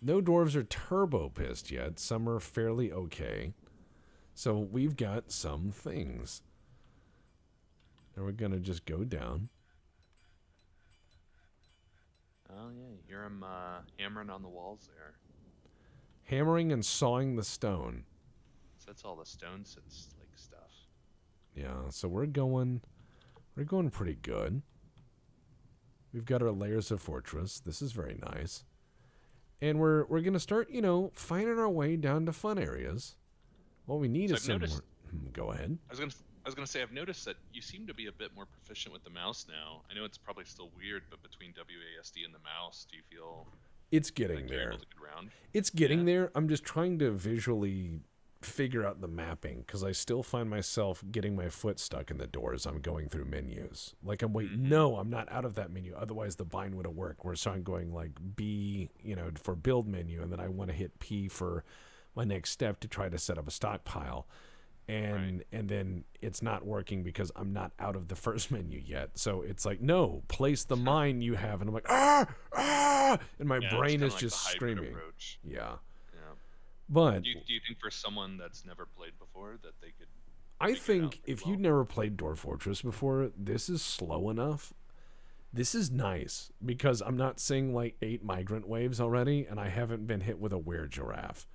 No dwarves are turbo pissed yet. Some are fairly okay. So we've got some things. And we're going to just go down. Oh, yeah. You hear him hammering on the walls there. Hammering and sawing the stone. So that's all the stone like stuff. Yeah, so we're going pretty good. We've got our layers of fortress. This is very nice. And we're going to start, finding our way down to fun areas. What we need is some more... Go ahead. I was gonna say, I've noticed that you seem to be a bit more proficient with the mouse now. I know it's probably still weird, but between WASD and the mouse, do you feel it's getting like there? You're able to get around? It's getting there. I'm just trying to visually figure out the mapping because I still find myself getting my foot stuck in the door as I'm going through menus. Like I'm waiting. No, I'm not out of that menu. Otherwise, the bind would have worked. Where so I'm going like B, for build menu, and then I want to hit P for my next step to try to set up a stockpile. And then it's not working because I'm not out of the first menu yet. So it's like, no, place the mine you have. And I'm like, and my brain is just screaming. Yeah. But do you think for someone that's never played before that they could... I think if you've never played Dorf Ortress before, this is slow enough. This is nice because I'm not seeing like 8 migrant waves already, and I haven't been hit with a were-giraffe.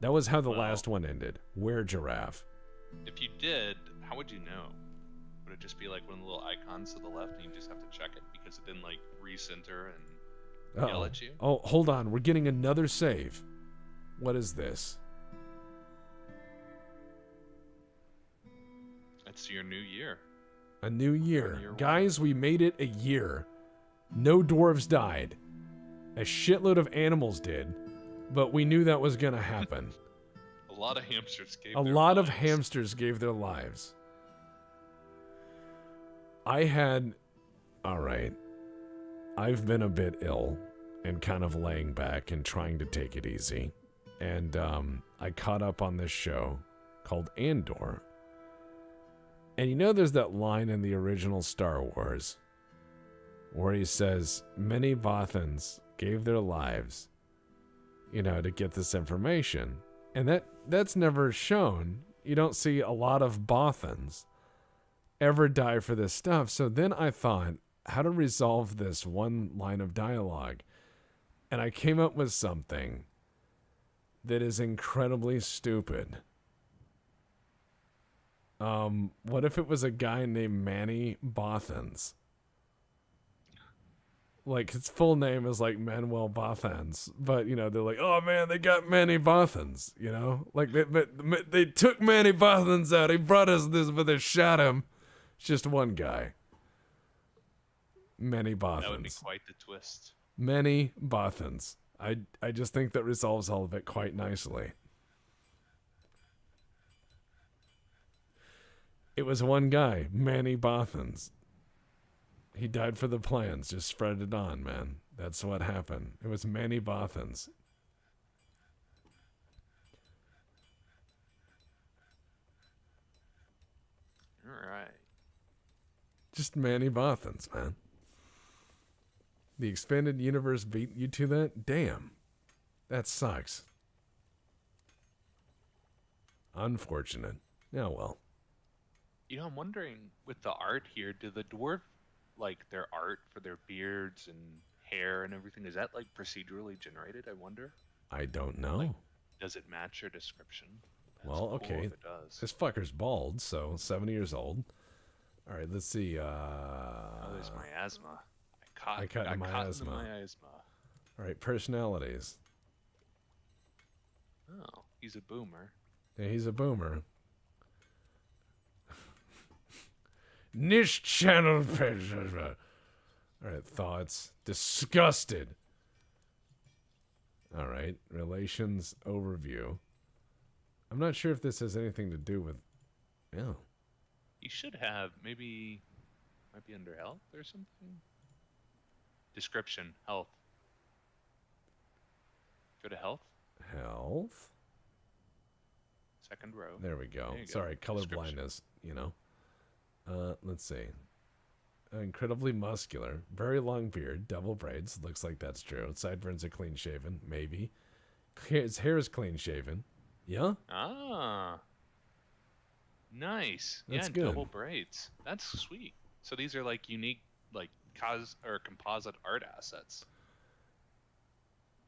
That was how the last one ended. Were-giraffe. If you did, how would you know? Would it just be like one of the little icons to the left and you just have to check it because it didn't like recenter and yell at you? Oh, hold on. We're getting another save. What is this? It's your new year. A new year. Guys, we made it a year. No dwarves died. A shitload of animals did. But we knew that was going to happen. A lot of hamsters gave their lives. All right. I've been a bit ill and kind of laying back and trying to take it easy. And I caught up on this show called Andor. And there's that line in the original Star Wars where he says, many Bothans gave their lives to get this information. And that's never shown. You don't see a lot of Bothans ever die for this stuff. So then I thought how to resolve this one line of dialogue. And I came up with something that is incredibly stupid. What if it was a guy named Manny Bothans? Like, his full name is like Manuel Bothans, but you know they're like, oh man, they got Manny Bothans, you know, like they took Manny Bothans out. He brought us this, but they shot him. It's just one guy. Manny Bothans. That would be quite the twist. Manny Bothans. I just think that resolves all of it quite nicely. It was one guy, Manny Bothans. He died for the plans. Just spread it on, man. That's what happened. It was Manny Bothans. All right. Just Manny Bothans, man. The expanded universe beat you to that? Damn. That sucks. Unfortunate. Yeah, well. You know, I'm wondering with the art here, do the dwarf like their art for their beards and hair and everything? Is that like procedurally generated? I wonder. I don't know. Like, does it match your description? That's well, cool okay. if it does. This fucker's bald, so 70 years old. All right, let's see. Oh, there's miasma. I caught the miasma. miasma. All right, personalities. Oh, he's a boomer. Yeah, he's a boomer. Niche channel. All right, thoughts. Disgusted. All right, relations overview. I'm not sure if this has anything to do with. Yeah. He should have maybe, might be under health or something. Description, health. Go to health. Health. Second row. There we go. There you go. Sorry, color Description. blindness. You know. Let's see. Incredibly muscular, very long beard, double braids. Looks like that's true. Sideburns are clean shaven, maybe. His hair is clean shaven. Yeah. Ah. Nice. That's yeah, good. double braids. That's sweet. So these are like unique, like composite art assets.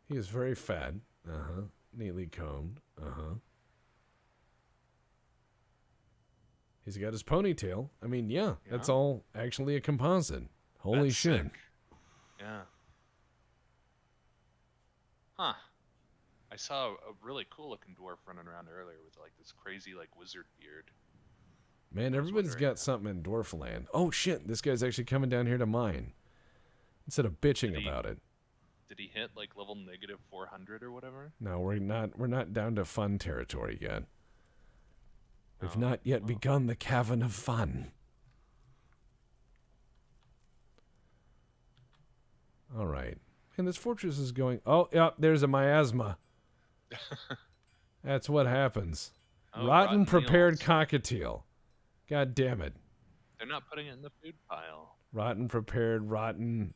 He is very fat. Uh-huh. Neatly combed. Uh-huh. He's got his ponytail. I mean, yeah, that's all actually a composite. Holy That's shit. sick. Yeah. Huh. I saw a really cool looking dwarf running around earlier with like this crazy like wizard beard. Man, was everybody's wondering. got something in Dwarfland. Oh shit, this guy's actually coming down here to mine. Instead of bitching Did he- about it. Did he hit like level negative 400 or whatever? No, we're not down to fun territory yet. We've Oh, not yet well. begun the Cavern of Fun. All right. And this fortress is going... Oh, yep, there's a miasma. That's what happens. Oh, rotten prepared meals. cockatiel. God damn it. They're not putting it in the food pile. Rotten prepared, rotten,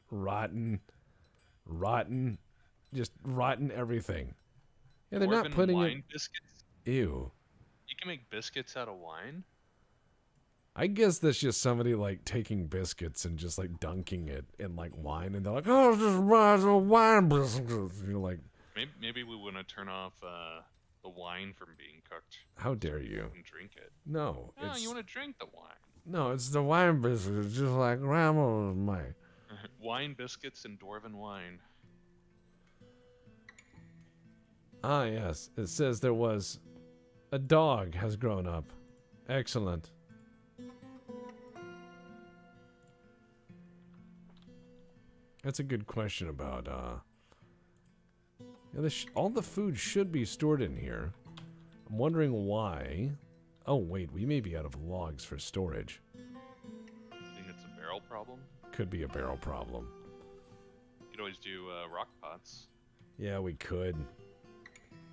just rotten everything. Yeah, they're not Dwarven putting wine it... biscuits. Ew. You can make biscuits out of wine. I guess that's just somebody like taking biscuits and just like dunking it in like wine, and they're like, "Oh, this is a wine biscuits." You're like, Maybe we want to turn off the wine from being cooked. "How dare you?" And drink it. No, No, it's you want to drink the wine. no, it's the wine biscuits, just like Grandma made. Wine biscuits and dwarven wine. Ah, yes, it says there was a dog has grown up. Excellent. That's a good question about, yeah, all the food should be stored in here. I'm wondering why. Oh, wait, we may be out of logs for storage. Think it's a barrel problem? Could be a barrel problem. You could always do rock pots. Yeah, we could.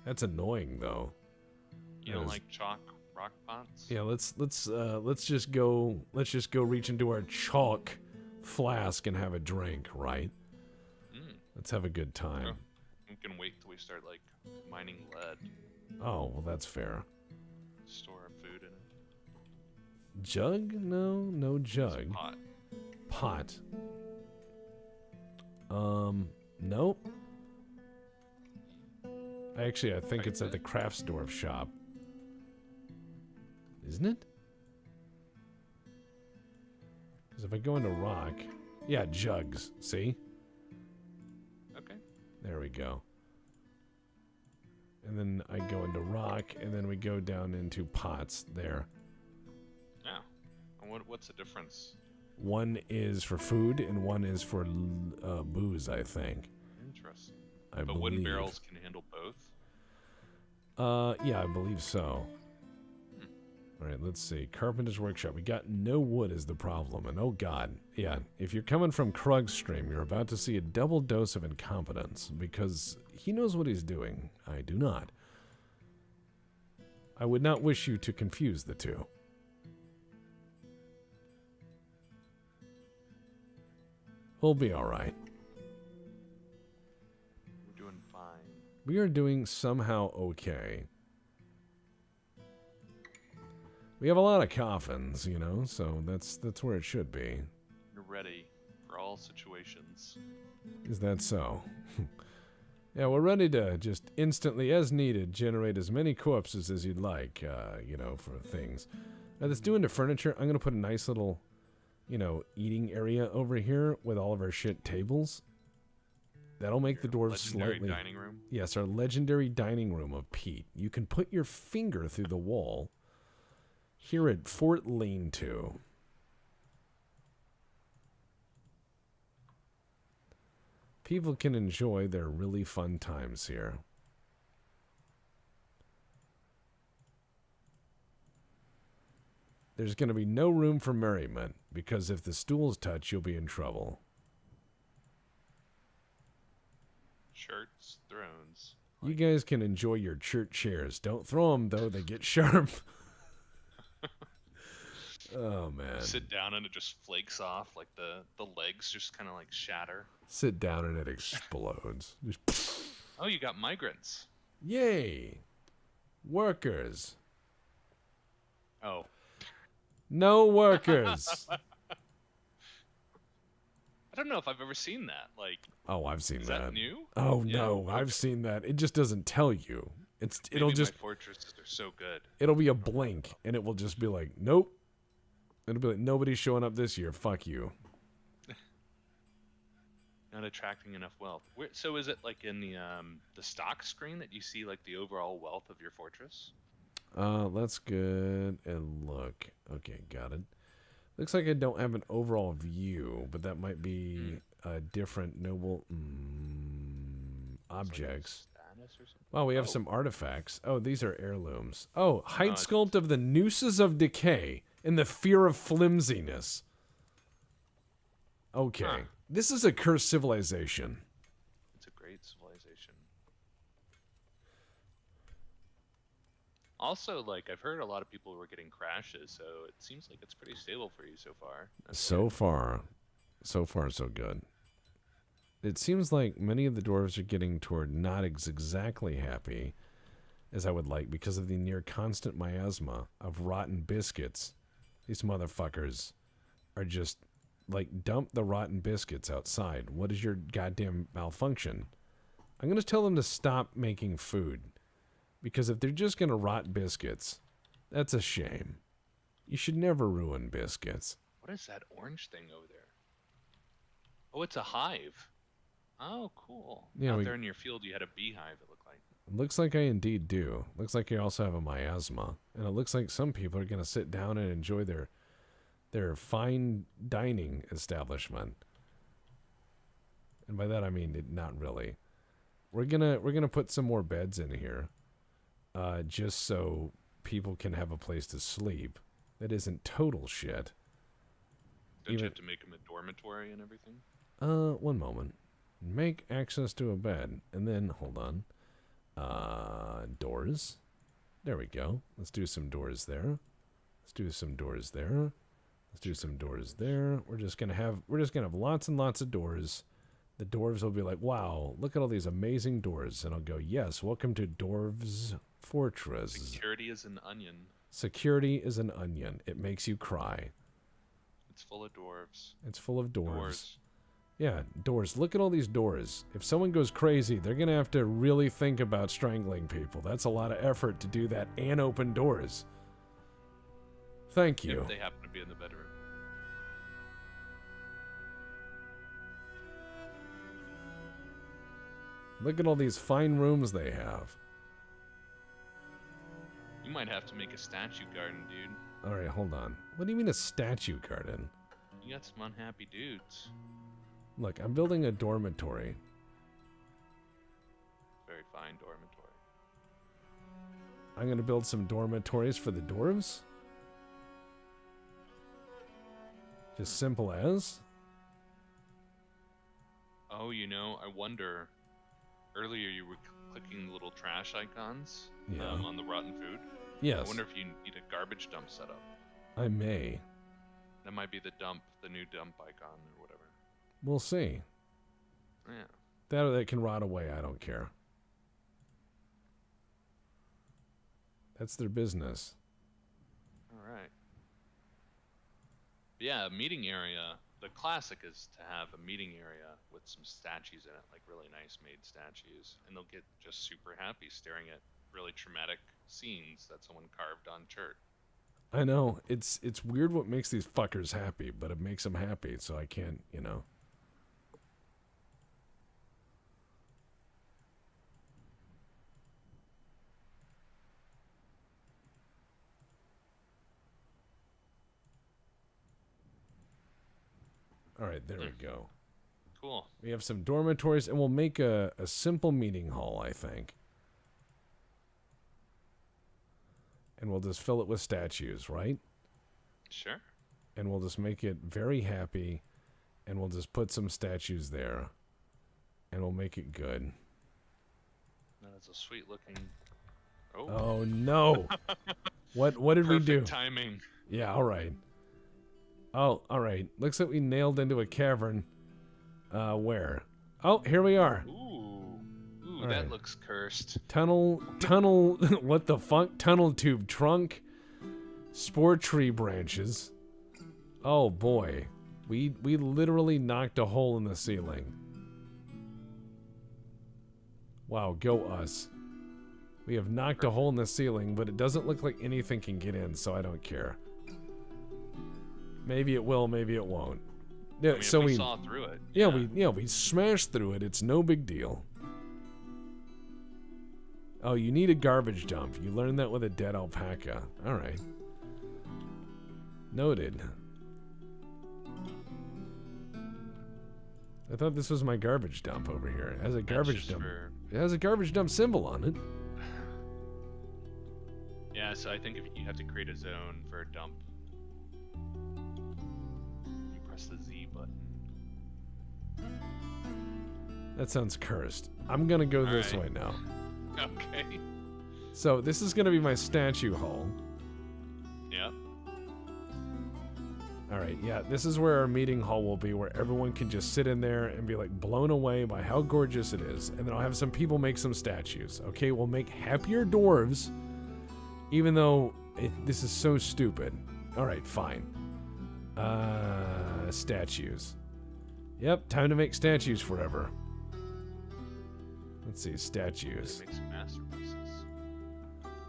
That's annoying, though. You don't like chalk rock pots? Yeah, let's just go reach into our chalk flask and have a drink, right? Let's have a good time. Sure. We can wait till we start like mining lead. Oh, well, that's fair. Store our food in it. Jug? No jug. Pot. Pot. Nope. Actually, I think it's at the Craftsdorf shop. Isn't it? Because if I go into rock... Yeah, jugs. See? we go. And then I go into rock, and then we go down into pots there. Yeah. And what's the difference? One is for food, and one is for booze, I think. Interesting. But But wooden barrels can handle both? Yeah, I believe so. All right, let's see. Carpenter's Workshop. We got no wood is the problem. And oh god, yeah, if you're coming from Kruggsmash Stream, you're about to see a double dose of incompetence because he knows what he's doing. I do not. I would not wish you to confuse the two. We'll be all right. We're doing fine. We are doing somehow okay. We have a lot of coffins, you know, so that's where it should be. You're ready for all situations. Is that so? Yeah, we're ready to just instantly, as needed, generate as many corpses as you'd like, you know, for things. Now, let's do into furniture. I'm going to put a nice little, you know, eating area over here with all of our shit tables. That'll make the dwarves slightly... dining room? Yes, our legendary dining room of peat. You can put your finger through the wall here at Fort Lean-To. People can enjoy their really fun times here. There's going to be no room for merriment, because if the stools touch, you'll be in trouble. Shirts, thrones. You guys can enjoy your church chairs. Don't throw them, though. They get sharp. Oh, man. Sit down and it just flakes off, like the legs just kind of like shatter. Sit down and it explodes. Just Oh, you got migrants. yay! Workers. Oh. No workers. I don't know if I've ever seen that. Like, Oh, I've seen is that. that new? Oh, Yeah. no, I've seen that. It just doesn't tell you. It'll Maybe just... my fortresses are so good. It'll be a blink, and it will just be like, nope. It'll be like, nobody's showing up this year. Fuck you. Not attracting enough wealth. So is it like in the stock screen that you see like the overall wealth of your fortress? Let's go and look. Okay, got it. Looks like I don't have an overall view, but that might be different noble objects. Status or something? Oh, we have some artifacts. Oh, these are heirlooms. Oh, height sculpt of the nooses of decay and the fear of flimsiness. Okay. Huh. This is a cursed civilization. It's a great civilization. Also, like, I've heard a lot of people were getting crashes, so it seems like it's pretty stable for you so far. So far, so good. It seems like many of the dwarves are getting toward not exactly happy as I would like because of the near constant miasma of rotten biscuits. These motherfuckers are just, like, dump the rotten biscuits outside. What is your goddamn malfunction? I'm going to tell them to stop making food. Because if they're just going to rot biscuits, that's a shame. You should never ruin biscuits. What is that orange thing over there? Oh, it's a hive. Oh, cool. Yeah, Out there in your field, you had a beehive, it looked like. It looks like I indeed do. Looks like I also have a miasma. And it looks like some people are going to sit down and enjoy their fine dining establishment. And by that I mean not really. We're gonna put some more beds in here. Just so people can have a place to sleep. That isn't total shit. Don't you have to make them a dormitory and everything? One moment. Make access to a bed. And then, hold on. Doors. There we go. Let's do some doors there. Let's do some doors there. Let's do some doors there. We're just gonna have lots and lots of doors. The dwarves will be like, wow, look at all these amazing doors. And I'll go, yes, welcome to Dwarves Fortress. Security is an onion. Security is an onion. It makes you cry. It's full of dwarves. It's full of dwarves. Doors. Yeah, doors. Look at all these doors. If someone goes crazy, they're going to have to really think about strangling people. That's a lot of effort to do that and open doors. Thank you. If they happen to be in the bedroom. Look at all these fine rooms they have. You might have to make a statue garden, dude. All right, hold on. What do you mean a statue garden? You got some unhappy dudes. Look, I'm building a dormitory. Very fine dormitory. I'm going to build some dormitories for the dwarves. Just simple as. Oh, you know, I wonder. Earlier you were clicking the little trash icons on the rotten food. Yes. I wonder if you need a garbage dump set up. I may. That might be the new dump icon or whatever. We'll see. Yeah. That or that can rot away. I don't care. That's their business. All right. Yeah, a meeting area. The classic is to have a meeting area with some statues in it, like really nice made statues, and they'll get just super happy staring at really traumatic scenes that someone carved on chert. I know. It's weird what makes these fuckers happy, but it makes them happy, so I can't, you know. All right, there we go. Cool. We have some dormitories, and we'll make a simple meeting hall, I think. And we'll just fill it with statues, right? Sure. And we'll just make it very happy, and we'll just put some statues there, and we'll make it good. That is a sweet looking... Oh no. What did we do? Perfect timing. Yeah, all right. Oh, all right. Looks like we nailed into a cavern. Where? Oh, here we are. Ooh, All that right. looks cursed. Tunnel, what the fuck? Tunnel tube trunk, spore tree branches. Oh boy. We literally knocked a hole in the ceiling. Wow, go us. We have knocked a hole in the ceiling, but it doesn't look like anything can get in, so I don't care. Maybe it will, maybe it won't. Yeah, I mean, so if we we saw through it. we smashed through it. It's no big deal. Oh, you need a garbage dump. You learned that with a dead alpaca. All right. Noted. I thought this was my garbage dump over here. It has a garbage dump. It has a garbage dump symbol on it. Yeah, so I think if you have to create a zone for a dump. You press the Z button. That sounds cursed. I'm gonna go this way now. Okay. So this is gonna be my statue hall. Yeah. All right, yeah, this is where our meeting hall will be, where everyone can just sit in there and be like blown away by how gorgeous it is. And then I'll have some people make some statues. Okay, we'll make happier dwarves, even though this is so stupid. All right, fine. Statues. Yep, time to make statues forever. Let's see, statues. Make some masterpieces.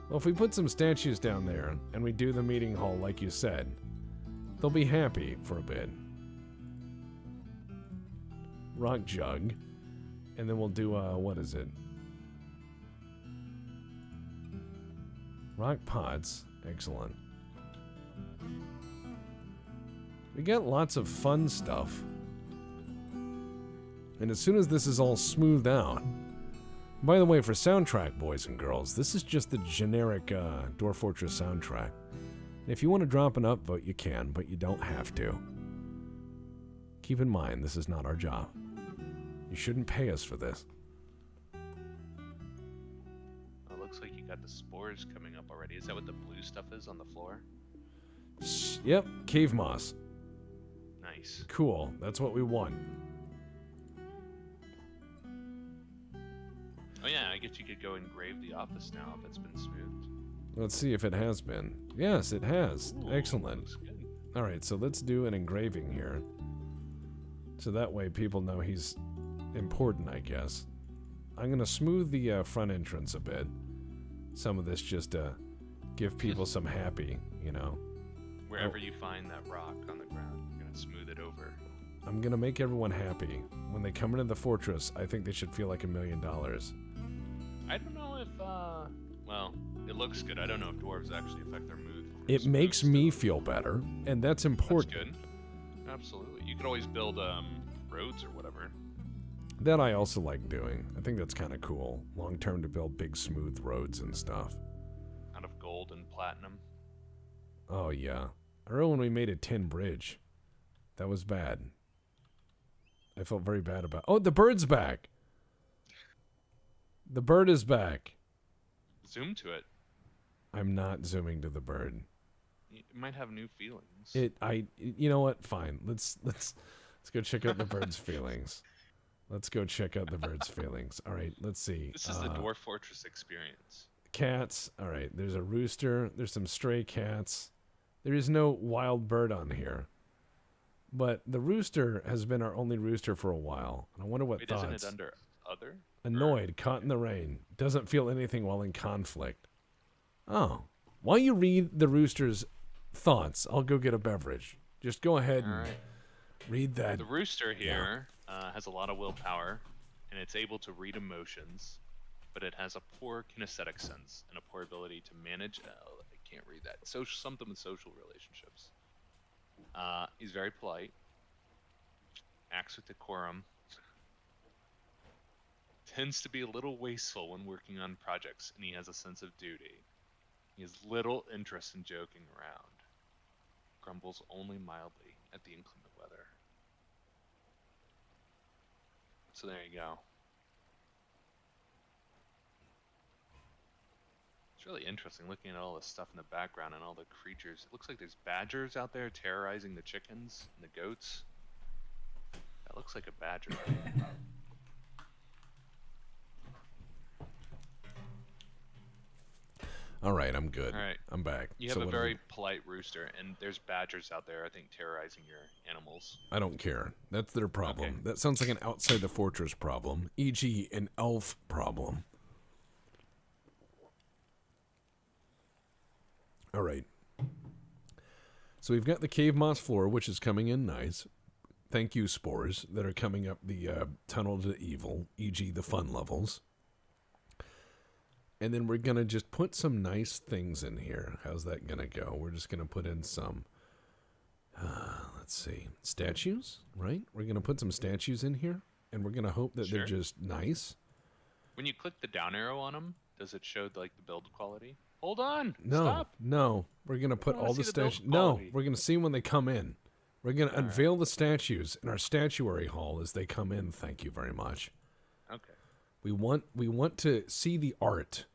Well, if we put some statues down there and we do the meeting hall like you said, they'll be happy for a bit. Rock jug. And then we'll do, what is it? Rock pots. Excellent. We got lots of fun stuff. And as soon as this is all smoothed out... By the way, for soundtrack, boys and girls, this is just the generic Dorf Ortress soundtrack. If you want to drop an upvote, you can, but you don't have to. Keep in mind, this is not our job. You shouldn't pay us for this. It looks like you got the spores coming up already. Is that what the blue stuff is on the floor? Yep, cave moss. Nice. Cool, that's what we want. Oh yeah, I guess you could go engrave the office now if it's been smoothed. Let's see if it has been. Yes, it has. Ooh, Excellent. looks good. Alright, so let's do an engraving here. So that way people know he's important, I guess. I'm going to smooth the front entrance a bit. Some of this just to give people some happy, you know. Wherever you find that rock on the ground, you're going to smooth it over. I'm gonna make everyone happy. When they come into the fortress, I think they should feel like $1 million. I don't know if, well, it looks good. I don't know if dwarves actually affect their mood. It makes me feel better, and that's important. That's good. Absolutely. You could always build, roads or whatever. That I also like doing. I think that's kind of cool. Long term to build big, smooth roads and stuff. Out of gold and platinum. Oh, yeah. I remember when we made a tin bridge. That was bad. I felt very bad about... Oh, the bird's back! The bird is back. Zoom to it. I'm not zooming to the bird. It might have new feelings. You know what? Fine. Let's go check out the bird's feelings. Let's go check out the bird's feelings. All right, let's see. This is the Dwarf Fortress experience. Cats. All right, there's a rooster. There's some stray cats. There is no wild bird on here. But the rooster has been our only rooster for a while. And I wonder what thoughts. Isn't it under other? Annoyed, caught in the rain. Doesn't feel anything while in conflict. Oh. While you read the rooster's thoughts, I'll go get a beverage. Just go ahead and read that. The rooster here has a lot of willpower, and it's able to read emotions, but it has a poor kinesthetic sense and a poor ability to manage. I can't read that. Something with social relationships. He's very polite. Acts with decorum. Tends to be a little wasteful when working on projects, and he has a sense of duty. He has little interest in joking around. Grumbles only mildly at the inclement weather. So there you go. It's really interesting looking at all this stuff in the background and all the creatures. It looks like there's badgers out there terrorizing the chickens and the goats. That looks like a badger. All right, I'm good. All right. I'm back. You have a very polite rooster, and there's badgers out there, I think, terrorizing your animals. I don't care. That's their problem. Okay. That sounds like an outside the fortress problem, e.g. an elf problem. All right. So we've got the cave moss floor, which is coming in nice. Thank you, spores, that are coming up the tunnel to evil, e.g. the fun levels. And then we're going to just put some nice things in here. How's that going to go? We're just going to put in some, let's see, statues, right? We're going to put some statues in here, and we're going to hope that they're just nice. When you click the down arrow on them, does it show like the build quality? Hold on. No, Stop. no. We're going to put all the statues. No, we're going to see when they come in. We're going to unveil the statues in our statuary hall as they come in. Thank you very much. Okay. We want to see the art,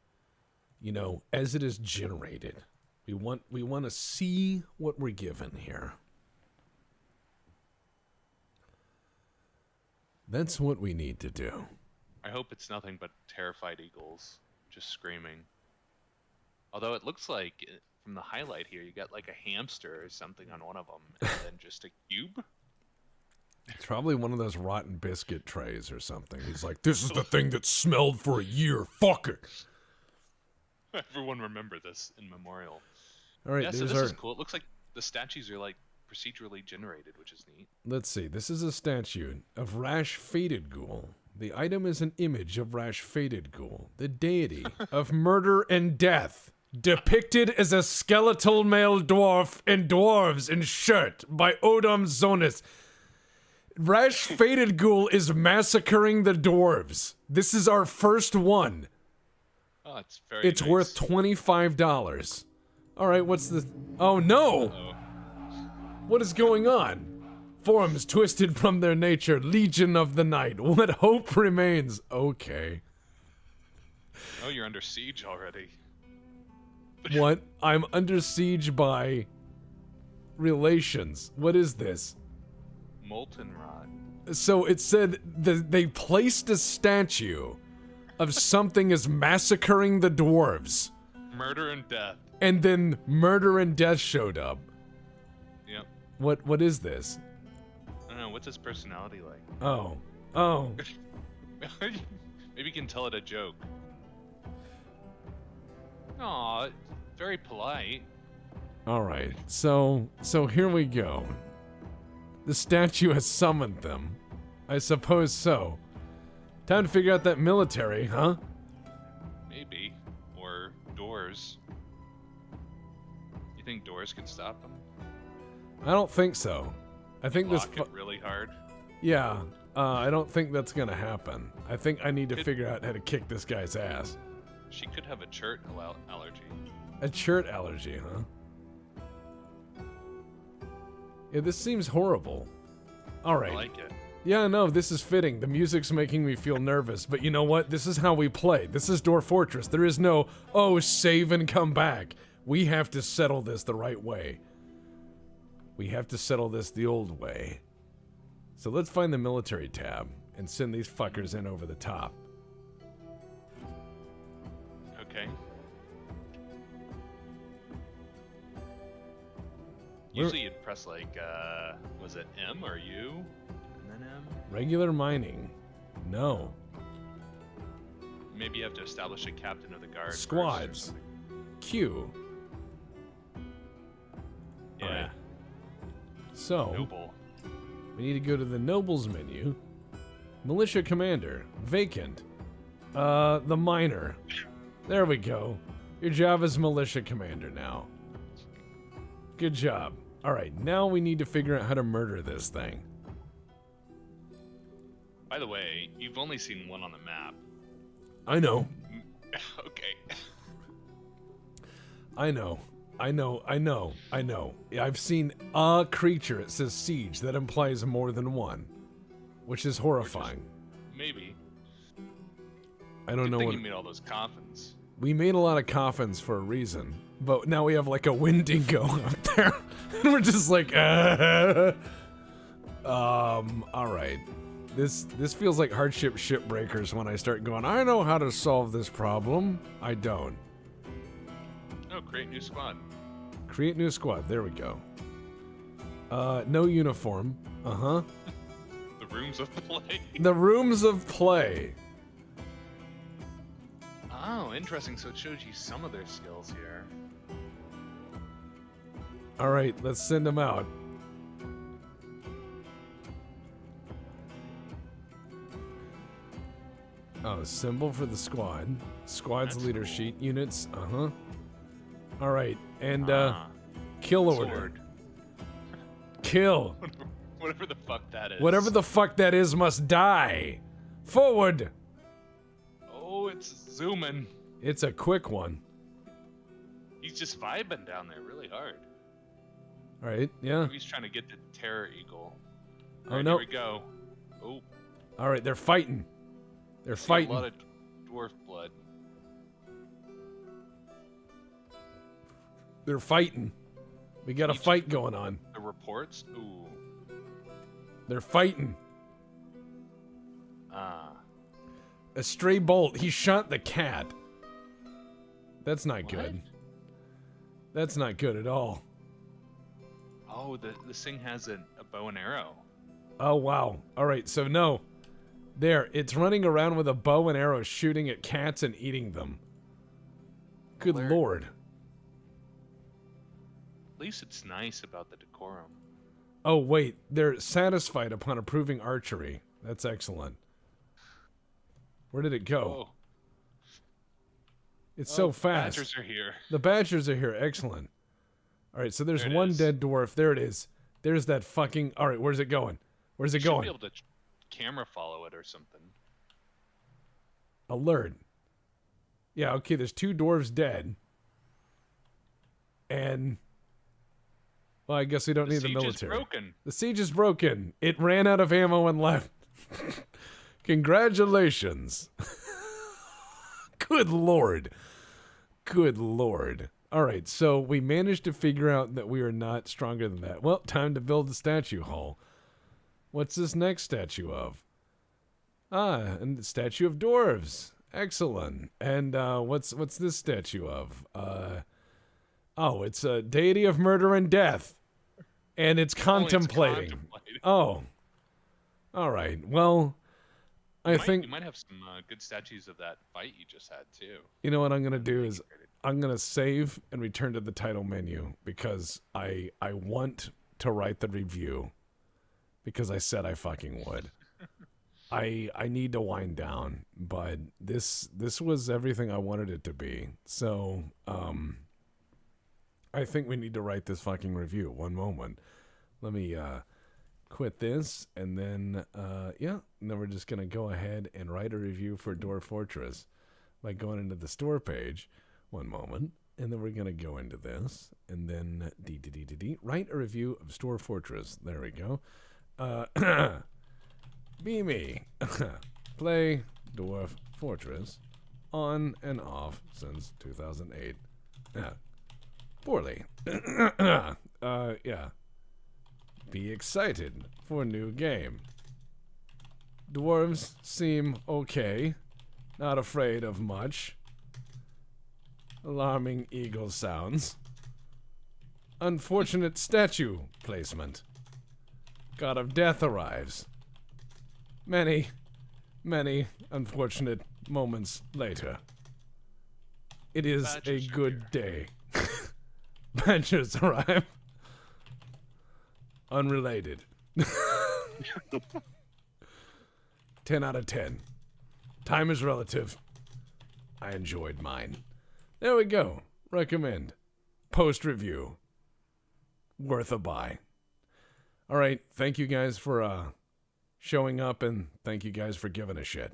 you know, as it is generated. We want to see what we're given here. That's what we need to do. I hope it's nothing but terrified eagles just screaming. Although it looks like from the highlight here, you got like a hamster or something on one of them, and then just a cube. It's probably one of those rotten biscuit trays or something. He's like, this is the thing that smelled for a year. Fuck it. Everyone remember this in memorial. All right, yeah, so this is cool. It looks like the statues are like procedurally generated, which is neat. Let's see. This is a statue of Rash Fated Ghoul. The item is an image of Rash Fated Ghoul, the deity of murder and death, depicted as a skeletal male dwarf in dwarves in shirt by Odom Zonis. Rash Fated Ghoul is massacring the dwarves. This is our first one. Oh, it's very It's nice. worth $25. All right, what's the... Oh, no! Uh-oh. What is going on? Forms twisted from their nature, legion of the night. What hope remains? Okay. Oh, you're under siege already. What? I'm under siege by... relations. What is this? Molten rod. So it said that they placed a statue of something as massacring the dwarves. Murder and death. And then murder and death showed up. Yep. What is this? I don't know. What's his personality like? Oh. Maybe you can tell it a joke. Aw, very polite. All right. So here we go. The statue has summoned them. I suppose so. Time to figure out that military, huh? Maybe. Or doors. You think doors can stop them? I don't think so. I think this... Lock it really hard? Yeah. I don't think that's gonna happen. I think I need to figure out how to kick this guy's ass. She could have a chert allergy. A chert allergy, huh? Yeah, this seems horrible. Alright. I like it. Yeah, no, this is fitting. The music's making me feel nervous, but you know what? This is how we play. This is Dorf Ortress. There is no, oh, save and come back. We have to settle this the right way. We have to settle this the old way. So let's find the military tab and send these fuckers in over the top. Okay. Usually you'd press like, was it M or U? And then M? Regular mining. No. Maybe you have to establish a captain of the guard. Squads. Q. Yeah. Alright. So, Noble. we need to go to the nobles menu. Militia commander. Vacant. The miner. There we go. Your job is militia commander now. Good job. Alright, now we need to figure out how to murder this thing. By the way, you've only seen one on the map. I know. Okay. I know. I've seen a creature, it says siege, that implies more than one. Which is horrifying. Maybe. I don't know what... you made all those coffins. We made a lot of coffins for a reason. But now we have like a Wendigo out there. And we're just like, alright. This feels like hardship shipbreakers when I start going, I know how to solve this problem. I don't. Oh, create new squad. Create new squad. There we go. No uniform. Uh-huh. The rooms of play. The rooms of play. Oh, interesting. So it shows you some of their skills here. Alright, let's send them out. Oh, symbol for the squad. Squad's That's leader cool. sheet. Units. Uh-huh. Alright, and Ah, kill order. sword. Kill. Whatever the fuck that is. Whatever the fuck that is must die. Forward. Oh, it's zooming. It's a quick one. He's just vibing down there really hard. Alright, yeah. He's trying to get the Terror Eagle. Oh, Alright, no. Here we go. Oh. Alright, they're fighting. They're see fighting. A lot of dwarf blood. They're fighting. We got a fight going on. The reports? Ooh. They're fighting. Ah. A stray bolt. He shot the cat. That's not good. That's not good at all. Oh, this thing has a bow and arrow. Oh, wow. Alright, so no. There, it's running around with a bow and arrow shooting at cats and eating them. Good Alert. lord. At least it's nice about the decorum. Oh, wait. They're satisfied upon approving archery. That's excellent. Where did it go? Oh. It's so fast. Badgers are here. The badgers are here. Excellent. Alright, so there's There it one is. dead dwarf. There it is. There's that fucking... Alright, where's it going? Where's it You should going? be able to camera follow it or something. Alert. Yeah, okay, there's two dwarves dead. And... Well, I guess we don't need the siege military. is broken. The siege is broken. It ran out of ammo and left. Congratulations. Good lord. Good lord. Alright, so we managed to figure out that we are not stronger than that. Well, time to build the statue hall. What's this next statue of? Ah, and the statue of dwarves. Excellent. And what's this statue of? Oh, it's a deity of murder and death. And it's contemplating. Oh. Alright, well, I think... You might have some good statues of that fight you just had, too. You know what I'm going to do is I'm going to save and return to the title menu because I want to write the review. because I said I fucking would. I need to wind down, but this was everything I wanted it to be. So, I think we need to write this fucking review. One moment. Let me quit this, and then yeah, and then we're just gonna go ahead and write a review for Dorf Ortress by going into the store page. One moment, and then we're gonna go into this, and then write a review of Dorf Ortress. There we go. Be me. Play Dwarf Fortress on and off since 2008. Poorly. Yeah. Be excited for new game. Dwarves seem okay. Not afraid of much. Alarming eagle sounds. Unfortunate statue placement. God of Death arrives. Many, many unfortunate moments later. It is Badgers a are good day. Badgers arrive. Unrelated. 10 out of 10. Time is relative. I enjoyed mine. There we go. Recommend. Post review. Worth a buy. All right. Thank you guys for showing up, and thank you guys for giving a shit.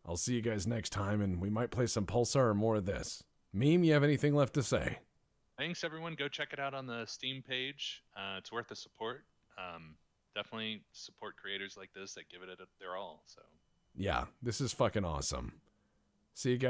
I'll see you guys next time, and we might play some Pulsar or more of this. Meme, you have anything left to say? Thanks, everyone. Go check it out on the Steam page. It's worth the support. Definitely support creators like this that give it their all. So Yeah, this is fucking awesome. See you guys.